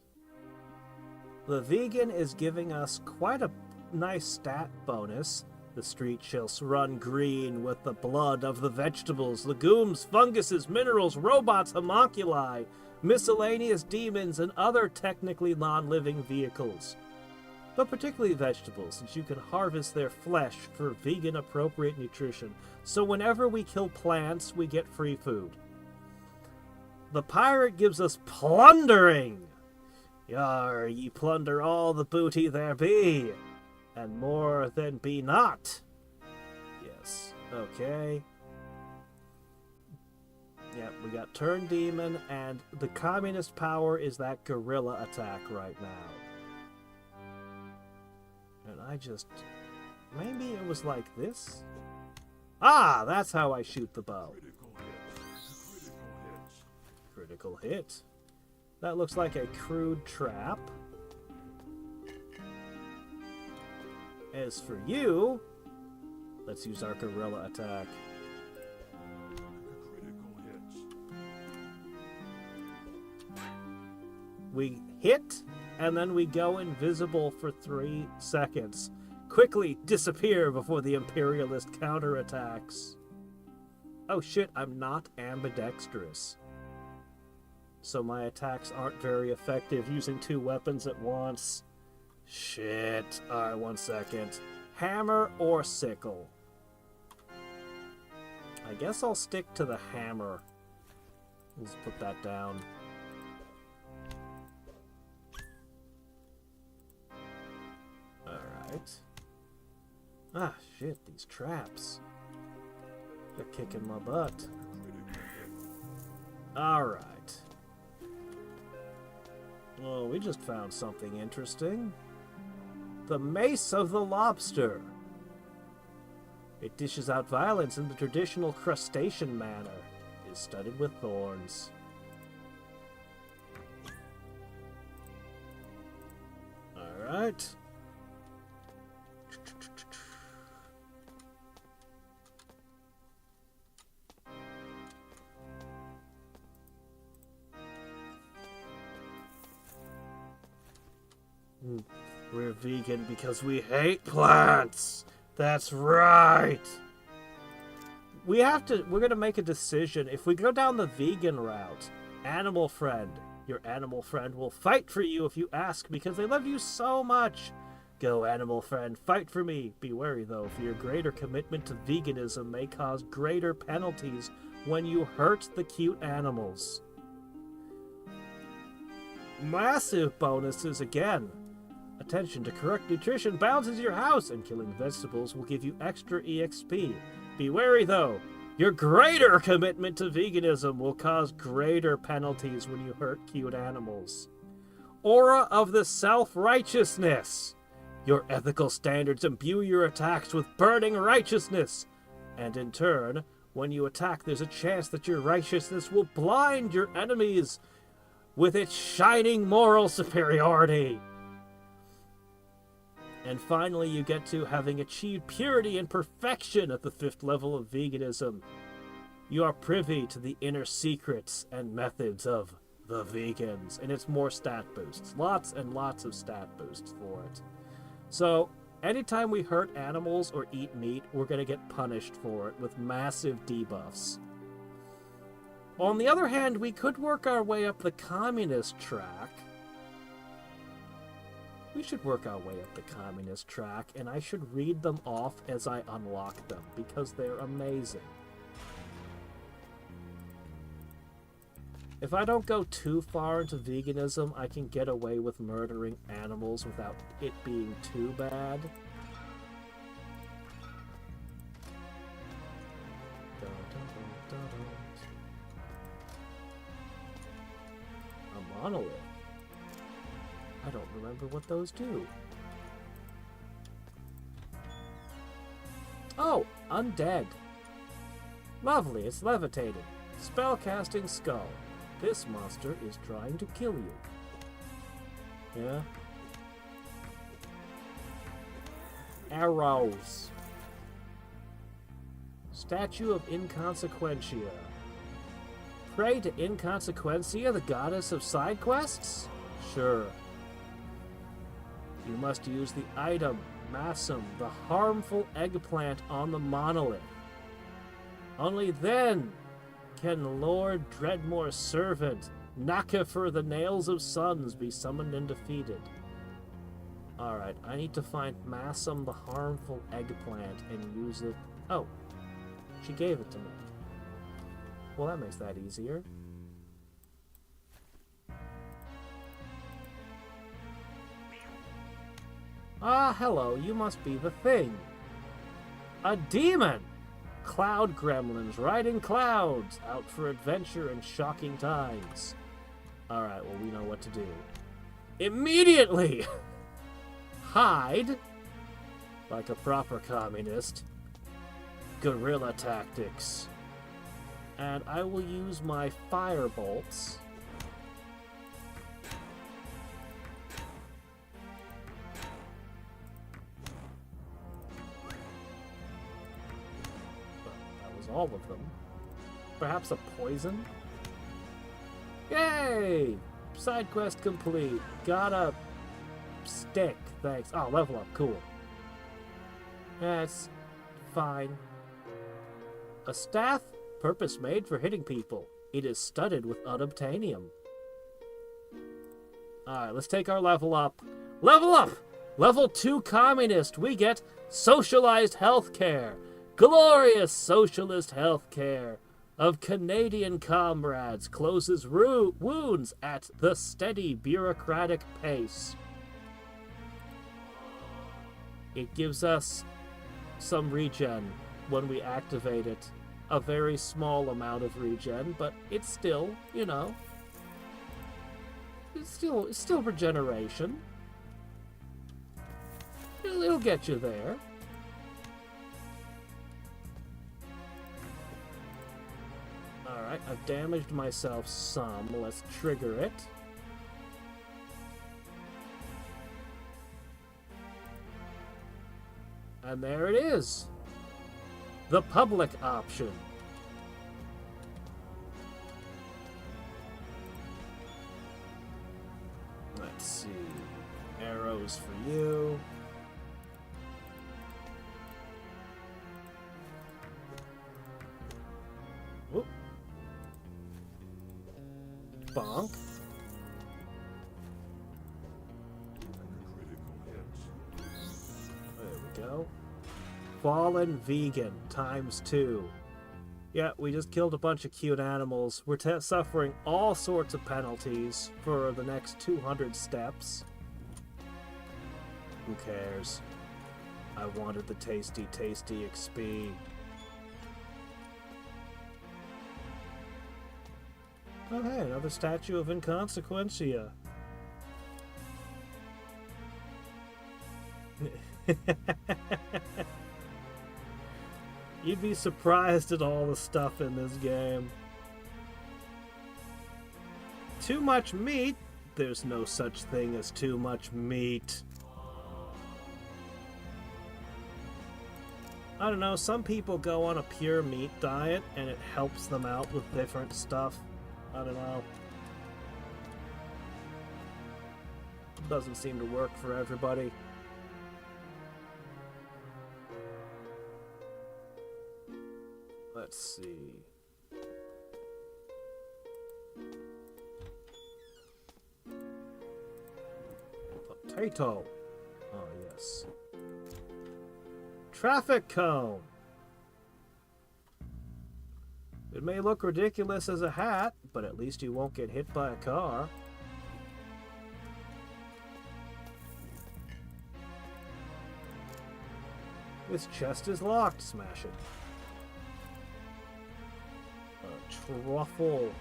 The vegan is giving us quite a nice stat bonus. The street shall run green with the blood of the vegetables, legumes, funguses, minerals, robots, homunculi, miscellaneous demons, and other technically non-living vehicles. But particularly vegetables, since you can harvest their flesh for vegan-appropriate nutrition. So whenever we kill plants, we get free food. The pirate gives us plundering. Yar, ye plunder all the booty there be, and more than be not. Yes, okay. Yep, we got Turn Demon, and the communist power is that guerrilla attack right now. And I just... Maybe it was like this? Ah, that's how I shoot the bow. Critical hit. That looks like a crude trap. As for you, let's use our guerrilla attack. We hit, and then we go invisible for 3 seconds. Quickly disappear before the Imperialist counterattacks. Oh shit, I'm not ambidextrous. So my attacks aren't very effective using 2 weapons at once. Shit. Alright, 1 second. Hammer or sickle? I guess I'll stick to the hammer. Let's put that down. Alright. Ah, shit, these traps. They're kicking my butt. Alright. Oh, we just found something interesting. The Mace of the Lobster. It dishes out violence in the traditional crustacean manner. It is studded with thorns. Alright. We're vegan because we hate plants. That's right. We're gonna make a decision. If we go down the vegan route, animal friend, your animal friend will fight for you if you ask because they love you so much. Go, animal friend, fight for me. Be wary, though, for your greater commitment to veganism may cause greater penalties when you hurt the cute animals. Massive bonuses again. Attention to correct nutrition balances your house, and killing vegetables will give you extra EXP. Be wary, though. Your greater commitment to veganism will cause greater penalties when you hurt cute animals. Aura of the Self-Righteousness. Your ethical standards imbue your attacks with burning righteousness. And in turn, when you attack, there's a chance that your righteousness will blind your enemies with its shining moral superiority. And finally, you get to having achieved purity and perfection at the 5th level of veganism. You are privy to the inner secrets and methods of the vegans, and it's more stat boosts. Lots and lots of stat boosts for it. So, anytime we hurt animals or eat meat, we're going to get punished for it with massive debuffs. On the other hand, we could work our way up the communist track. We should work our way up the communist track, and I should read them off as I unlock them, because they're amazing. If I don't go too far into veganism, I can get away with murdering animals without it being too bad. A monolith. I don't remember what those do. Oh, undead. Lovely, it's levitating. Spellcasting skull. This monster is trying to kill you. Yeah? Arrows. Statue of Inconsequentia. Pray to Inconsequentia, the goddess of side quests? Sure. You must use the item, Massum, the harmful eggplant on the monolith. Only then can Lord Dreadmore's servant, Nakafer the Nails of Suns, be summoned and defeated. Alright, I need to find Massum the harmful eggplant and use it. Oh, she gave it to me. Well, that makes that easier. Ah, hello, you must be the thing. A demon! Cloud gremlins riding clouds, out for adventure in shocking times. Alright, well, we know what to do. Immediately! Hide, like a proper communist. Guerrilla tactics. And I will use my fire bolts. All of them. Perhaps a poison? Yay! Side quest complete. Got a stick. Thanks. Oh, level up. Cool. That's fine. A staff? Purpose made for hitting people. It is studded with unobtainium. Alright, let's take our level up. Level up! Level 2 communist. We get socialized healthcare. Glorious socialist healthcare of Canadian comrades closes wounds at the steady bureaucratic pace. It gives us some regen when we activate it. A very small amount of regen, but it's still, you know. It's still regeneration. It'll get you there. Alright, I've damaged myself some. Let's trigger it. And there it is. The public option. Let's see. Arrows for you. Whoop. Bonk. There we go. Fallen vegan ×2. Yeah, we just killed a bunch of cute animals. We're suffering all sorts of penalties for the next 200 steps. Who cares? I wanted the tasty XP. Oh hey, another statue of Inconsequentia. You'd be surprised at all the stuff in this game. Too much meat? There's no such thing as too much meat. I don't know, some people go on a pure meat diet and it helps them out with different stuff. I don't know. Doesn't seem to work for everybody. Let's see. Potato. Oh, yes. Traffic cone. It may look ridiculous as a hat, but at least you won't get hit by a car. This chest is locked. Smash it. A truffle.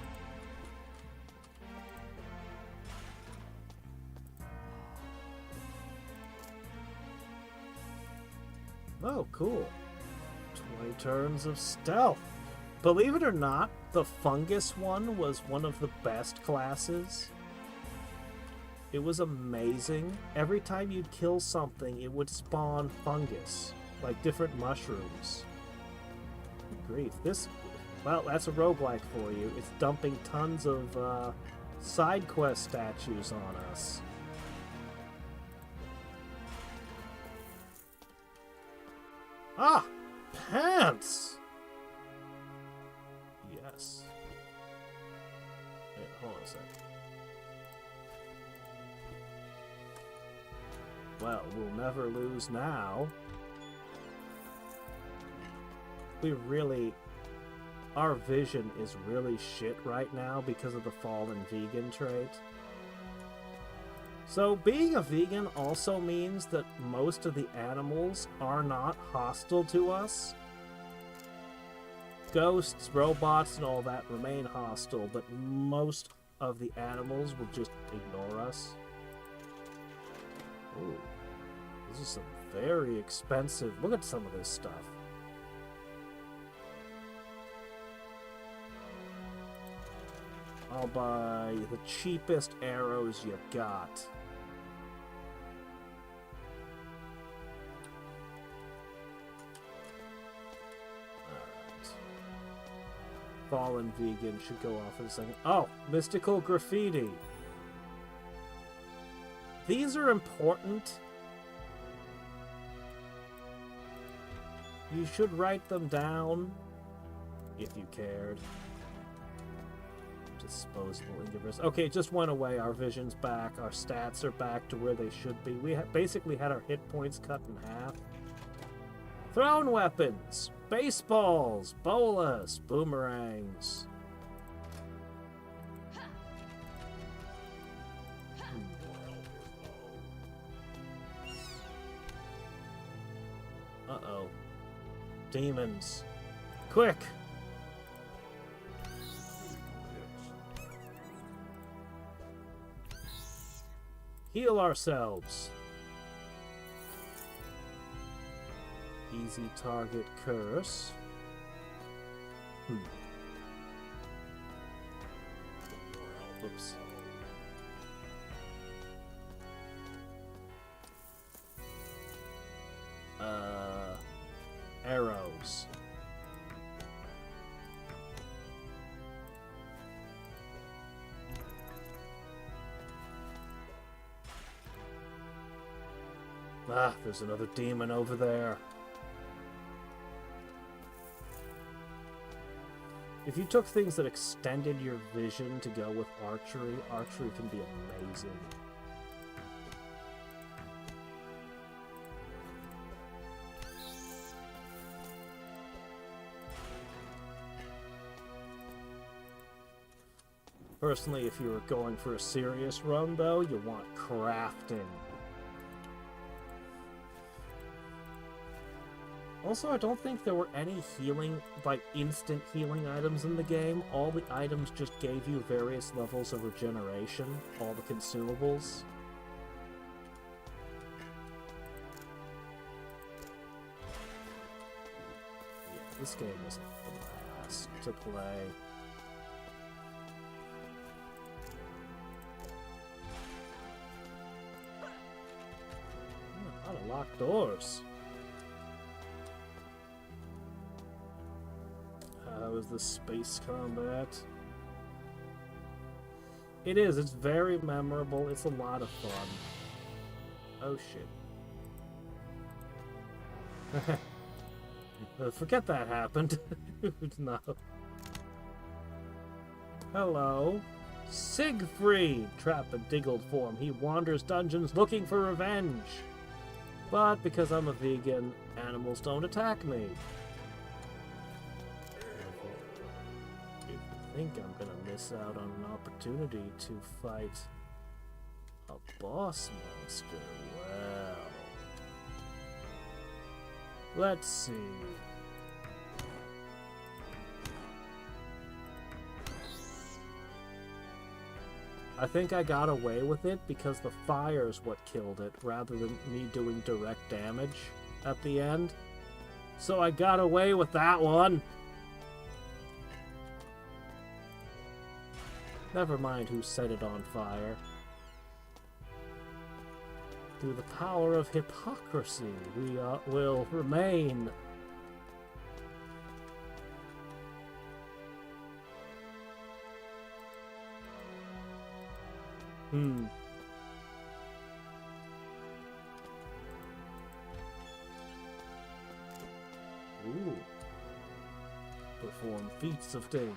Oh, cool. 20 turns of stealth. Believe it or not, the fungus one was one of the best classes. It was amazing. Every time you'd kill something, it would spawn fungus, like different mushrooms. Good grief. This, well, that's a roguelike for you. It's dumping tons of side quest statues on us. Ah! Pants! Yes. Hey, hold on a sec. Well, we'll never lose now. We really... Our vision is really shit right now because of the fallen vegan trait. So being a vegan also means that most of the animals are not hostile to us. Ghosts, robots, and all that remain hostile, but most of the animals will just ignore us. Ooh, this is some very expensive... Look at some of this stuff. I'll buy the cheapest arrows you got. Fallen vegan should go off in a second. Oh, mystical graffiti. These are important. You should write them down if you cared. Disposable inhibitors. Okay, it just went away. Our vision's back. Our stats are back to where they should be. We basically had our hit points cut in half. Thrown weapons. Baseballs, bolas, boomerangs. Uh-oh. Demons. Quick! Heal ourselves. Easy target curse. Oops. Arrows. Ah, there's another demon over there. If you took things that extended your vision to go with archery, archery can be amazing. Personally, if you were going for a serious run, though, you want crafting. Also, I don't think there were any healing, like instant healing items in the game. All the items just gave you various levels of regeneration, all the consumables. Yeah, this game was a blast to play. A lot of locked doors. How is the space combat? It is. It's very memorable. It's a lot of fun. Oh shit. Forget that happened. No. Hello. Siegfried! Trapped in Diggled form, he wanders dungeons looking for revenge. But because I'm a vegan, animals don't attack me. If you think I'm gonna miss out on an opportunity to fight a boss monster, well... let's see... I think I got away with it because the fire's what killed it, rather than me doing direct damage at the end. So I got away with that one! Never mind who set it on fire. Through the power of hypocrisy, we will remain. Ooh. Perform feats of sting.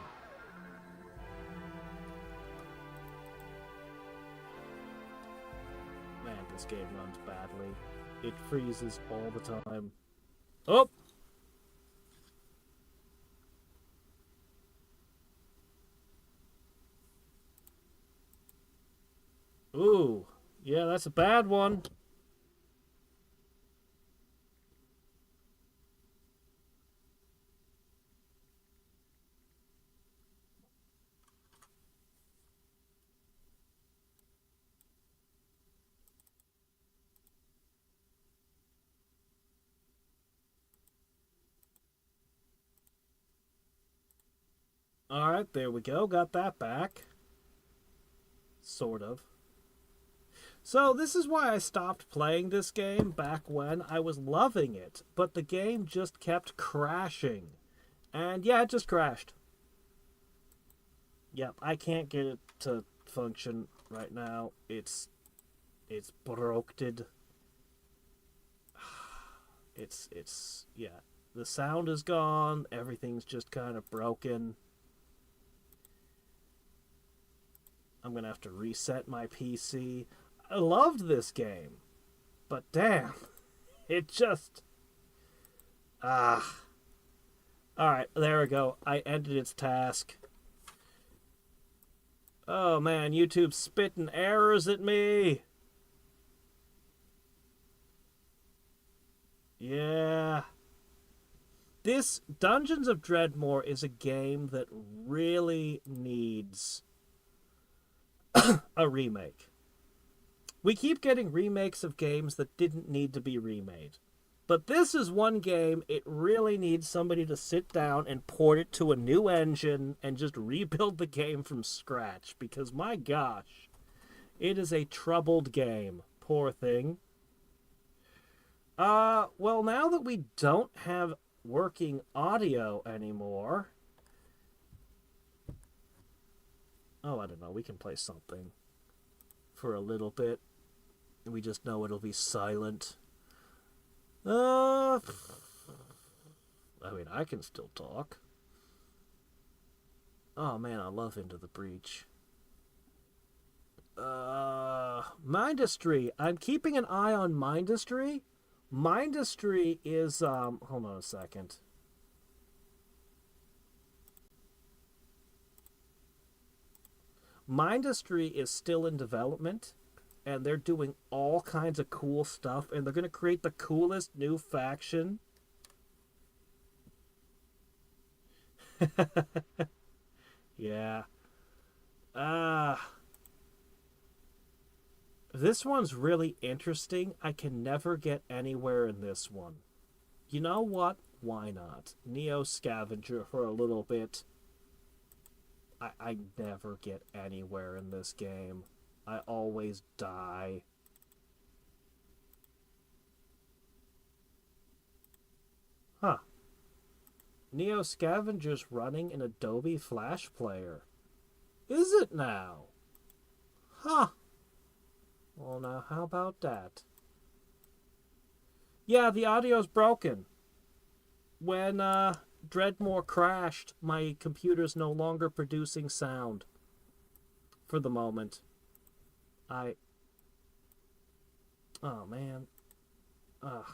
Man, this game runs badly. It freezes all the time. Oh! Ooh, yeah, that's a bad one. Alright, there we go. Got that back. Sort of. So this is why I stopped playing this game back when. I was loving it, but the game just kept crashing. And yeah, it just crashed. Yep, I can't get it to function right now. It's broked. Yeah. The sound is gone, everything's just kind of broken. I'm gonna have to reset my PC. I loved this game, but damn, it just... Alright, there we go. I ended its task. Oh man, YouTube's spitting errors at me. Yeah. This Dungeons of Dreadmore is a game that really needs a remake. We keep getting remakes of games that didn't need to be remade. But this is one game, it really needs somebody to sit down and port it to a new engine and just rebuild the game from scratch. Because, my gosh, it is a troubled game. Poor thing. Well, now that we don't have working audio anymore... Oh, I don't know, we can play something for a little bit. We just know it'll be silent. I mean, I can still talk. Oh man, I love Into the Breach. Mindustry. I'm keeping an eye on Mindustry. Mindustry is, hold on a second. Mindustry is still in development, and they're doing all kinds of cool stuff, and they're going to create the coolest new faction. Yeah. This one's really interesting. I can never get anywhere in this one. You know what? Why not? Neo Scavenger for a little bit. I never get anywhere in this game. I always die. Huh. Neo Scavenger's running an Adobe Flash Player. Is it now? Huh. Well, now, how about that? Yeah, the audio's broken. When, Dreadmore crashed, my computer's no longer producing sound. For the moment. Oh, man. Ugh.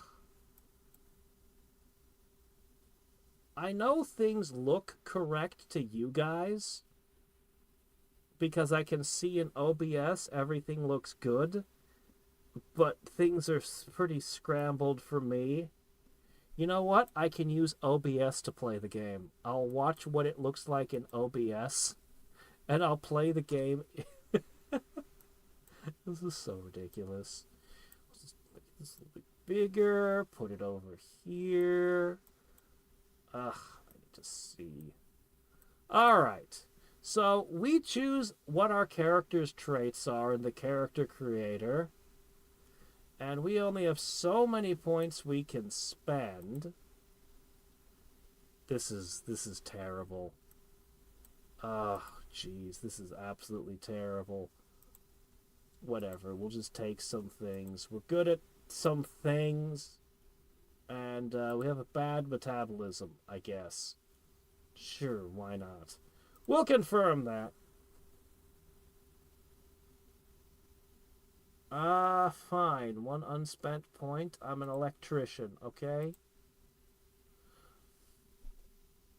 I know things look correct to you guys, because I can see in OBS everything looks good, but things are pretty scrambled for me. You know what? I can use OBS to play the game. I'll watch what it looks like in OBS, and I'll play the game. This is so ridiculous. Let's just make this a little bit bigger, put it over here. I need to see. Alright. So, we choose what our character's traits are in the character creator. And we only have so many points we can spend. This is terrible. Oh, jeez, this is absolutely terrible. Whatever, we'll just take some things. We're good at some things. And we have a bad metabolism, I guess. Sure, why not? We'll confirm that. Fine. One unspent point. I'm an electrician, okay?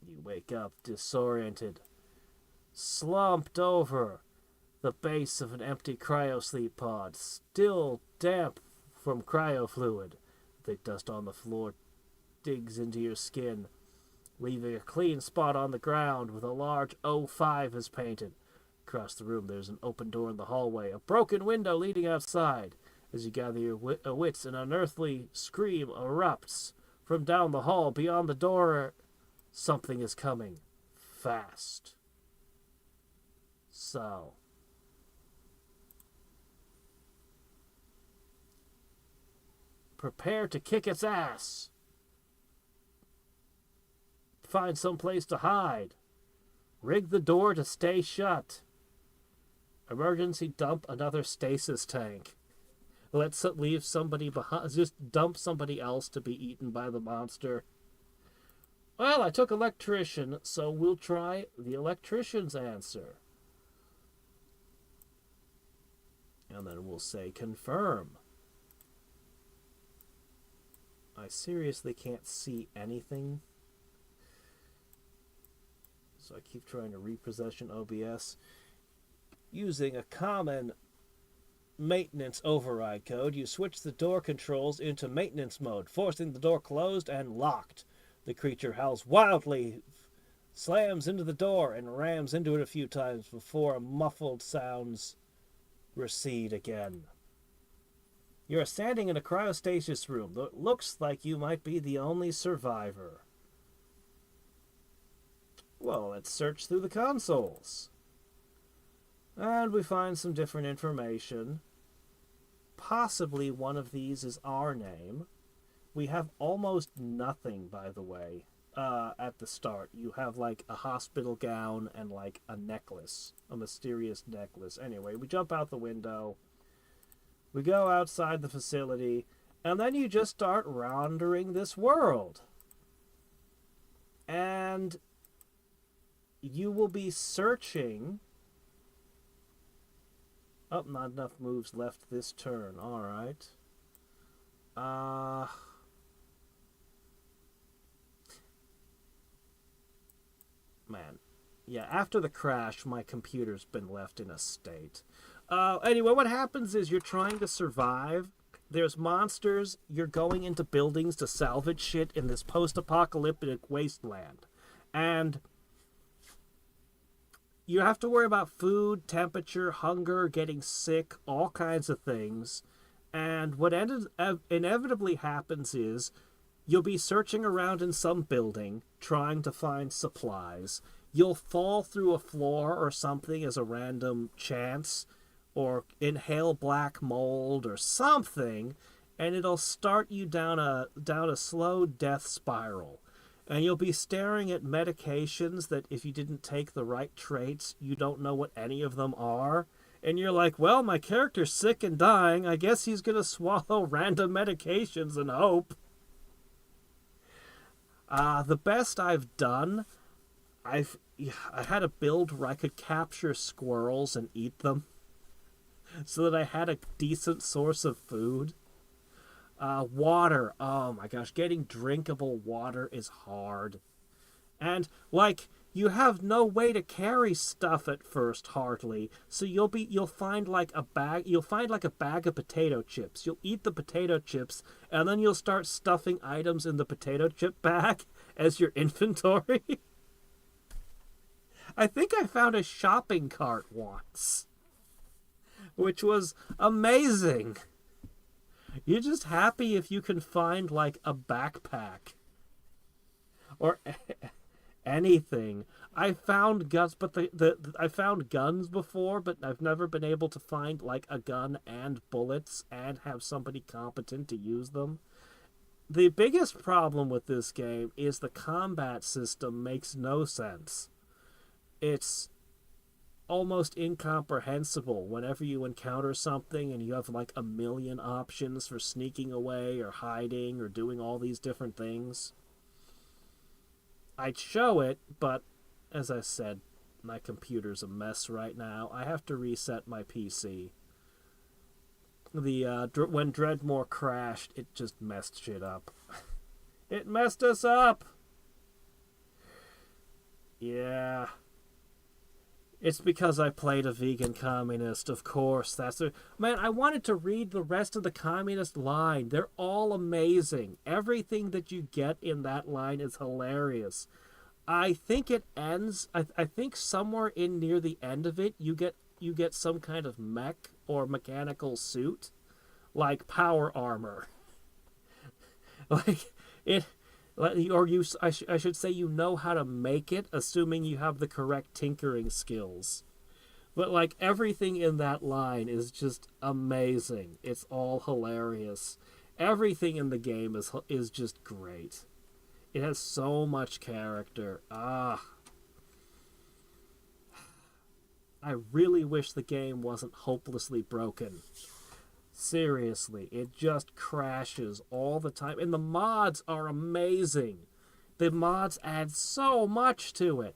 You wake up disoriented, slumped over the base of an empty cryosleep pod, still damp from cryofluid. Thick dust on the floor digs into your skin, leaving a clean spot on the ground with a large O5 is painted. Across the room, there's an open door in the hallway, a broken window leading outside. As you gather your wits, an unearthly scream erupts from down the hall. Beyond the door, something is coming. Fast. So. Prepare to kick its ass. Find some place to hide. Rig the door to stay shut. Emergency dump another stasis tank. Let's leave somebody behind. Just dump somebody else to be eaten by the monster. Well, I took electrician, so we'll try the electrician's answer. And then we'll say confirm. I seriously can't see anything. So I keep trying to repossession OBS. Using a common maintenance override code, you switch the door controls into maintenance mode, forcing the door closed and locked. The creature howls wildly, slams into the door, and rams into it a few times before muffled sounds recede again. You're standing in a cryostasis room that looks like you might be the only survivor. Well, let's search through the consoles. And we find some different information. Possibly one of these is our name. We have almost nothing, by the way, at the start. You have, like, a hospital gown and, like, a necklace. A mysterious necklace. Anyway, we jump out the window. We go outside the facility. And then you just start wandering this world. And you will be searching... Oh, not enough moves left this turn. Alright. Man. Yeah, after the crash, my computer's been left in a state. Anyway, what happens is you're trying to survive. There's monsters. You're going into buildings to salvage shit in this post-apocalyptic wasteland. And you have to worry about food, temperature, hunger, getting sick, all kinds of things. And what inevitably happens is you'll be searching around in some building, trying to find supplies. You'll fall through a floor or something as a random chance, or inhale black mold or something, and it'll start you down a slow death spiral. And you'll be staring at medications that if you didn't take the right traits, you don't know what any of them are. And you're like, well, my character's sick and dying. I guess he's going to swallow random medications and hope. The best I've done, I had a build where I could capture squirrels and eat them so that I had a decent source of food. Water. Oh my gosh, getting drinkable water is hard. And, like, you have no way to carry stuff at first, hardly. So you'll find like a bag of potato chips. You'll eat the potato chips, and then you'll start stuffing items in the potato chip bag as your inventory. I think I found a shopping cart once, which was amazing. You're just happy if you can find, like, a backpack. Or anything. I found guns, but I found guns before, but I've never been able to find, like, a gun and bullets and have somebody competent to use them. The biggest problem with this game is the combat system makes no sense. It's almost incomprehensible whenever you encounter something and you have like a million options for sneaking away or hiding or doing all these different things. I'd show it, but as I said, my computer's a mess right now. I have to reset my PC. When Dreadmore crashed, it just messed shit up. It messed us up! Yeah. It's because I played a vegan communist, of course. Man, I wanted to read the rest of the communist line. They're all amazing. Everything that you get in that line is hilarious. I think it ends... I think somewhere in near the end of it, you get some kind of mech or mechanical suit. Like power armor. Like, it... I should say you know how to make it, assuming you have the correct tinkering skills. But, like, everything in that line is just amazing. It's all hilarious. Everything in the game is just great. It has so much character. I really wish the game wasn't hopelessly broken. Seriously, it just crashes all the time. And the mods are amazing. The mods add so much to it.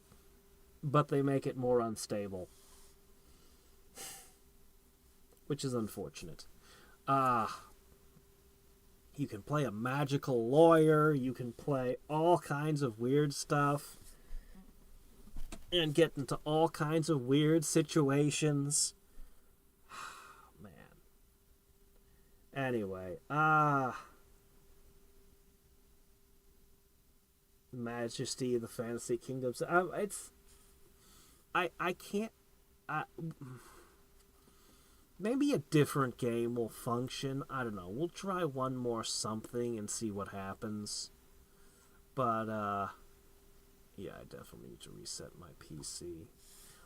But they make it more unstable. Which is unfortunate. You can play a magical lawyer. You can play all kinds of weird stuff. And get into all kinds of weird situations. Anyway, Majesty of the Fantasy Kingdoms. I can't. maybe a different game will function. I don't know. We'll try one more something and see what happens. But, yeah, I definitely need to reset my PC.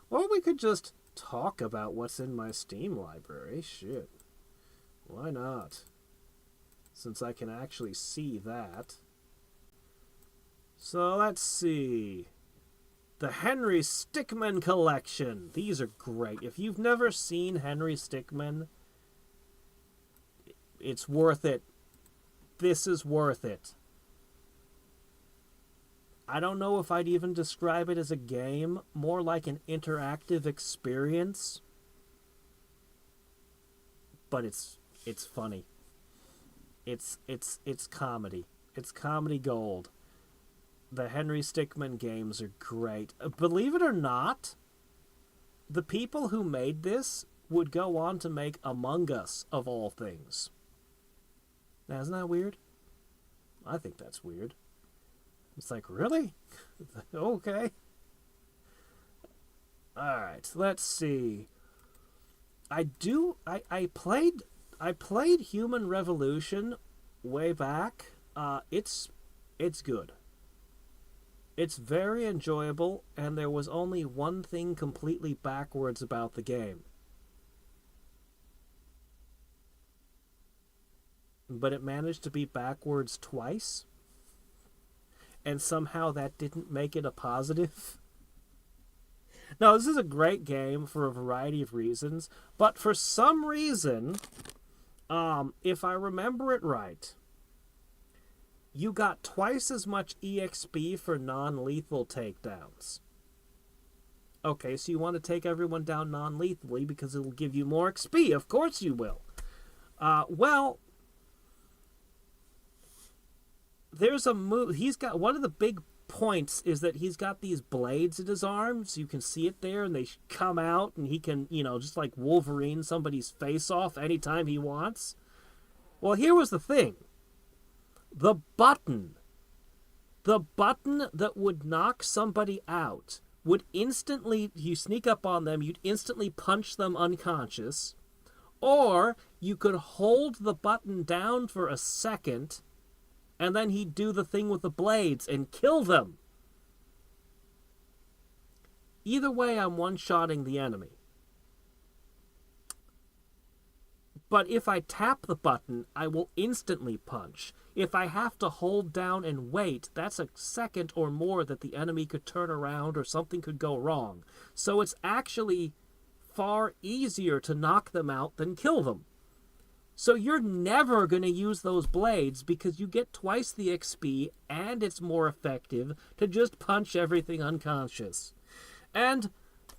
Or we could just talk about what's in my Steam library. Shit. Why not? Since I can actually see that. So, let's see. The Henry Stickmin Collection. These are great. If you've never seen Henry Stickmin, it's worth it. This is worth it. I don't know if I'd even describe it as a game, more like an interactive experience. But it's funny. It's comedy. It's comedy gold. The Henry Stickmin games are great. Believe it or not, the people who made this would go on to make Among Us, of all things. Now, isn't that weird? I think that's weird. It's like, really? Okay. Alright, let's see. I played Human Revolution way back. It's good. It's very enjoyable, and there was only one thing completely backwards about the game. But it managed to be backwards twice, and somehow that didn't make it a positive. Now, this is a great game for a variety of reasons, but for some reason, if I remember it right, you got twice as much EXP for non-lethal takedowns. Okay, so you want to take everyone down non-lethally because it'll give you more XP. Of course you will. Well, there's a move. He's got one of the big points is that he's got these blades in his arms. You can see it there, and they come out, and he can, just like Wolverine, somebody's face off anytime he wants. Well, here was the thing. The button that would knock somebody out would instantly, you sneak up on them, you'd instantly punch them unconscious, or you could hold the button down for a second, and then he'd do the thing with the blades and kill them. Either way, I'm one-shotting the enemy. But if I tap the button, I will instantly punch. If I have to hold down and wait, that's a second or more that the enemy could turn around or something could go wrong. So it's actually far easier to knock them out than kill them. So you're never going to use those blades because you get twice the XP and it's more effective to just punch everything unconscious. And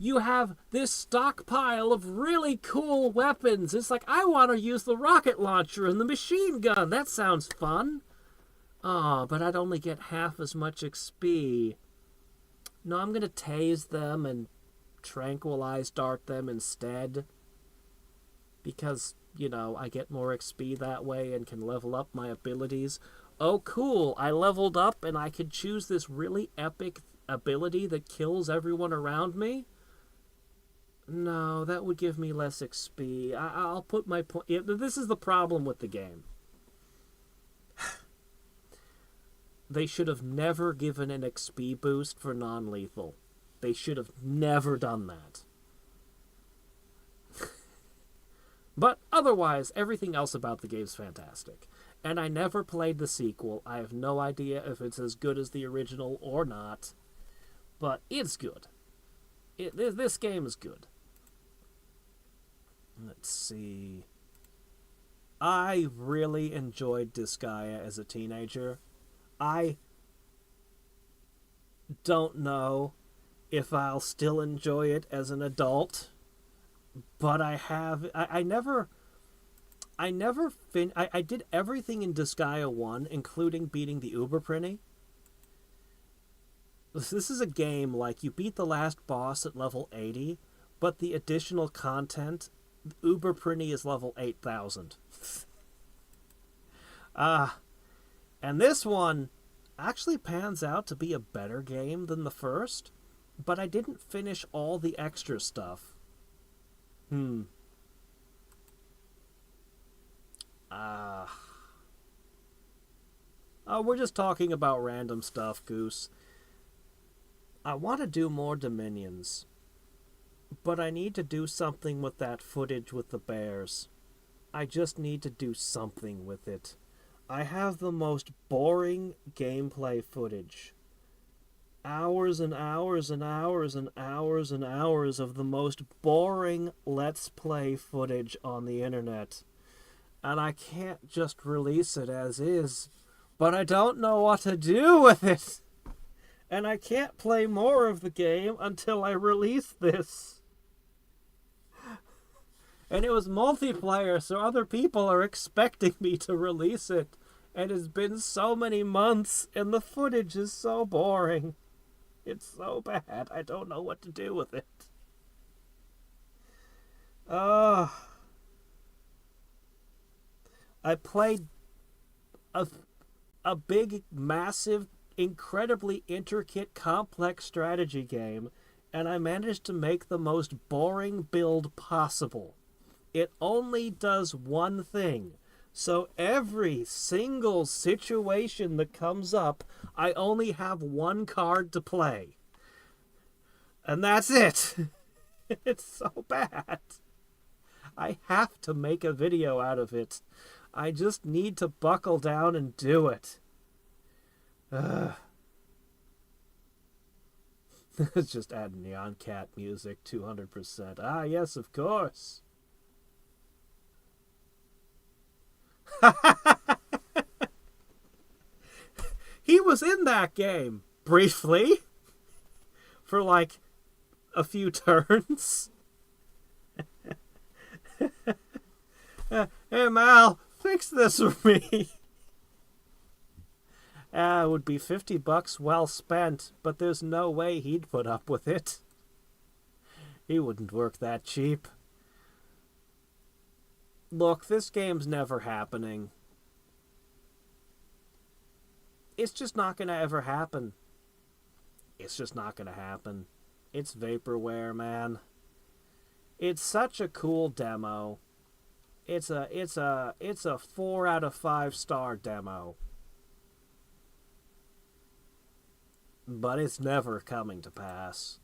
you have this stockpile of really cool weapons. It's like, I want to use the rocket launcher and the machine gun. That sounds fun. Oh, but I'd only get half as much XP. No, I'm going to tase them and tranquilize dart them instead. Because, I get more XP that way and can level up my abilities. Oh, cool. I leveled up and I could choose this really epic ability that kills everyone around me. No, that would give me less XP. I'll put my point... This is the problem with the game. They should have never given an XP boost for non-lethal. They should have never done that. But otherwise, everything else about the game's fantastic. And I never played the sequel. I have no idea if it's as good as the original or not. But it's good. This game is good. Let's see. I really enjoyed Disgaea as a teenager. I don't know if I'll still enjoy it as an adult, but I did everything in Disgaea 1, including beating the Uberprinny. This is a game like you beat the last boss at level 80, but the additional content, Uberprinny is level 8,000. And this one actually pans out to be a better game than the first, but I didn't finish all the extra stuff. We're just talking about random stuff, Goose. I want to do more Dominions, but I need to do something with that footage with the bears. I just need to do something with it. I have the most boring gameplay footage. Hours and hours and hours and hours and hours of the most boring Let's Play footage on the internet. And I can't just release it as is, but I don't know what to do with it. And I can't play more of the game until I release this. And it was multiplayer, so other people are expecting me to release it. And it's been so many months, and the footage is so boring. It's so bad, I don't know what to do with it. I played a big, massive, incredibly intricate, complex strategy game, and I managed to make the most boring build possible. It only does one thing. So every single situation that comes up, I only have one card to play. And that's it. It's so bad. I have to make a video out of it. I just need to buckle down and do it. Let's just add Neon Cat music, 200%. Ah, yes, of course. He was in that game, briefly, for like a few turns. Hey, Mal, fix this for me. It would be $50 well spent, but there's no way he'd put up with it. He wouldn't work that cheap. Look, this game's never happening. It's just not gonna ever happen. It's just not gonna happen. It's vaporware, man. It's such a cool demo. It's a 4 out of 5 star demo. But it's never coming to pass.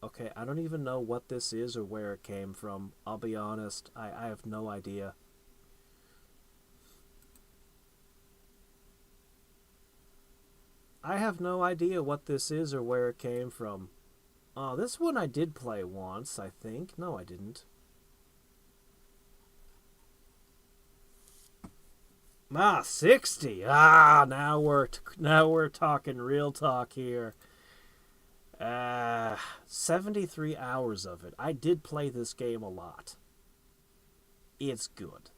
Okay, I don't even know what this is or where it came from. I'll be honest, I have no idea. I have no idea what this is or where it came from. Oh, this one I did play once, I think. No, I didn't. Ah, 60. Ah, now we're talking real talk here. 73 hours of it. I did play this game a lot. It's good.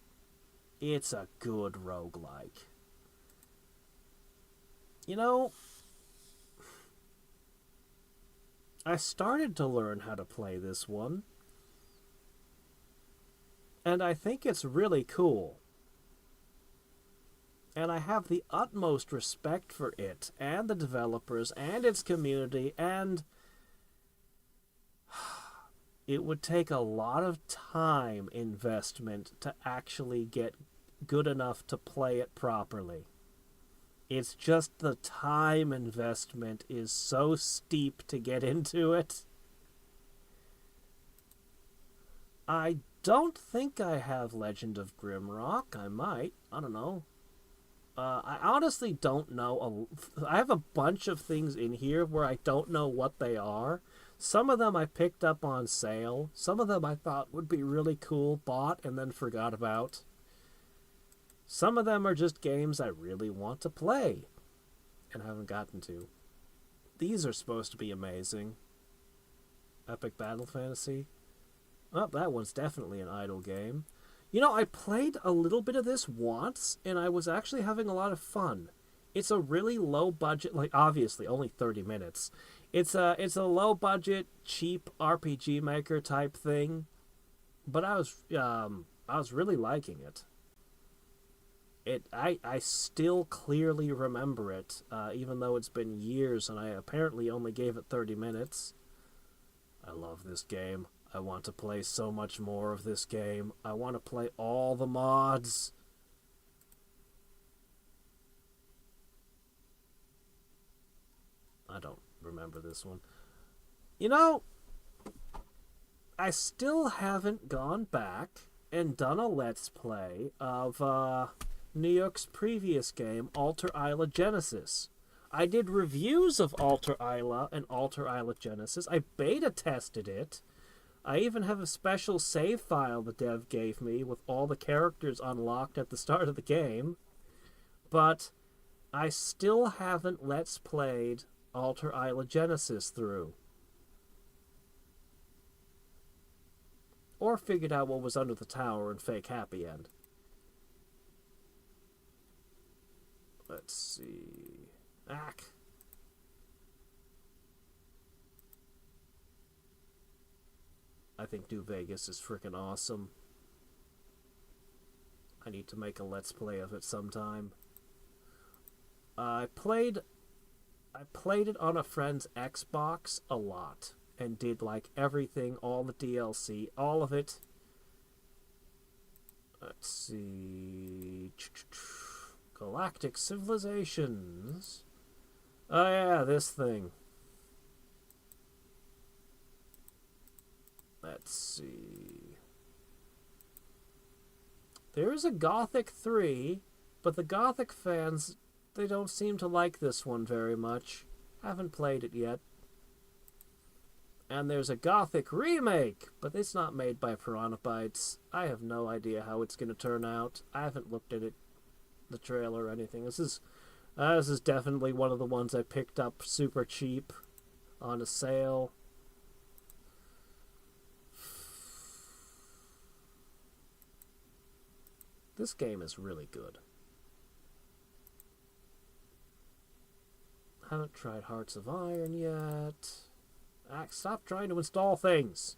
It's a good roguelike. You know, I started to learn how to play this one, and I think it's really cool. And I have the utmost respect for it, and the developers, and its community, and it would take a lot of time investment to actually get good enough to play it properly. It's just the time investment is so steep to get into it. I don't think I have Legend of Grimrock. I might. I don't know. I honestly don't know. I have a bunch of things in here where I don't know what they are. Some of them I picked up on sale. Some of them I thought would be really cool, bought, and then forgot about. Some of them are just games I really want to play and haven't gotten to. These are supposed to be amazing. Epic Battle Fantasy. Oh, that one's definitely an idle game. You know, I played a little bit of this once, and I was actually having a lot of fun. It's a really low budget, like obviously only 30 minutes. It's a low budget, cheap RPG Maker type thing, but I was really liking it. I still clearly remember it, even though it's been years and I apparently only gave it 30 minutes. I love this game. I want to play so much more of this game. I want to play all the mods. I don't remember this one. You know, I still haven't gone back and done a Let's Play of Neok's previous game, Alter Isla Genesis. I did reviews of Alter Isla and Alter Isla Genesis. I beta tested it. I even have a special save file the dev gave me with all the characters unlocked at the start of the game. But I still haven't Let's Played Alter Isla Genesis through. Or figured out what was under the tower and fake happy end. Let's see. Ack. I think New Vegas is freaking awesome. I need to make a Let's Play of it sometime. I played it on a friend's Xbox a lot. And did like everything, all the DLC, all of it. Let's see. Galactic Civilizations. Oh yeah, this thing. Let's see. There is a Gothic 3, but the Gothic fans, they don't seem to like this one very much. Haven't played it yet. And there's a Gothic remake, but it's not made by Piranha Bytes. I have no idea how it's going to turn out. I haven't looked at it, the trailer or anything. This is definitely one of the ones I picked up super cheap on a sale. This game is really good. Haven't tried Hearts of Iron yet. Stop trying to install things.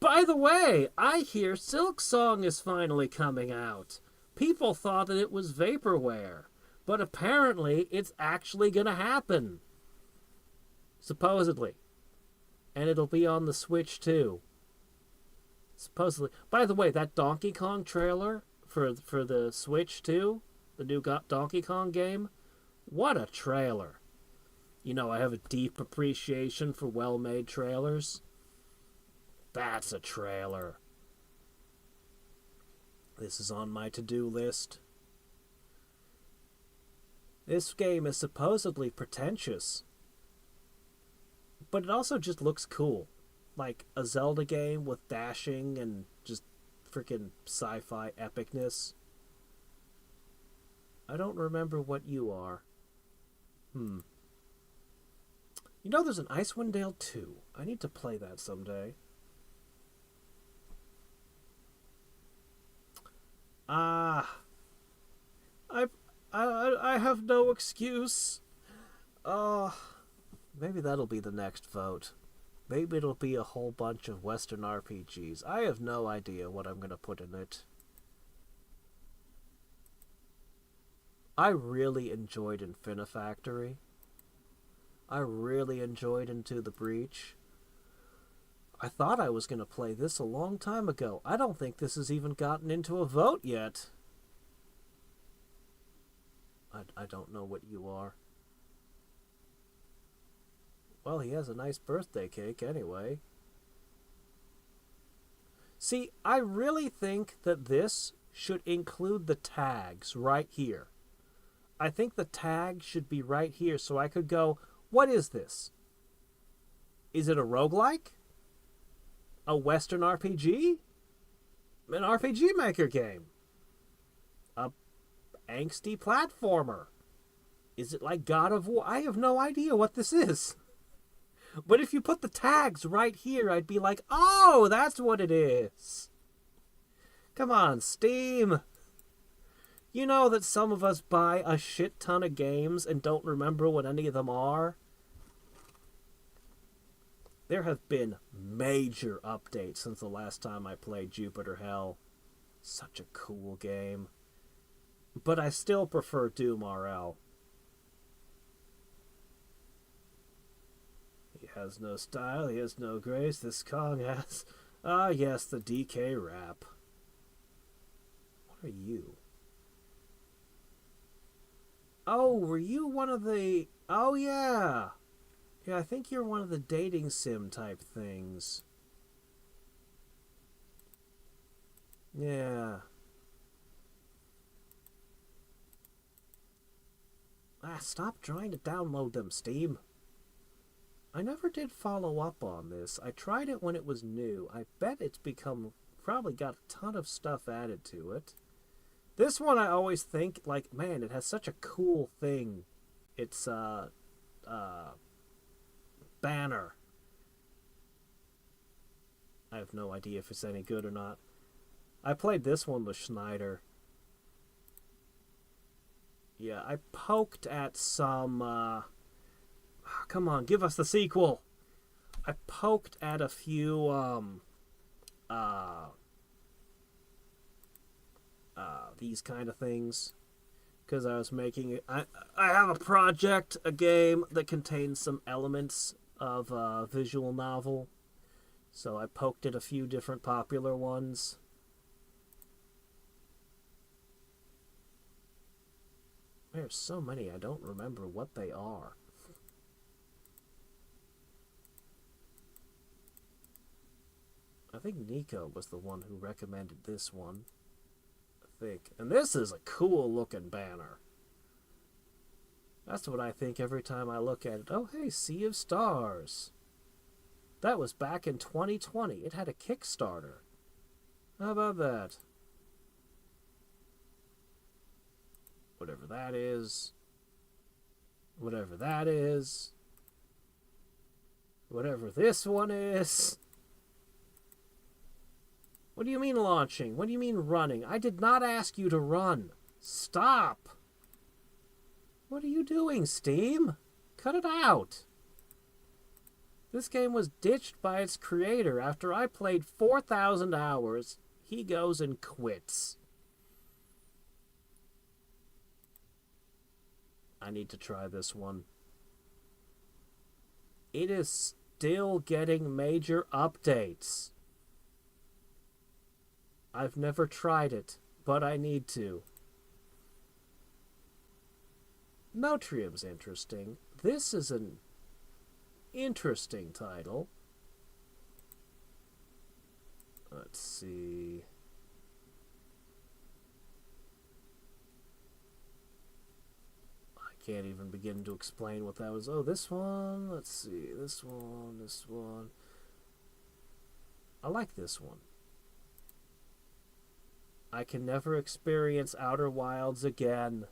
By the way, I hear Silk Song is finally coming out. People thought that it was vaporware, but apparently it's actually going to happen. Supposedly. And it'll be on the Switch too. Supposedly. By the way, that Donkey Kong trailer for the Switch too, the new Donkey Kong game, what a trailer. You know, I have a deep appreciation for well-made trailers. That's a trailer. This is on my to-do list. This game is supposedly pretentious, but it also just looks cool. Like a Zelda game with dashing and just freaking sci-fi epicness. I don't remember what you are. You know, there's an Icewind Dale 2. I need to play that someday. I have no excuse. Maybe that'll be the next vote. Maybe it'll be a whole bunch of Western RPGs. I have no idea what I'm going to put in it. I really enjoyed Infinifactory. I really enjoyed Into the Breach. I thought I was going to play this a long time ago. I don't think this has even gotten into a vote yet. I don't know what you are. Well, he has a nice birthday cake anyway. See, I really think that this should include the tags right here. I think the tag should be right here so I could go, what is this? Is it a roguelike? A Western RPG? An RPG Maker game? A angsty platformer? Is it like God of War? I have no idea what this is. But if you put the tags right here, I'd be like, oh, that's what it is. Come on, Steam. You know that some of us buy a shit ton of games and don't remember what any of them are? There have been major updates since the last time I played Jupiter Hell. Such a cool game. But I still prefer Doom RL. He has no style, he has no grace, this Kong has... Ah, yes, the DK rap. What are you? Oh, were you one of the... Oh, yeah. Yeah, I think you're one of the dating sim type things. Yeah. Stop trying to download them, Steam. I never did follow up on this. I tried it when it was new. I bet it's probably got a ton of stuff added to it. This one I always think, like, man, it has such a cool thing. It's, banner. I have no idea if it's any good or not. I played this one with Schneider. Yeah, I poked at some, come on, give us the sequel! I poked at a few, these kind of things. Because I was making it... I have a project, a game, that contains some elements of a visual novel. So I poked at a few different popular ones. There's so many, I don't remember what they are. I think Nico was the one who recommended this one. I think. And this is a cool looking banner. That's what I think every time I look at it. Oh, hey, Sea of Stars. That was back in 2020. It had a Kickstarter. How about that? Whatever that is. Whatever that is. Whatever this one is. What do you mean launching? What do you mean running? I did not ask you to run. Stop. What are you doing, Steam? Cut it out. This game was ditched by its creator after I played 4,000 hours. He goes and quits. I need to try this one. It is still getting major updates. I've never tried it, but I need to. Notrium's interesting. This is an interesting title. Let's see. I can't even begin to explain what that was. Oh, this one. Let's see. This one. This one. I like this one. I can never experience Outer Wilds again.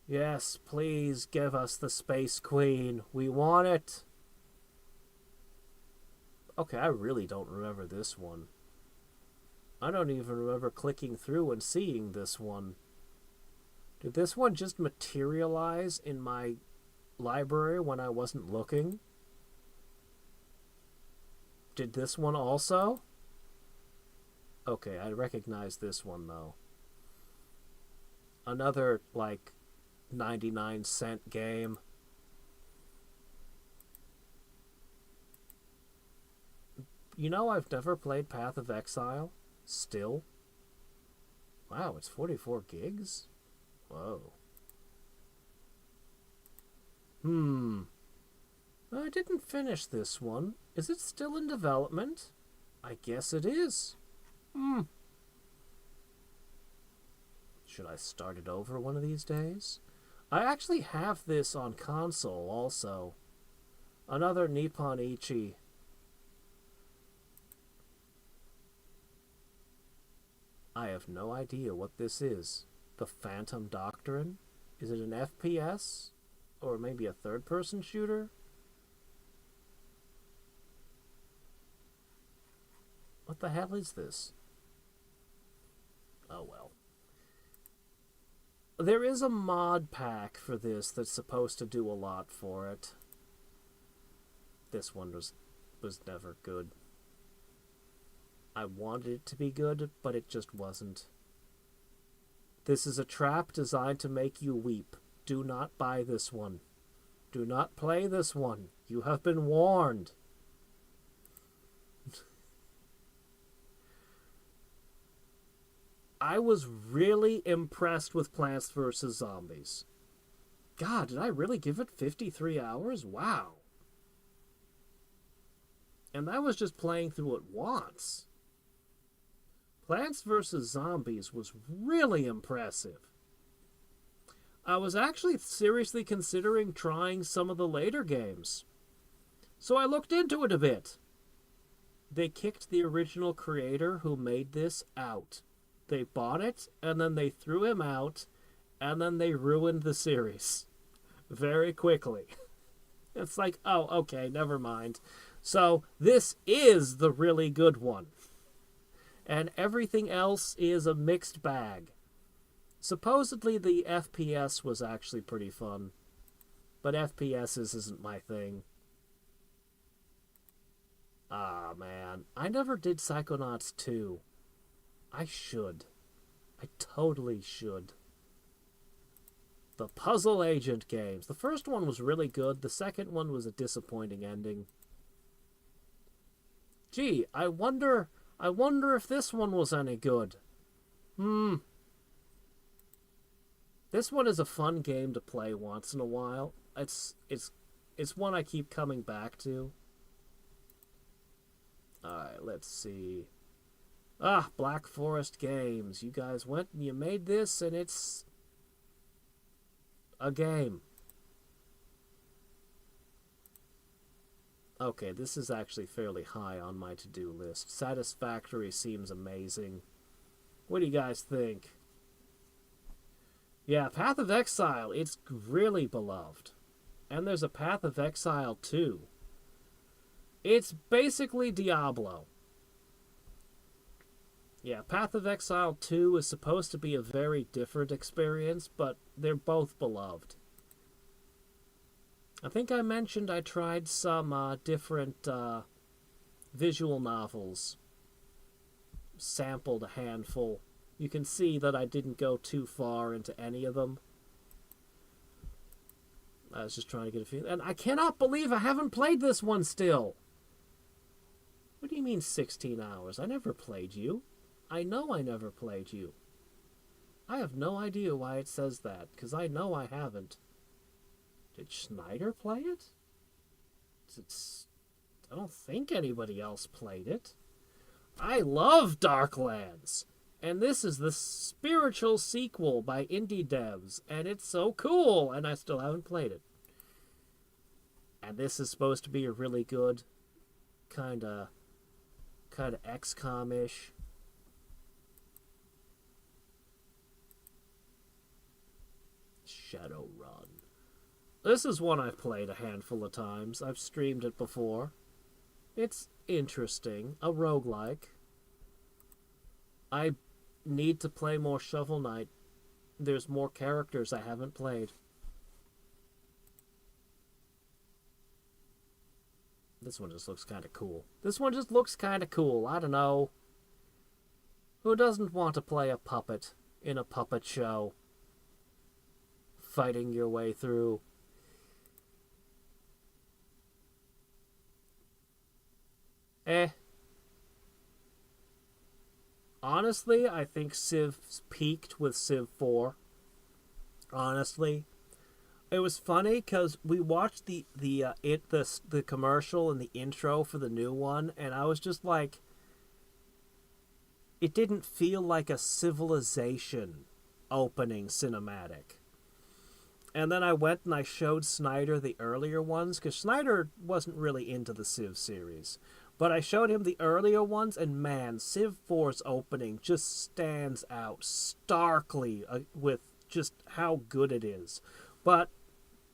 Yes, please give us the Space Queen. We want it. Okay, I really don't remember this one. I don't even remember clicking through and seeing this one. Did this one just materialize in my library when I wasn't looking? Did this one also? Okay, I recognize this one, though. Another, like, 99-cent game. You know, I've never played Path of Exile. Still. Wow, it's 44 gigs? Whoa. I didn't finish this one. Is it still in development? I guess it is. Should I start it over one of these days? I actually have this on console also. Another Nippon Ichi. I have no idea what this is. The Phantom Doctrine? Is it an FPS? Or maybe a third-person shooter? What the hell is this? Oh well. There is a mod pack for this that's supposed to do a lot for it. This one was never good. I wanted it to be good, but it just wasn't. This is a trap designed to make you weep. Do not buy this one. Do not play this one. You have been warned. I was really impressed with Plants vs. Zombies. God, did I really give it 53 hours? Wow. And that was just playing through it once. Plants vs. Zombies was really impressive. I was actually seriously considering trying some of the later games. So I looked into it a bit. They kicked the original creator who made this out. They bought it, and then they threw him out, and then they ruined the series. Very quickly. It's like, oh, okay, never mind. So this is the really good one. And everything else is a mixed bag. Supposedly the FPS was actually pretty fun. But FPSs isn't my thing. Ah, man. I never did Psychonauts 2. I should. I totally should. The Puzzle Agent games. The first one was really good. The second one was a disappointing ending. Gee, I wonder if this one was any good. This one is a fun game to play once in a while. It's one I keep coming back to. Alright, let's see. Black Forest Games. You guys went and you made this, and it's a game. Okay, this is actually fairly high on my to-do list. Satisfactory seems amazing. What do you guys think? Yeah, Path of Exile, it's really beloved. And there's a Path of Exile 2. It's basically Diablo. Yeah, Path of Exile 2 is supposed to be a very different experience, but they're both beloved. I think I mentioned I tried some different visual novels. Sampled a handful. You can see that I didn't go too far into any of them. I was just trying to get a feel. And I cannot believe I haven't played this one still. What do you mean 16 hours? I never played you. I know I never played you. I have no idea why it says that, because I know I haven't. Did Schneider play it? I don't think anybody else played it. I love Darklands! And this is the spiritual sequel by indie devs, and it's so cool, and I still haven't played it. And this is supposed to be a really good, kind of XCOM-ish. Shadowrun. This is one I've played a handful of times. I've streamed it before. It's interesting. A roguelike. I need to play more Shovel Knight. There's more characters I haven't played. This one just looks kind of cool. I don't know. Who doesn't want to play a puppet in a puppet show? Fighting your way through. Honestly, I think Civ's peaked with Civ 4. Honestly. It was funny because we watched the commercial and the intro for the new one, and I was just like, it didn't feel like a Civilization opening cinematic. And then I went and I showed Snyder the earlier ones, because Snyder wasn't really into the Civ series. But I showed him the earlier ones, and man, Civ 4's opening just stands out starkly with just how good it is. But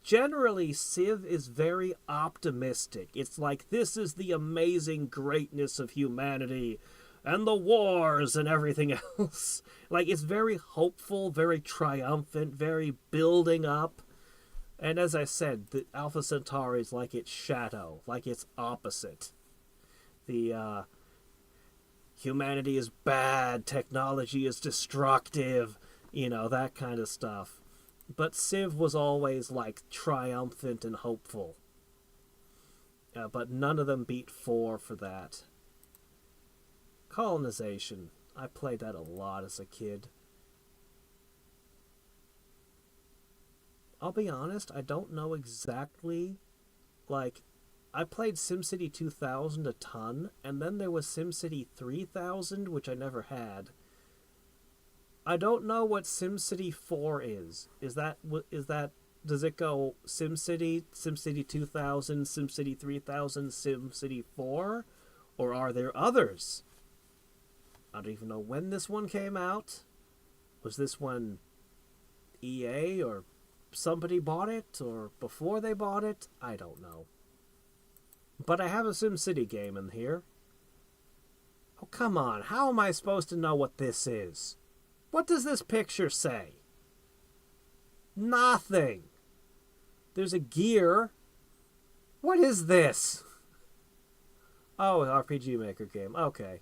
generally, Civ is very optimistic. It's like, this is the amazing greatness of humanity, and the wars and everything else. Like, it's very hopeful, very triumphant, very building up. And as I said, the Alpha Centauri is like its shadow, like its opposite. The, humanity is bad, technology is destructive, that kind of stuff. But Civ was always, like, triumphant and hopeful. But none of them beat 4 for that. Colonization. I played that a lot as a kid. I'll be honest, I don't know exactly, like, I played SimCity 2000 a ton, and then there was SimCity 3000, which I never had. I don't know what SimCity 4 is. Is that, does it go SimCity, SimCity 2000, SimCity 3000, SimCity 4? Or are there others? I don't even know when this one came out. Was this one EA or somebody bought it, or before they bought it? I don't know. But I have a SimCity game in here. Oh, come on. How am I supposed to know what this is? What does this picture say? Nothing. There's a gear. What is this? Oh, an RPG Maker game. Okay.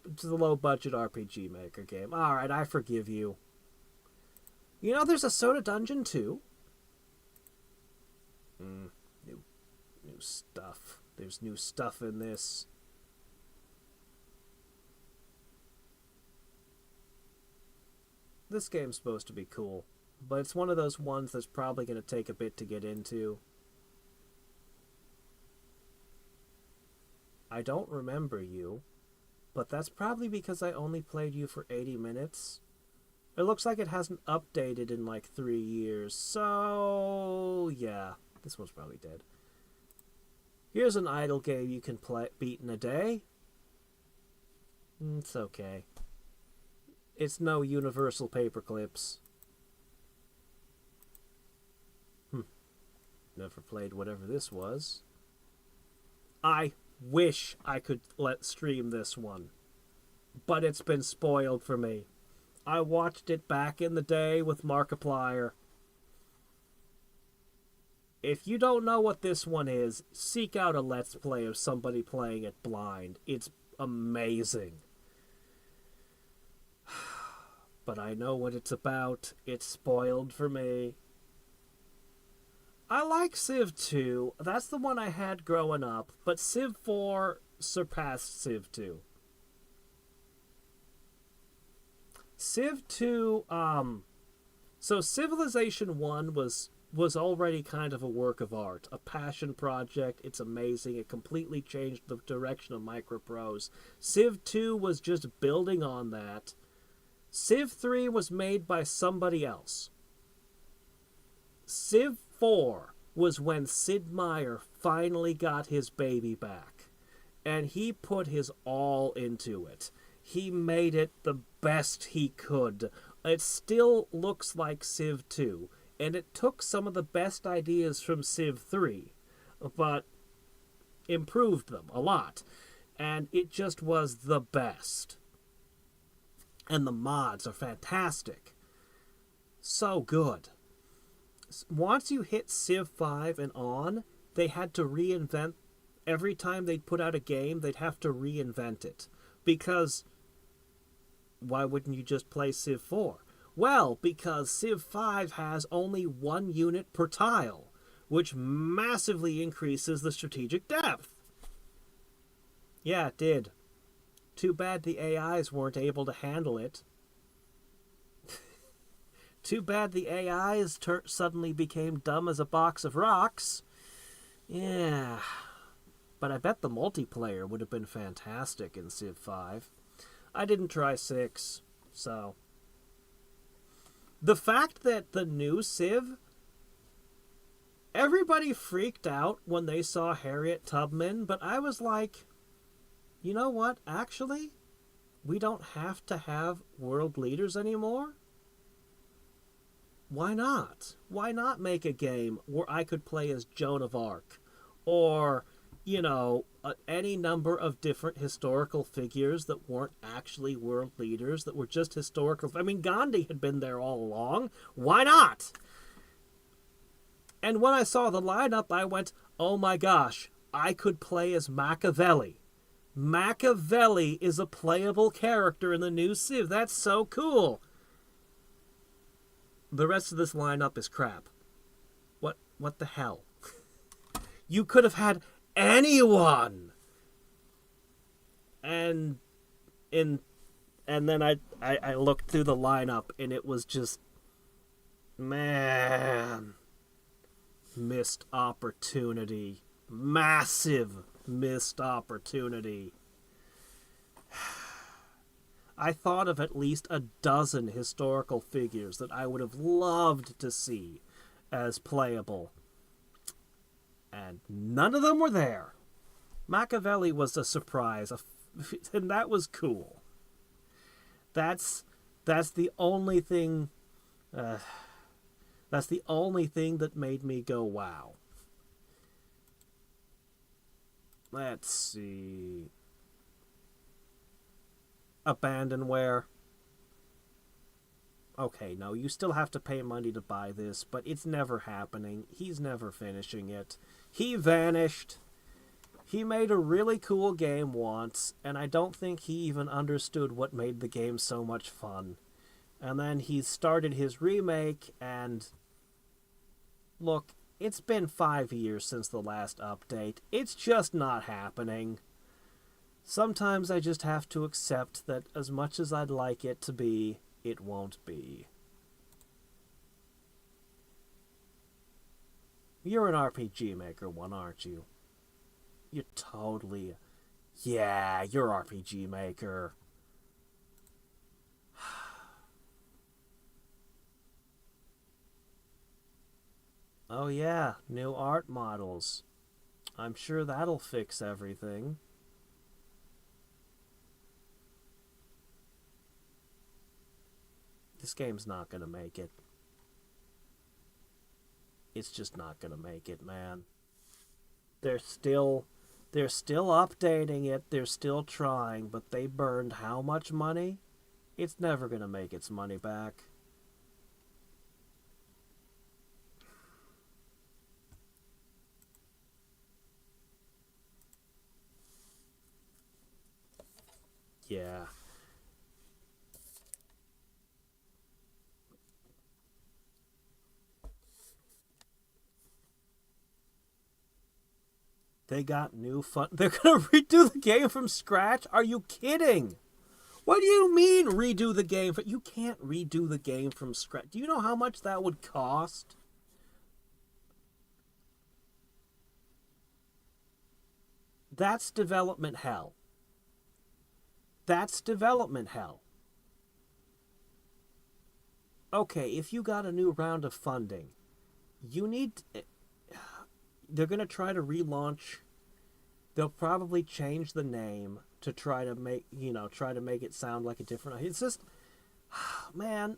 It's a low-budget RPG Maker game. Alright, I forgive you. You know, there's a Soda Dungeon, too. New stuff. There's new stuff in this. This game's supposed to be cool, but it's one of those ones that's probably going to take a bit to get into. I don't remember you, but that's probably because I only played you for 80 minutes. It looks like it hasn't updated in like 3 years, so yeah, this one's probably dead. Here's an idle game you can beat in a day. It's okay. It's no Universal Paperclips. Never played whatever this was. I wish I could stream this one, but it's been spoiled for me. I watched it back in the day with Markiplier. If you don't know what this one is, seek out a Let's Play of somebody playing it blind. It's amazing. But I know what it's about. It's spoiled for me. I like Civ 2. That's the one I had growing up. But Civ 4 surpassed Civ 2. Civ 2, so Civilization 1 was already kind of a work of art, a passion project. It's amazing. It completely changed the direction of microprose. Civ 2 was just building on that. Civ 3 was made by somebody else. Civ 4 was when Sid Meier finally got his baby back. And he put his all into it. He made it the best he could. It still looks like Civ 2. And it took some of the best ideas from Civ 3. But improved them a lot. And it just was the best. And the mods are fantastic. So good. Once you hit Civ 5 and on, they had to reinvent. Every time they'd put out a game, they'd have to reinvent it. Because why wouldn't you just play Civ 4? Well, because Civ 5 has only 1 unit per tile, which massively increases the strategic depth. Yeah, it did. Too bad the AIs weren't able to handle it. Too bad the AIs suddenly became dumb as a box of rocks. Yeah. But I bet the multiplayer would have been fantastic in Civ 5. I didn't try 6, so. The fact that the new Civ, everybody freaked out when they saw Harriet Tubman, but I was like, you know what? Actually, we don't have to have world leaders anymore. Why not? Why not make a game where I could play as Joan of Arc? Or, you know, any number of different historical figures that weren't actually world leaders, that were just historical. I mean, Gandhi had been there all along. Why not? And when I saw the lineup, I went, oh my gosh, I could play as Machiavelli. Machiavelli is a playable character in the new Civ. That's so cool. The rest of this lineup is crap. What the hell? You could have had anyone. And And then I looked through the lineup, and it was just, man, missed opportunity. Massive missed opportunity. I thought of at least a dozen historical figures that I would have loved to see as playable. And none of them were there. Machiavelli was a surprise, and that was cool. That's the only thing. That's the only thing that made me go wow. Let's see. Abandonware. Okay, no, you still have to pay money to buy this, but it's never happening. He's never finishing it. He vanished. He made a really cool game once, and I don't think he even understood what made the game so much fun. And then he started his remake, and look, it's been 5 years since the last update. It's just not happening. Sometimes I just have to accept that as much as I'd like it to be, it won't be. You're an RPG Maker one, aren't you? You're totally... Yeah, you're RPG Maker. Oh yeah, new art models. I'm sure that'll fix everything. This game's not gonna make it. It's just not gonna make it, man. They're still updating it, they're still trying, but they burned how much money? It's never gonna make its money back. Yeah. They got new fun. They're gonna redo the game from scratch? Are you kidding? What do you mean redo the game? You can't redo the game from scratch. Do you know how much that would cost? That's development hell. That's development hell. Okay, if you got a new round of funding, you need... They're going to try to relaunch. They'll probably change the name to try to make, try to make it sound like a different... It's just... Man...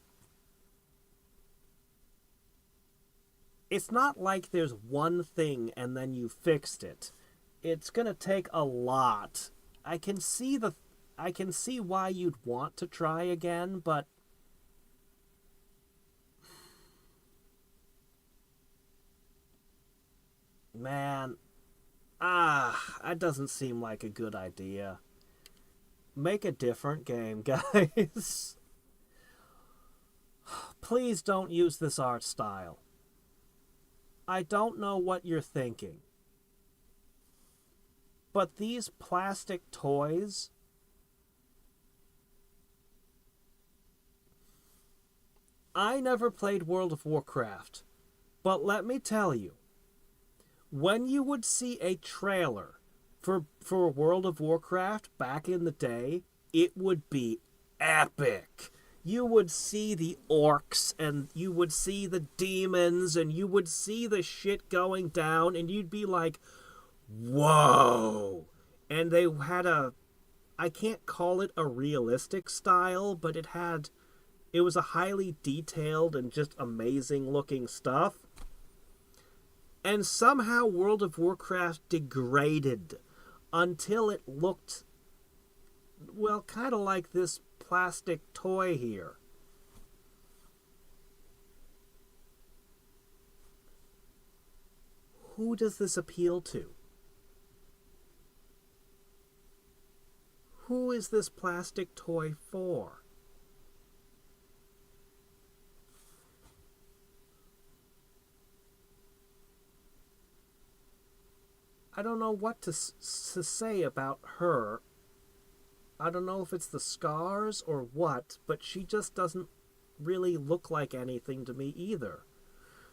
It's not like there's one thing and then you fixed it. It's going to take a lot. I can see why you'd want to try again, but... Man, that doesn't seem like a good idea. Make a different game, guys. Please don't use this art style. I don't know what you're thinking. But these plastic toys... I never played World of Warcraft, but let me tell you, when you would see a trailer for World of Warcraft back in the day, it would be epic. You would see the orcs, and you would see the demons, and you would see the shit going down, and you'd be like, whoa. And they had I can't call it a realistic style, but it was a highly detailed and just amazing looking stuff. And somehow World of Warcraft degraded until it looked, well, kind of like this plastic toy here. Who does this appeal to? Who is this plastic toy for? I don't know what to say about her I don't know if it's the scars or what, but she just doesn't really look like anything to me either.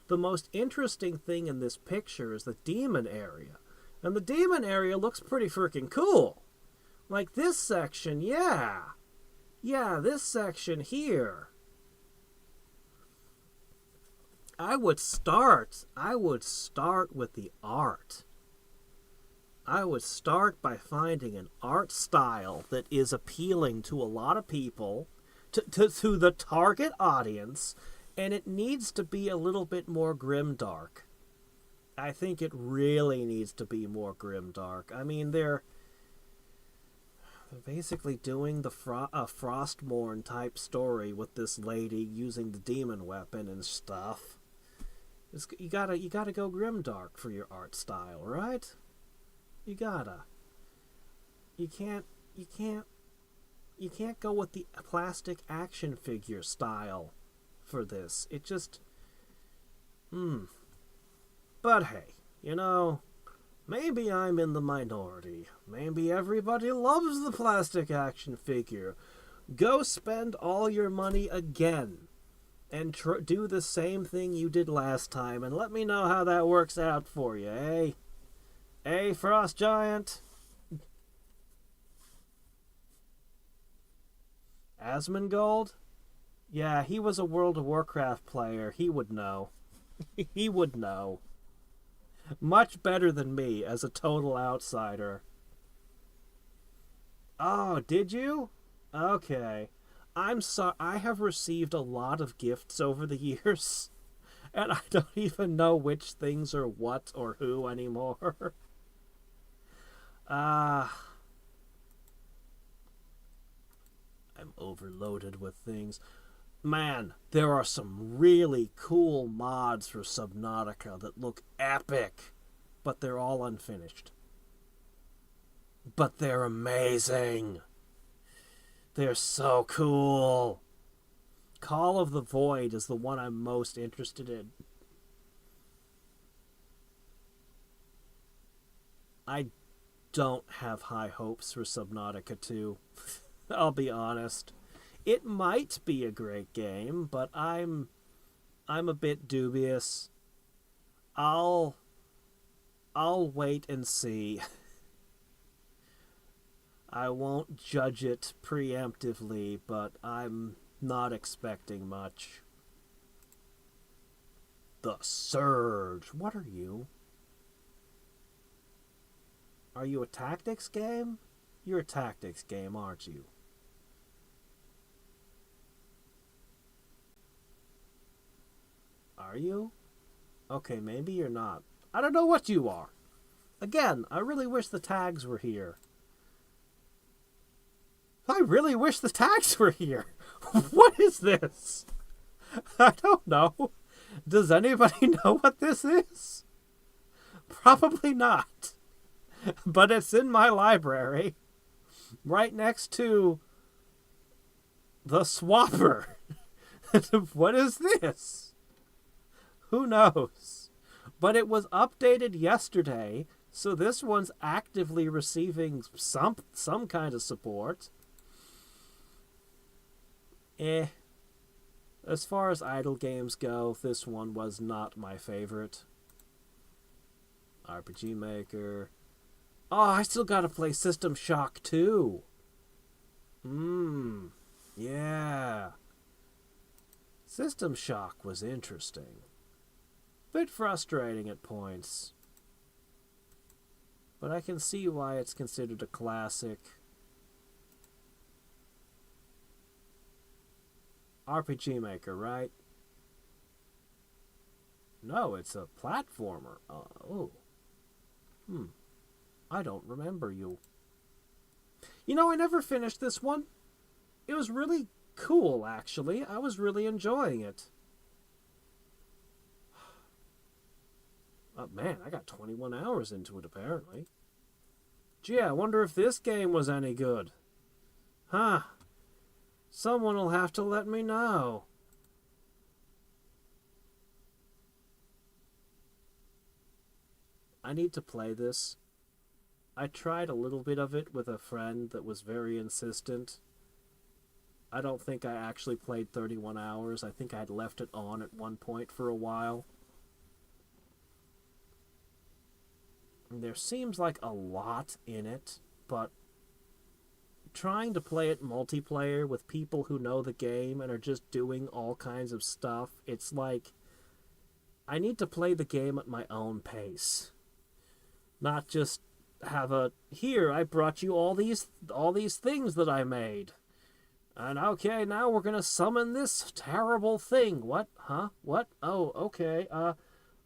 The most interesting thing in this picture is the demon area. And the demon area looks pretty freaking cool. Like this section, yeah. Yeah, this section here. I would start with the art. I would start by finding an art style that is appealing to a lot of people, to the target audience, and it needs to be a little bit more grimdark. I think it really needs to be more grimdark. I mean, they're basically doing the Frostmourne type story with this lady using the demon weapon and stuff. You gotta go grimdark for your art style, right? You gotta. You can't go with the plastic action figure style for this. It just... But hey, you know, maybe I'm in the minority. Maybe everybody loves the plastic action figure. Go spend all your money again and do the same thing you did last time, and let me know how that works out for you, eh? Eh, Frost Giant? Asmongold? Yeah, he was a World of Warcraft player. He would know. He would know. Much better than me as a total outsider. Oh, did you? Okay. I'm sorry. I have received a lot of gifts over the years, and I don't even know which things are what or who anymore. I'm overloaded with things. Man, there are some really cool mods for Subnautica that look epic, but they're all unfinished. But they're amazing. They're so cool. Call of the Void is the one I'm most interested in. I don't have high hopes for Subnautica 2. I'll be honest. It might be a great game, but I'm a bit dubious. I'll wait and see. I won't judge it preemptively, but I'm not expecting much. The Surge. What are you? Are you a tactics game? You're a tactics game, aren't you? Are you? Okay, maybe you're not. I don't know what you are. Again, I really wish the tags were here. I really wish the tags were here. What is this? I don't know. Does anybody know what this is? Probably not. But it's in my library. Right next to the Swapper. What is this? Who knows? But it was updated yesterday, so this one's actively receiving some kind of support. As far as idle games go, this one was not my favorite. RPG Maker. Oh, I still gotta play System Shock 2. Yeah. System Shock was interesting. Bit frustrating at points. But I can see why it's considered a classic. RPG Maker, right? No, it's a platformer. I don't remember you. You know, I never finished this one. It was really cool, actually. I was really enjoying it. Oh, man, I got 21 hours into it, apparently. Gee, I wonder if this game was any good. Huh. Someone will have to let me know. I need to play this. I tried a little bit of it with a friend that was very insistent. I don't think I actually played 31 hours. I think I had left it on at one point for a while. There seems like a lot in it, but trying to play it multiplayer with people who know the game and are just doing all kinds of stuff, it's like I need to play the game at my own pace. Not just have a, here, I brought you all these things that I made. And okay, now we're gonna summon this terrible thing. What? Huh? What? Oh, okay.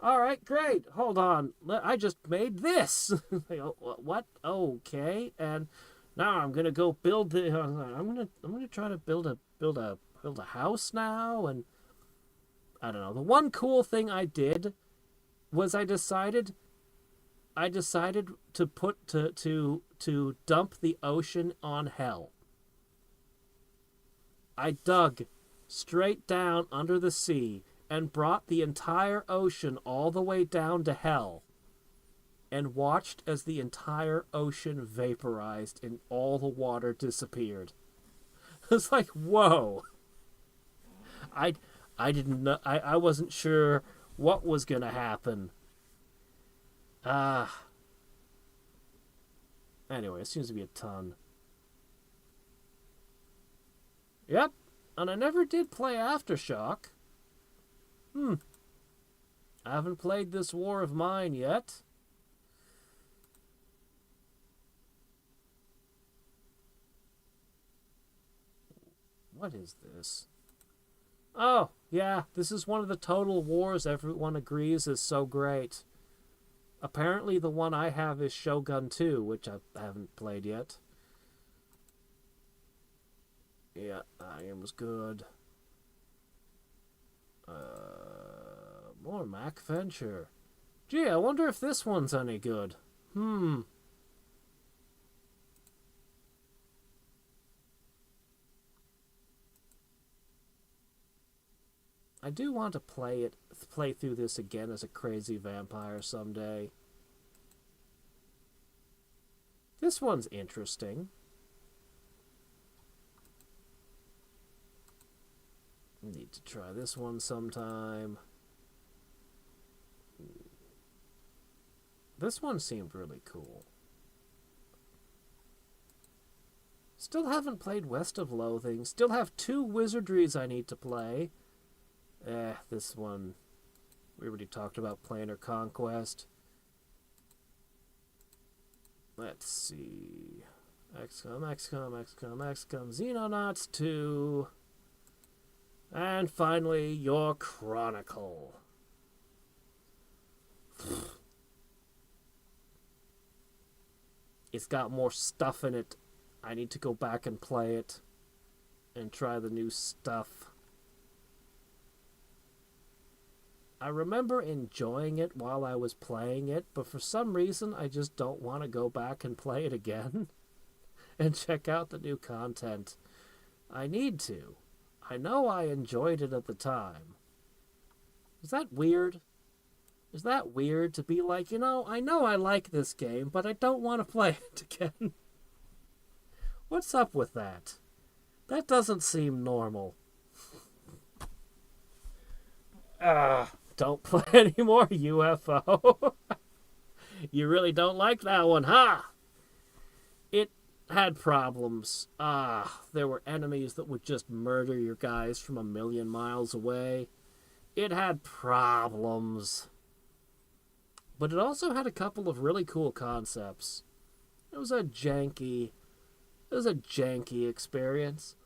Alright, great. Hold on. I just made this. What? Okay. And now I'm gonna go build the I'm gonna try to build a house now, and I don't know. The one cool thing I did was I decided to put to dump the ocean on hell. I dug straight down under the sea and brought the entire ocean all the way down to hell and watched as the entire ocean vaporized and all the water disappeared. It's like, whoa. I didn't know, I wasn't sure what was gonna happen. Anyway, it seems to be a ton. Yep, and I never did play Aftershock. I haven't played this war of mine yet. What is this? Oh, yeah, this is one of the Total Wars everyone agrees is so great. Apparently the one I have is Shogun 2, which I haven't played yet. Yeah, that game was good. More Mac Venture. Gee, I wonder if this one's any good. I do want to play through this again as a crazy vampire someday. This one's interesting. Need to try this one sometime. This one seemed really cool. Still haven't played West of Loathing. Still have 2 wizardries I need to play. This one, we already talked about Planar Conquest. Let's see. XCOM, Xenonauts 2. And finally, your Chronicle. It's got more stuff in it. I need to go back and play it and try the new stuff. I remember enjoying it while I was playing it, but for some reason I just don't want to go back and play it again and check out the new content. I need to. I know I enjoyed it at the time. Is that weird? Is that weird to be like, you know I like this game, but I don't want to play it again? What's up with that? That doesn't seem normal. Don't play anymore, UFO. You really don't like that one, huh? It had problems. There were enemies that would just murder your guys from a million miles away. It had problems. But it also had a couple of really cool concepts. It was a janky experience.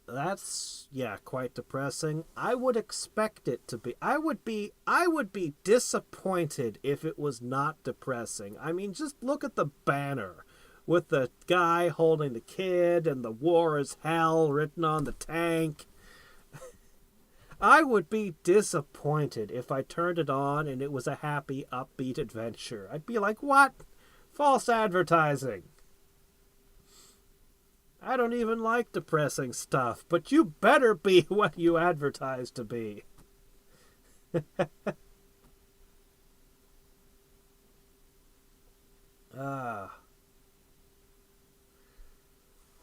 That's, yeah, quite depressing. I would expect it to be. I would be disappointed if it was not depressing. I mean, just look at the banner with the guy holding the kid and the war is hell written on the tank. I would be disappointed if I turned it on and it was a happy, upbeat adventure. I'd be like, what? False advertising. I don't even like depressing stuff, but you better be what you advertise to be.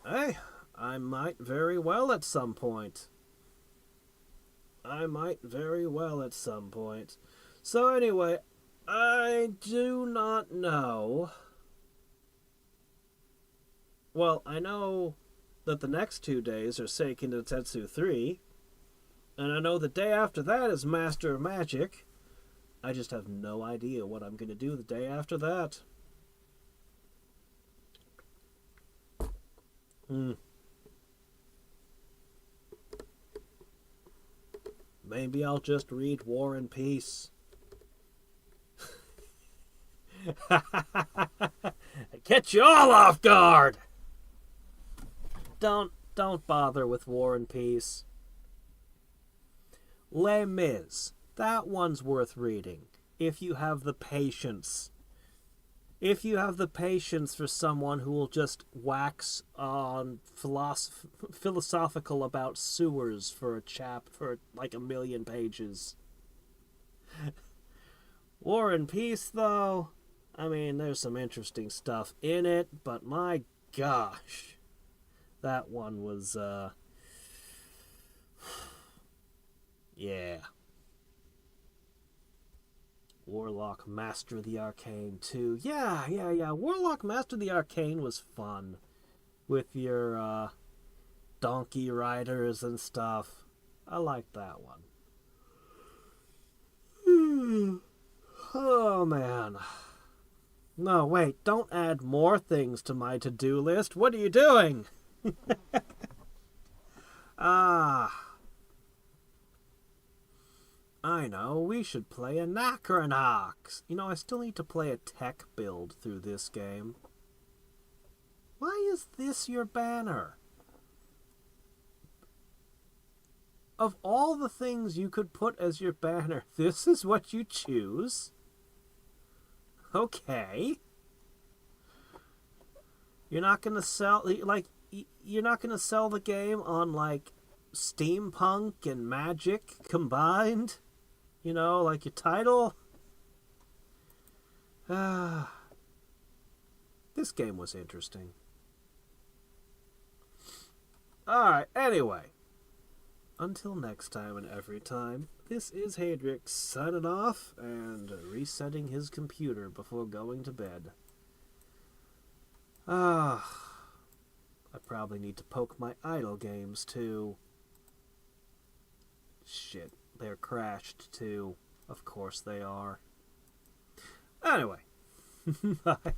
Hey, I might very well at some point. So anyway, I do not know. Well, I know that the next 2 days are Seiken no Tetsu 3, and I know the day after that is Master of Magic. I just have no idea what I'm going to do the day after that. Maybe I'll just read War and Peace. Catch you all off guard! Don't bother with War and Peace. Les Mis. That one's worth reading. If you have the patience. If you have the patience for someone who will just wax on philosophical about sewers for like 1,000,000 pages. War and Peace, though, I mean, there's some interesting stuff in it, but my gosh, that one was, yeah. Warlock Master of the Arcane 2. Yeah. Warlock Master of the Arcane was fun. With your, donkey riders and stuff. I liked that one. Oh, man. No, wait, don't add more things to my to-do list. What are you doing? I know, we should play Anachronox. You know, I still need to play a tech build through this game. Why is this your banner? Of all the things you could put as your banner, this is what you choose? Okay. You're not gonna sell, like, you're not gonna sell the game on, like, steampunk and magic combined? You know, like your title? This game was interesting. Alright, anyway. Until next time and every time, this is Hadriex signing off and resetting his computer before going to bed. I probably need to poke my idle games too. Shit, they're crashed too. Of course they are. Anyway, bye.